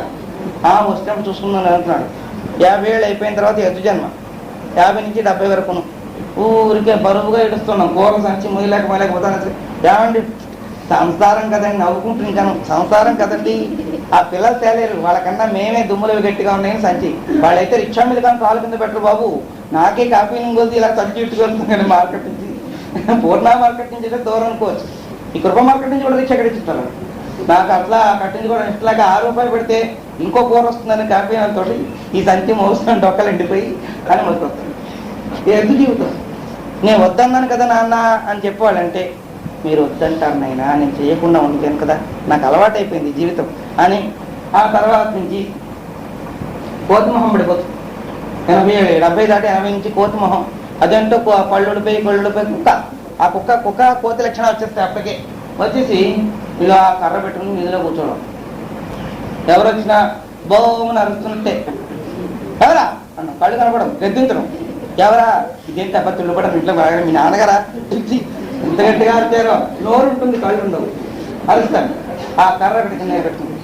వచ్చినప్పుడు చూసుకున్నాను అంటున్నాడు. 50 ఏళ్ళు అయిపోయిన తర్వాత ఎద్దు జన్మ, 50 నుంచి 70 వరకును ఊరికే బరువుగా ఏడుస్తున్నాం. కూరలు సంచి మొయ్యలేకపోతాను. ఏమండి సంసారం కదండి, నవ్వుకుంటూ ఇంకాను సంసారం కదండి. ఆ పిల్లలు తేలేరు, వాళ్ళకన్నా మేమే దుమ్ములు గట్టిగా ఉన్నాయని సంచి. వాళ్ళైతే రిక్షా మీద కానీ కాలు కింద పెట్టరు బాబు. నాకే కాపీ కొద్ది ఇలా సంచి ఇట్టుకొస్తుంది కానీ మార్కెట్ నుంచి, పూర్ణ మార్కెట్ నుంచి అయితే దూరం అనుకోవచ్చు. ఈ కృప మార్కెట్ నుంచి కూడా రిక్షా కట్టించుంటారు. నాకు అట్లా కట్టించుకోవడం ఇట్లాగా 6 రూపాయలు పెడితే ఇంకో కూర వస్తుందని కాపీ తోటి ఈ సంచి మోస్తున్నాను, డొక్కలు ఎండిపోయి అని మొత్తం ఎద్దు జీవితం. నేను వద్దన్నాను కదా నాన్న అని చెప్పేవాళ్ళంటే మీరు వద్దంటారు నాయనా, నేను చేయకుండా ఉండిపోయాను కదా, నాకు అలవాటు అయిపోయింది జీవితం అని. ఆ తర్వాత నుంచి కోతిమొహం పడిపోతుంది. 70 దాటి 80 నుంచి కోతిమొహం. అదంటూ పళ్ళుడిపోయి కుక్క. ఆ కుక్క కోతి లక్షణాలు వచ్చేస్తాయి. అప్పటికే వచ్చేసి ఇలా కర్ర పెట్టుకుని నిధిలో కూర్చోవడం. ఎవరు వచ్చినా బోమని అరుస్తున్నట్టే, ఎవరా అన్న కళ్ళు కనపడడం, గద్దించడం, ఎవరా ఇదేంటి అబ్బత్తులు కూడా ఇంట్లో మీ నాన్నగారా ఎంత గట్టిగా అరిచారో, నోరు ఉంటుంది కళ్ళు ఉండవు, అరుస్తాను. ఆ కర్ర పెట్టుకుని పెట్టుకుంది.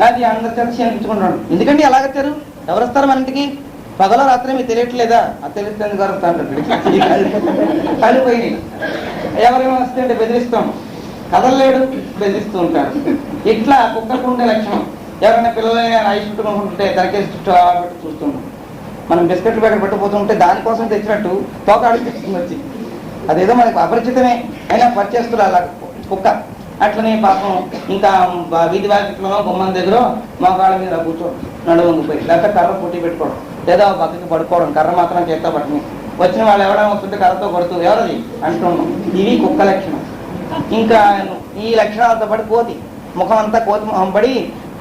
అది అందరి చేత క్షమించుకుంటాడు. ఎందుకంటే ఎలా కట్టారు? ఎవరు వస్తారు మన ఇంటికి? పగలో రాత్రి మీకు తెలియట్లేదా? అది తెలిస్తే కలుగుతా అంటాడు. కలిపోయి ఎవరైనా వస్తే అంటే బెదిరిస్తాం, కదలలేడు, బెదిరిస్తూ ఉంటాడు. ఇట్లా కుక్కకు ఉండే లక్షణం. ఎవరైనా పిల్లలైనా ఐస్ పెట్టుకుంటుంటే తనకేసి చుట్టూ పెట్టి చూస్తున్నాం. మనం బిస్కెట్లు పెట్టకపోతుంటే దానికోసం తెచ్చినట్టు తోక అడిగిస్తుంది వచ్చి. అదేదో మనకు అపరిచితమే అయినా పరిచేస్తున్నారు అలా కుక్క. అట్లనే పాపం ఇంకా వీధి వాకిట్లలో గుమ్మం దగ్గర మోకాళ్ళ మీద కూర్చోవడం, నడువంగిపోయి, లేకపోతే కర్ర పొట్టి పెట్టుకోవడం, లేదా పక్కకి పడుకోవడం, కర్ర మాత్రం చేత్తో పట్టుకుని వచ్చిన వాళ్ళు ఎవరైనా వస్తుంటే కర్రతో కొడుతూ ఎవరది అంటున్నాం. ఇవి కుక్క లక్షణం. ఇంకా ఈ లక్షణాలతో పాటు కోతి ముఖం అంతా కోతి మొహం పడి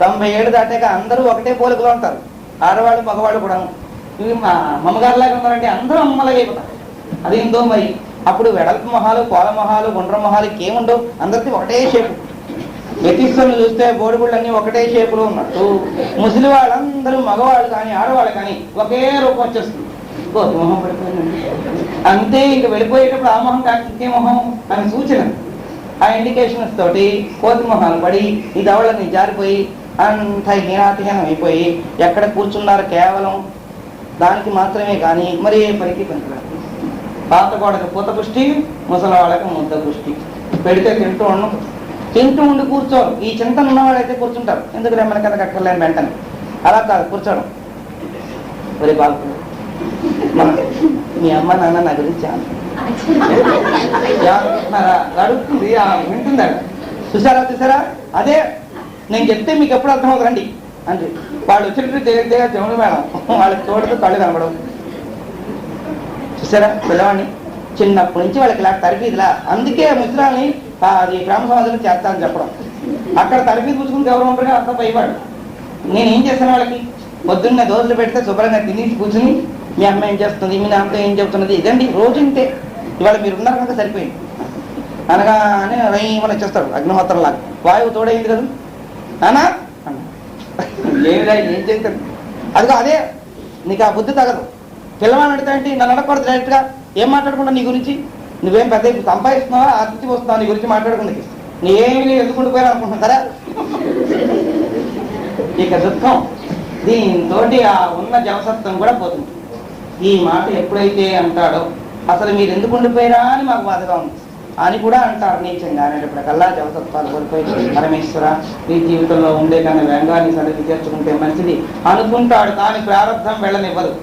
90 ఏళ్ళు దాటాక అందరూ ఒకటే పోలికలో ఉంటారు, ఆడవాళ్ళు మగవాళ్ళు కూడా. ఇవి మా అమ్మగారులాగా ఉన్నారంటే అందరూ అమ్మలాగే అయిపోతారు. అదేందో మరి. అప్పుడు వెడల్పు మొహాలు, కోల మొహాలు, గుండ్ర మొహాలు ఇంకేముండవు, అందరికీ ఒకటే షేపు. వ్యతిస్తులు చూస్తే బోడిగుళ్ళన్నీ ఒకటే షేపులో ఉన్నట్టు ముసలి వాళ్ళందరూ మగవాళ్ళు కానీ ఆడవాళ్ళు కానీ ఒకే రూపం వచ్చేస్తుంది. కోతి మొహం పడిపోయిందండి అంతే. ఇంక వెళ్ళిపోయేటప్పుడు ఆ మొహం కాదు ఇంకే మొహం అని సూచన. ఆ ఇండికేషన్స్ తోటి కోతి మొహాలు పడి ఈ దవళ్ళని జారిపోయి అంత హీనాతిహీనం అయిపోయి ఎక్కడ కూర్చున్నారు కేవలం దానికి మాత్రమే కానీ మరి ఏ పనికి పనికిరాదు. పాత గోడకు పూత పుష్టి, ముసలి వాళ్ళకి ముద్ద పుష్టి. పెడితే తింటూ ఉండి కూర్చోరు. ఈ చింతన ఉన్నవాళ్ళైతే కూర్చుంటారు, ఎందుకంటే మనకి అంత కట్టలేని వెంటనే. అలా కాదు కూర్చోడం. మరి బాగు మీ అమ్మ నాన్న నా గురించి అడుగుతుంది, వింటుందా? చూసారా అదే నేను చెప్తే మీకు ఎప్పుడు అర్థమవుతుంది రండి అంటే వాళ్ళు వచ్చినట్టు తెలియతే చెవులు మేడం వాళ్ళకి చూడదు, కళ్ళు కనపడవు. చూసారా పిల్లవాడిని చిన్నప్పటి నుంచి వాళ్ళకి ఇలా తరఫీదులా. అందుకే ముసలాన్ని అది గ్రామ సమాజంలో చేస్తానని చెప్పడం. అక్కడ తరఫీదు పుచ్చుకుని ఎవరు ఉంటారో అంత పైవాడు. నేనేం చేస్తాను వాళ్ళకి? పొద్దున్న దోశలు పెడితే శుభ్రంగా తినేసి కూర్చుని మీ అమ్మ ఏం చేస్తుంది, మీ నాన్నతో ఏం చెప్తున్నది, ఇదండి రోజు ఇంతే. ఇవాళ మీరు ఉన్నారు కనుక సరిపోయింది అనగానే రైమని వచ్చేస్తాడు అగ్నిహోత్రంలాగా. వాయువు తోడైంది కదా అనా ఏమిరా ఏం చేస్తాడు? అదిగో అదే నీకు ఆ బుద్ధి తగదు. పిల్లవాడిని అడిగితే ఏంటి? నన్ను అడగకూడదు డైరెక్ట్గా. ఏం మాట్లాడకుండా నీ గురించి నువ్వేం పెద్ద సంపాదిస్తున్నావా, అతిథి వస్తున్నావు, నీ గురించి మాట్లాడుకుంది. నీవేమి ఎందుకు ఉండిపోయారు అనుకుంటున్నావు కదా. ఇక దుఃఖం దీంతో ఆ ఉన్న జవసత్వం కూడా పోతుంది. ఈ మాట ఎప్పుడైతే అంటాడో అసలు మీరు ఎందుకు ఉండిపోయారా అని మాకు బాధగా ఉంది అని కూడా అంటారు నీచంగా. అనేటప్పటికల్లా జవసత్వాలు కోల్పోయి పరమేశ్వర ఈ జీవితంలో ఉండే కానీ వ్యంగాన్ని సరిగ్గా చేర్చుకుంటే మంచిది అనుకుంటాడు. కానీ ప్రారంభం వెళ్ళనివ్వదు.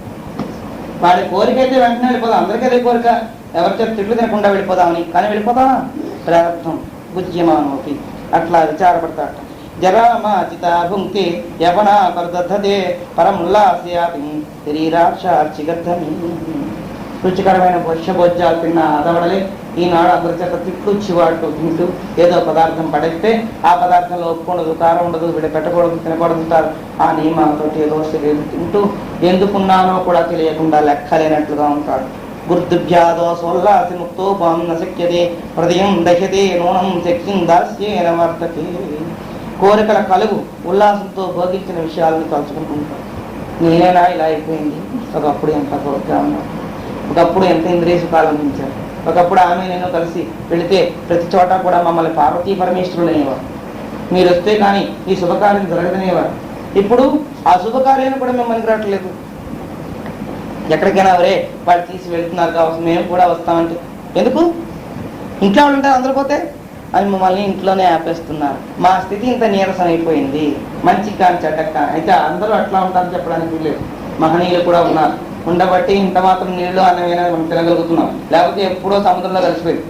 వాడి కోరికైతే వెంటనే వెళ్ళిపోదాం, అందరికీ అదే కోరిక, ఎవరి చేత తిట్లు తినకుండా వెళ్ళిపోదామని. కానీ వెళ్ళిపోతావా? ప్రారంభం బుజ్యమానోకి అట్లా విచారపడతాడు. జరామాచిత భుంక్తి యవనా పరదద్ధతే పరముల్లాస్యాతి శరీరాక్షార్చిగర్ధమి. రుచికరమైన భోజ్యాలు తిన్న ఆదవడలే ఈనాడు అందరి చేత తిట్లు చివాట్లు తింటూ ఏదో పదార్థం పడేస్తే ఆ పదార్థంలో ఒప్పుకుండదు, కారం ఉండదు, పెట్టకూడదు, తినకూడదు ఆ నియమాలతో ఏదో తెలియదు తింటూ ఎందుకున్నానో కూడా తెలియకుండా లెక్కలేనట్లుగా ఉంటాడు. గుర్తుభ్యాదోసోల్లాసి ముక్తోపం నశక్యతే హృదయం దహ్యతే నూనం శక్తిం దాస్యేన వర్తతే. కోరికల కలుగు ఉల్లాసంతో భోగించిన విషయాలను తలుచుకుంటుంటాడు. నేనేనా ఇలా అయిపోయింది? ఒకప్పుడు ఎంత కోరికగా ఉన్నాడు, ఒకప్పుడు ఎంత ఇంద్రియ సుఖాలు అందించారు, ఒకప్పుడు ఆమె నేను కలిసి వెళితే ప్రతి చోట కూడా మమ్మల్ని పార్వతీ పరమేశ్వరుడు అనేవారు, మీరు వస్తే కానీ ఈ శుభకార్యం జరగదనేవారు. ఇప్పుడు ఆ శుభకార్యాన్ని కూడా మిమ్మల్ని రావట్లేదు. ఎక్కడికైనా అవరే వాళ్ళు తీసి వెళ్తున్నారు కావచ్చు, మేము కూడా వస్తామంటే ఎందుకు? ఇంట్లో వాళ్ళు ఉంటారు, అందరూ పోతే అని మమ్మల్ని ఇంట్లోనే ఆపేస్తున్నారు. మా స్థితి ఇంత నీరసం అయిపోయింది, మంచి కానీ చెడ్డక్క. అయితే అందరూ అట్లా ఉంటారని చెప్పడానికి లేదు. మహనీయులు కూడా ఉన్నారు, ఉండబట్టి ఇంత మాత్రం నీళ్ళు అన్నమైనా మనం తినగలుగుతున్నాం, లేకపోతే ఎప్పుడో సముద్రంలో కలిసిపోయింది.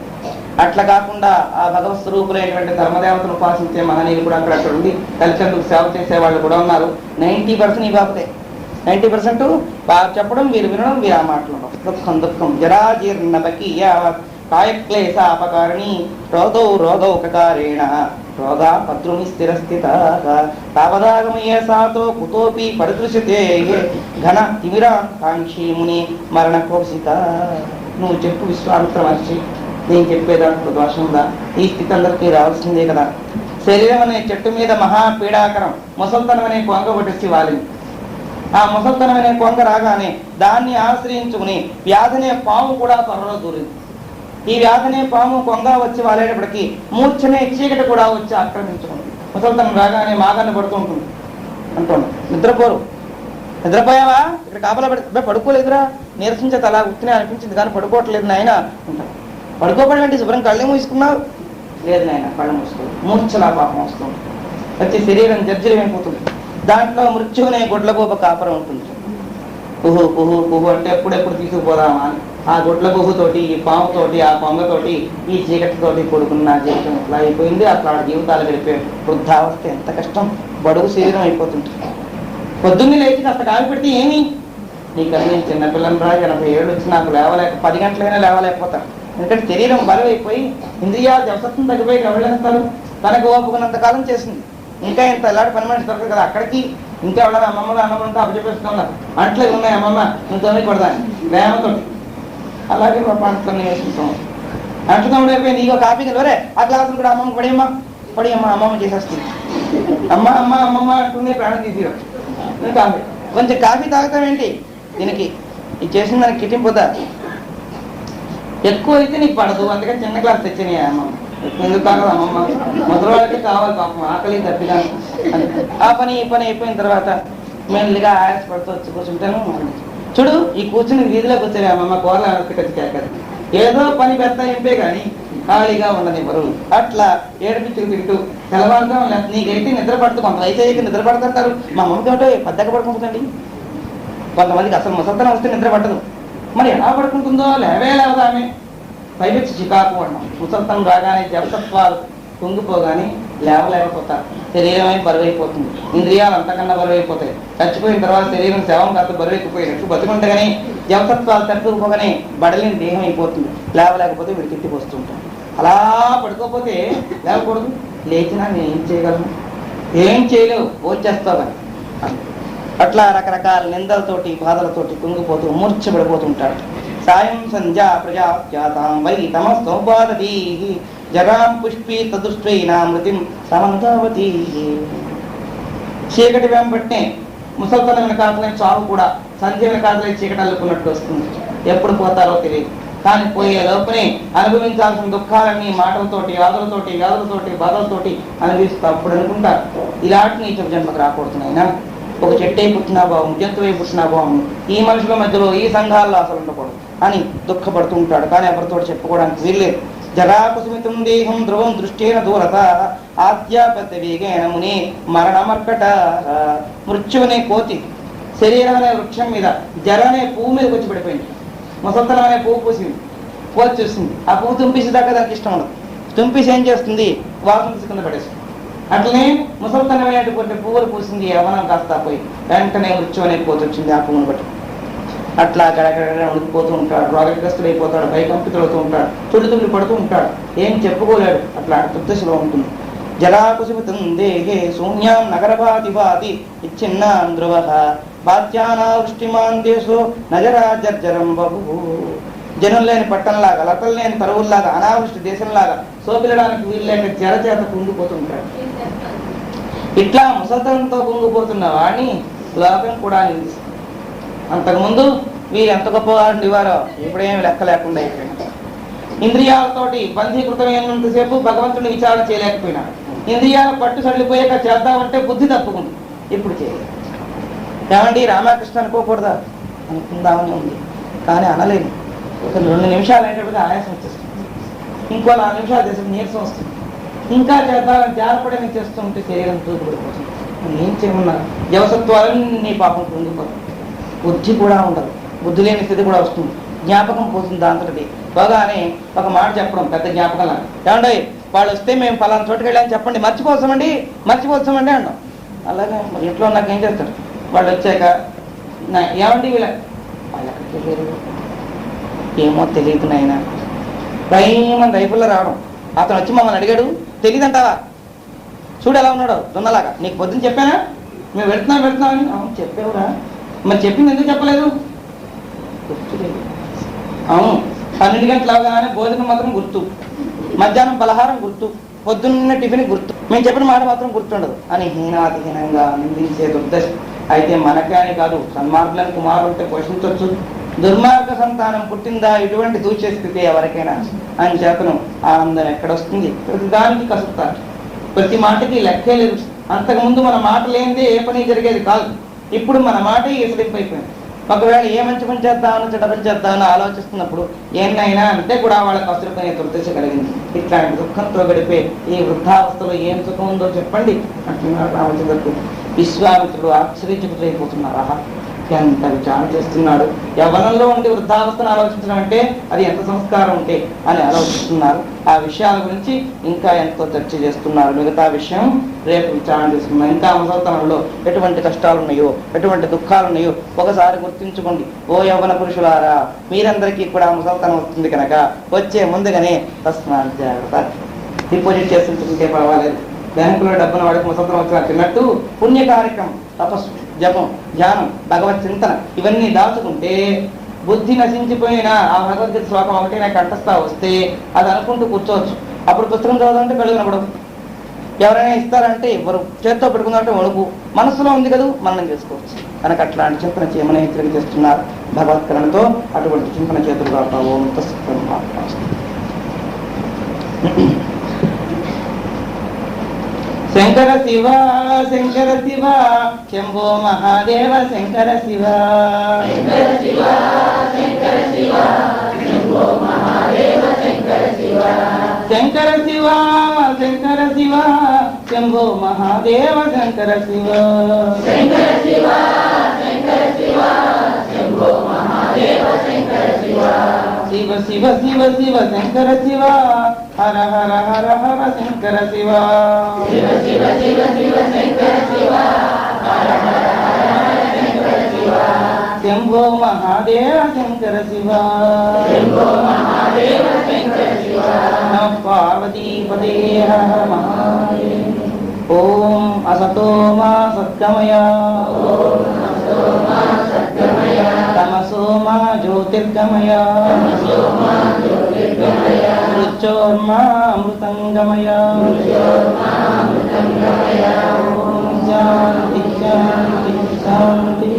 అట్లా కాకుండా ఆ భగవత్ స్వరూపులైనటువంటి ధర్మదేవతను ఉపాసించే మహనీయులు కూడా అక్కడ ఉండి తల్లిదండ్రులకు సేవ చేసే వాళ్ళు కూడా ఉన్నారు. 90% ఈ బాబతే. 90% చెప్పడం, వీరు వినడం, వీరు ఆ మాట్లాడడం. దుఃఖం జరాజీర్ణ బకీయ కాయక్లేశాపకారిణి రోగౌకకారేణ రోగా పద్రుని స్థిరస్థిత తావదాగమయ సాతో కుతోపి పరిదృశ్యతే ఘన తిమిరాకాంక్షి ముని మరణ కోసిత. నువ్వు చెప్పు విశ్వామిత్ర మహర్షి, నేను చెప్పేదాంట్లో దోషం ఉందా? ఈ స్థితి అందరికీ రావాల్సిందే కదా. శరీరం అనే చెట్టు మీద మహాపీడాకరం ముసల్తనం అనే కొంగ ఒకటి వాలింది. ఆ ముసల్తనం అనే కొంగ రాగానే దాన్ని ఆశ్రయించుకుని వ్యాధనే పాము కూడా త్వరలో దూరింది. ఈ వ్యాధనే పాము కొంగ వచ్చి వాలేటప్పటికీ మూర్ఛనే చీకటి కూడా వచ్చి ఆక్రమించుకుంది. ముసలితనం రాగానే మాగాన్ని పడుతూ ఉంటుంది అంటున్నాడు. నిద్రపోరు. నిద్రపోయావా? ఇక్కడ కాపలా పెడితే పడుకోలేదురా, నీరసించేది అలా ఉత్తినే అనిపించింది కానీ పడుకోవట్లేదు నాయన అంటాడు. పడుకోవడం ఏంటి, శుభ్రం కళ్ళే మూసుకున్నావు? లేదు నాయన, కళ్ళు మూసుకోలేదు. మూర్ఛలా పాపం వస్తుంది, వచ్చి శరీరం జర్జరైపోతుంది. దాంట్లో మృత్యువునే గొడ్లగోప కాపరం ఉంటుంది. కుహు కుహు కుహు అంటే ఎప్పుడెప్పుడు తీసుకుపోదామా అని ఆ గొడ్ల గుహుతోటి, ఈ పాముతోటి, ఆ పొంగతోటి, ఈ చీకటితోటి కొడుకున్న జీవితం ఎట్లా అయిపోయింది. అట్లా జీవితాలు గడిపే వృద్ధావస్థ ఎంత కష్టం, బడుగు శరీరం అయిపోతుంది. పొద్దున్నే లేచి కాస్త కావి పెడితే ఏమి, నీకన్నా నేను చిన్నపిల్లని రా, 80 ఏళ్ళు వచ్చి నాకు లేవలేక 10 గంటలైనా లేవలేకపోతాను. ఎందుకంటే శరీరం బరువైపోయి ఇంద్రియాలు జవసత్వం తగ్గిపోయి ఎవరిస్తారు. తనకు ఓపుకున్నంత కాలం చేసింది. ఇంకా ఇంత ఎలాంటి పని మనిషి దొరకదు కదా అక్కడికి. ఇంకా ఎవరైనా అమ్మమ్మలు అన్నమ్మంతా అప్పచెప్పేస్తున్నారు. అంట్లో ఉన్నాయి అమ్మమ్మ నువ్వు తొమ్మిది కొడదాన్ని ప్రేమతోటి. అలాగే పంటలన్నీ వేసుకుంటాం. అంటున్నాడు అయిపోయింది. ఇగో కాఫీ వరే ఆ గ్లాసులు కూడా అమ్మమ్మ పడియమ్మా అమ్మమ్మ చేసేస్తుంది. అమ్మ అమ్మ అమ్మమ్మ అంటుంది, ప్రాణం తీసిరా కాఫీ. కొంచెం కాఫీ తాగుతావేంటి, దీనికి ఇది చేసిన దానికి కిటింపుతా ఎక్కువ అయితే నీకు పడదు, అందుకని చిన్న గ్లాస్ తెచ్చినాయి అమ్మమ్మ. ఎందుకు తాగదు అమ్మమ్మ, మొదటి వాళ్ళకి కావాలి పాపం, ఆకలి తప్పిదాను. ఆ పని ఈ పని అయిపోయిన తర్వాత మెల్లిగా ఆయాసపడుతూ వచ్చి కూర్చుంటాను. చూడు ఈ కూర్చుని వీధిలో కూర్చొని అమ్మమ్మ కూరలు ఆడపిచ్చి కేకదు, ఏదో పని పెద్ద ఎంపే కానీ ఖాళీగా ఉండని బరువు. అట్లా ఏడిపించుకు తింటూ తెల్లవారుగా నీకైతే నిద్ర పడుతూ, కొంత వయసు అయ్యాక నిద్ర పడుతుంటారు. మా అమ్మకి ఏమిటో పెద్దగా పడుకుంటుందండి. కొంతమందికి అసలు ముసల్తనం వస్తే నిద్ర పట్టదు. మరి ఎలా పడుకుంటుందో, లేవదా ఆమె పైపెచ్చి చికాకు అన్నాం. ముసల్తనం రాగానే జపతత్వాలు కుంగిపోగానే లేవలేకపోతారు. శరీరమే బరువైపోతుంది, ఇంద్రియాలు అంతకన్నా బరువైపోతాయి. చచ్చిపోయిన తర్వాత శరీరం శవం కాస్త బరువైపోయినట్టు బతుకుండగానే జపతత్వాలు తట్టుకోగానే బడలేని దేహం అయిపోతుంది. లేవలేకపోతే వీడు తిట్టిపోతుంటాం. అలా పడుకోకపోతే లేవకూడదు. లేచినా నేను ఏం చేయగలను, ఏం చేయలేవు, వచ్చేస్తావు కానీ. అట్లా రకరకాల నిందలతోటి బాధలతోటి కుంగిపోతూ మూర్ఛపడిపోతుంటాడు. సాయం సంధ్యా ప్రజాత్యాతాం వై తమస్తోపాదీ జగాం పుష్పీ తదుష్ట్రైనా మృతిం సమంతావతి. చీకటి వెంబట్నే ముసల్తనం వెనకాతలే చావు కూడా సంధ్య వెనకాతలే చీకటి అల్లుకున్నట్టు వస్తుంది. ఎప్పుడు పోతారో తెలియదు. కానీ పోయే లోపనే అనుభవించాల్సిన దుఃఖాలన్నీ మాటలతోటి, వ్యాధులతోటి బాధలతోటి అనుభవిస్తూ అప్పుడు అనుకుంటారు ఇలాంటి నీచ జన్మకు రాకూడుతున్నాయినా. ఒక చెట్టు అయి పుట్టినా బాగుంది, జంతువు అయి పుట్టినా బాగుంది, ఈ మనుషుల మధ్యలో ఈ సంఘాల్లో అసలు ఉండకూడదు అని దుఃఖపడుతూ ఉంటాడు. కానీ ఎవరితో చెప్పుకోవడానికి వీల్లేదు. జరాకుసుమితం దేహం ధ్రువం దృష్టేన దూరత ఆద్యాపద్య వేగేన ముని మరణమర్కట. మృత్యువనే కోతి శరీరం అనే వృక్షం మీద, జర అనే పువ్వు మీదకి వచ్చి పడిపోయింది. ముసల్తనం అనే పువ్వు పూసింది, కోతి చూసింది. ఆ పువ్వు తుంపేసి దాకా దానికి ఇష్టం ఉండదు. తుంపేసి ఏం చేస్తుంది, వాసన తీసి కింద పడేస్తుంది. అట్లనే ముసల్తనమైనటువంటి పువ్వులు పూసింది, యవనం కాస్త పోయి వెంటనే మృత్యు అనే కోతి వచ్చింది ఆ పువ్వును బట్టి. అట్లా గడగడ ఉడికిపోతూ ఉంటాడు, రోగగ్రస్తుడు అయిపోతాడు, భయకంపితులవుతూ ఉంటాడు, తుళ్ళు పడుతూ ఉంటాడు, ఏం చెప్పుకోలేడు. అట్లా దుర్దశలో ఉంటుంది. జరాకుసుమితం దేహే శూన్యాం నగరభాతి ఇచ్చిన్నాం ధ్రువ బాధ్యానావృష్టిమాన్ దేశో నజరా జర్జరం బహు. జనం లేని పట్టణంలాగా, లతలు లేని తరువుల్లాగా, అనావృష్టి దేశంలాగా సోపిలడానికి వీల్లేక జరచేత కుంగిపోతుంటాడు. ఇట్లా ముసల్తనంతో కుంగిపోతున్న వాడిని లోకం కూడా నిందిస్తుంది. అంతకుముందు వీరు ఎంత గొప్పవారు ఇవారో ఇప్పుడేమి లెక్క లేకుండా అయిపోయినా. ఇంద్రియాలతోటి బంధీకృతమైనంతసేపు భగవంతుడిని విచారణ చేయలేకపోయినాడు. ఇంద్రియాల పట్టు సడిలిపోయాక చేద్దామంటే బుద్ధి తప్పుకుంది, ఇప్పుడు చేయలేదు. ఏమండి రామకృష్ణ అనుకోకూడదా అనుకుందామని ఉంది, కానీ అనలేదు. ఒక 2 నిమిషాలు అయినప్పటికీ ఆయాసం వచ్చేస్తుంది, ఇంకో 4 నిమిషాలు చేసి నీరసం వస్తుంది. ఇంకా చేద్దామని జారపడని చేస్తూ ఉంటే శరీరం తూపుపడిపోతుంది. ఏం చేయమన్నా జవసత్వాలన్నీ పాపం పొంగిపోతుంది. బుద్ధి కూడా ఉండదు, బుద్ధి లేని స్థితి కూడా వస్తుంది. జ్ఞాపకం పోతుంది. దాంతటి పోగానే ఒక మాట చెప్పడం పెద్ద జ్ఞాపకం లాగా. ఏమండి వాళ్ళు వస్తే మేము పలానా చోటుకి వెళ్ళాలని చెప్పండి, మర్చిపోతామండి అన్నాం. అలాగే మరి ఇంట్లో నాకు ఏం చేస్తారు, వాళ్ళు వచ్చాక ఏమండి వాళ్ళకి తెలియదు, ఏమో తెలియదు నాయన. భయమని రైపుల్లో రావడం. అతను వచ్చి మమ్మల్ని అడిగాడు, తెలియదంటావా, చూడు ఎలా ఉన్నాడు దున్నలాగా. నీకు పొద్దున్న చెప్పానా మేము వెళ్తున్నామని? అవును చెప్పావురా, మరి చెప్పింది ఎందుకు చెప్పలేదు? గుర్తులేదు. అవును 12 గంటలు అవగానే భోజనం మాత్రం గుర్తు, మధ్యాహ్నం పలహారం గుర్తు, పొద్దున్న టిఫిన్ గుర్తు, మేము చెప్పిన మాట మాత్రం గుర్తుండదు అని హీనాతిహీనంగా నిందించే దుర్దశ. అయితే మనకే అని కాదు, సన్మార్గులను కుమారుంటే పోషించవచ్చు, దుర్మార్గ సంతానం పుట్టిందా ఇటువంటి దూచే స్థితి ఎవరికైనా అని చేతను ఆనందం ఎక్కడొస్తుంది? ప్రతిదానికి కసురుతారు. ప్రతి మాటకి లెక్కే లేదు. అంతకుముందు మన మాట లేనిదే ఏ పని జరిగేది కాదు. ఇప్పుడు మన మాట ఇసలింపైపోయింది. ఒకవేళ ఏ మంచి పని చేద్దామని చెడ్డ పని చేద్దామని ఆలోచిస్తున్నప్పుడు ఏమైనా అంటే కూడా వాళ్ళకి అసలుపైన దుర్దశ కలిగింది. ఇట్లాంటి దుఃఖంతో గడిపే ఈ వృద్ధావస్థలో ఏం సుఖం ఉందో చెప్పండి అంటున్నారు రామచంద్రుడు. విశ్వామిత్రుడు ఆశ్చర్యచకితులైపోతున్నారు. ఎంత విచారణ చేస్తున్నాడు. యవ్వనంలో ఉండి వృద్ధావస్థను ఆలోచించడం అంటే అది ఎంత సంస్కారం ఉంటే అని ఆలోచిస్తున్నారు. ఆ విషయాల గురించి ఇంకా ఎంతో చర్చ చేస్తున్నారు. మిగతా విషయం రేపు విచారణ చేసుకున్నాం. ఇంకా ముసల్తనంలో ఎటువంటి కష్టాలు ఉన్నాయో, ఎటువంటి దుఃఖాలు ఉన్నాయో ఒకసారి గుర్తించుకోండి. ఓ యవ్వన పురుషులారా, మీరందరికీ కూడా ముసల్తనం వస్తుంది కనుక వచ్చే ముందుగానే తస్మాత్ జాగ్రత్త. డిపాజిట్ చేస్తుంటే పర్వాలేదు. బ్యాంకులో డబ్బును వాడికి ముసల్తనం వచ్చిన తిన్నట్టు పుణ్య కార్యక్రమం, తపస్సు, జపం, ధ్యానం, భగవత్ చింతన ఇవన్నీ దాచుకుంటే బుద్ధి నశించిపోయిన ఆ భగవద్గీత శ్లోకం ఒకటి నాకు కంఠస్థ వస్తే అది అనుకుంటూ కూర్చోవచ్చు. అప్పుడు పుస్తకం చదవాలంటే కళ్ళు కనపడవు. ఎవరైనా ఇస్తారంటే ఎవరు చేత్తో పెట్టుకుందంటే వణుకు. మనసులో ఉంది కదా, మనం చేసుకోవచ్చు. కనుక అట్లాంటి చింతన చేయమని హెచ్చరిక చేస్తున్నారు భగవత్కరణతో. అటువంటి చింతన చేతులు కాపావు. శంకర శివ శంకర శివ శంభో మహాదేవ శంకర శివ శంకర శివ శంకర శివ శంభో మహాదేవ శంకర శివ శంకర శివ శంకర శివ శంభో మహాదేవ శంకర శివ శంకర శివ శంకర శివ శంభో మహాదేవ శంకర శివ శివ శివ శివ శివ శంకర శివ హర హర హర హర శంకర శివ శివ శివ శివ శివ శంకర శివ హర హర హర హర శంకర శివ శంభో మహాదేవ శంకర శివ శంభో మహాదేవ శంకర శివ నమః పార్వతీపదే హర హర మహాదేవ. ఓం అసతో మా సద్గమయ ఓం అసతో మా సద్గమయ తమసో మా జ్యోతిర్గమయ తమసో మా జ్యోతిర్గమయ మృత్యోర్మా అమృతంగమయ మృత్యోర్మా అమృతంగమయ. ఓం శాంతి శాంతి శాంతి.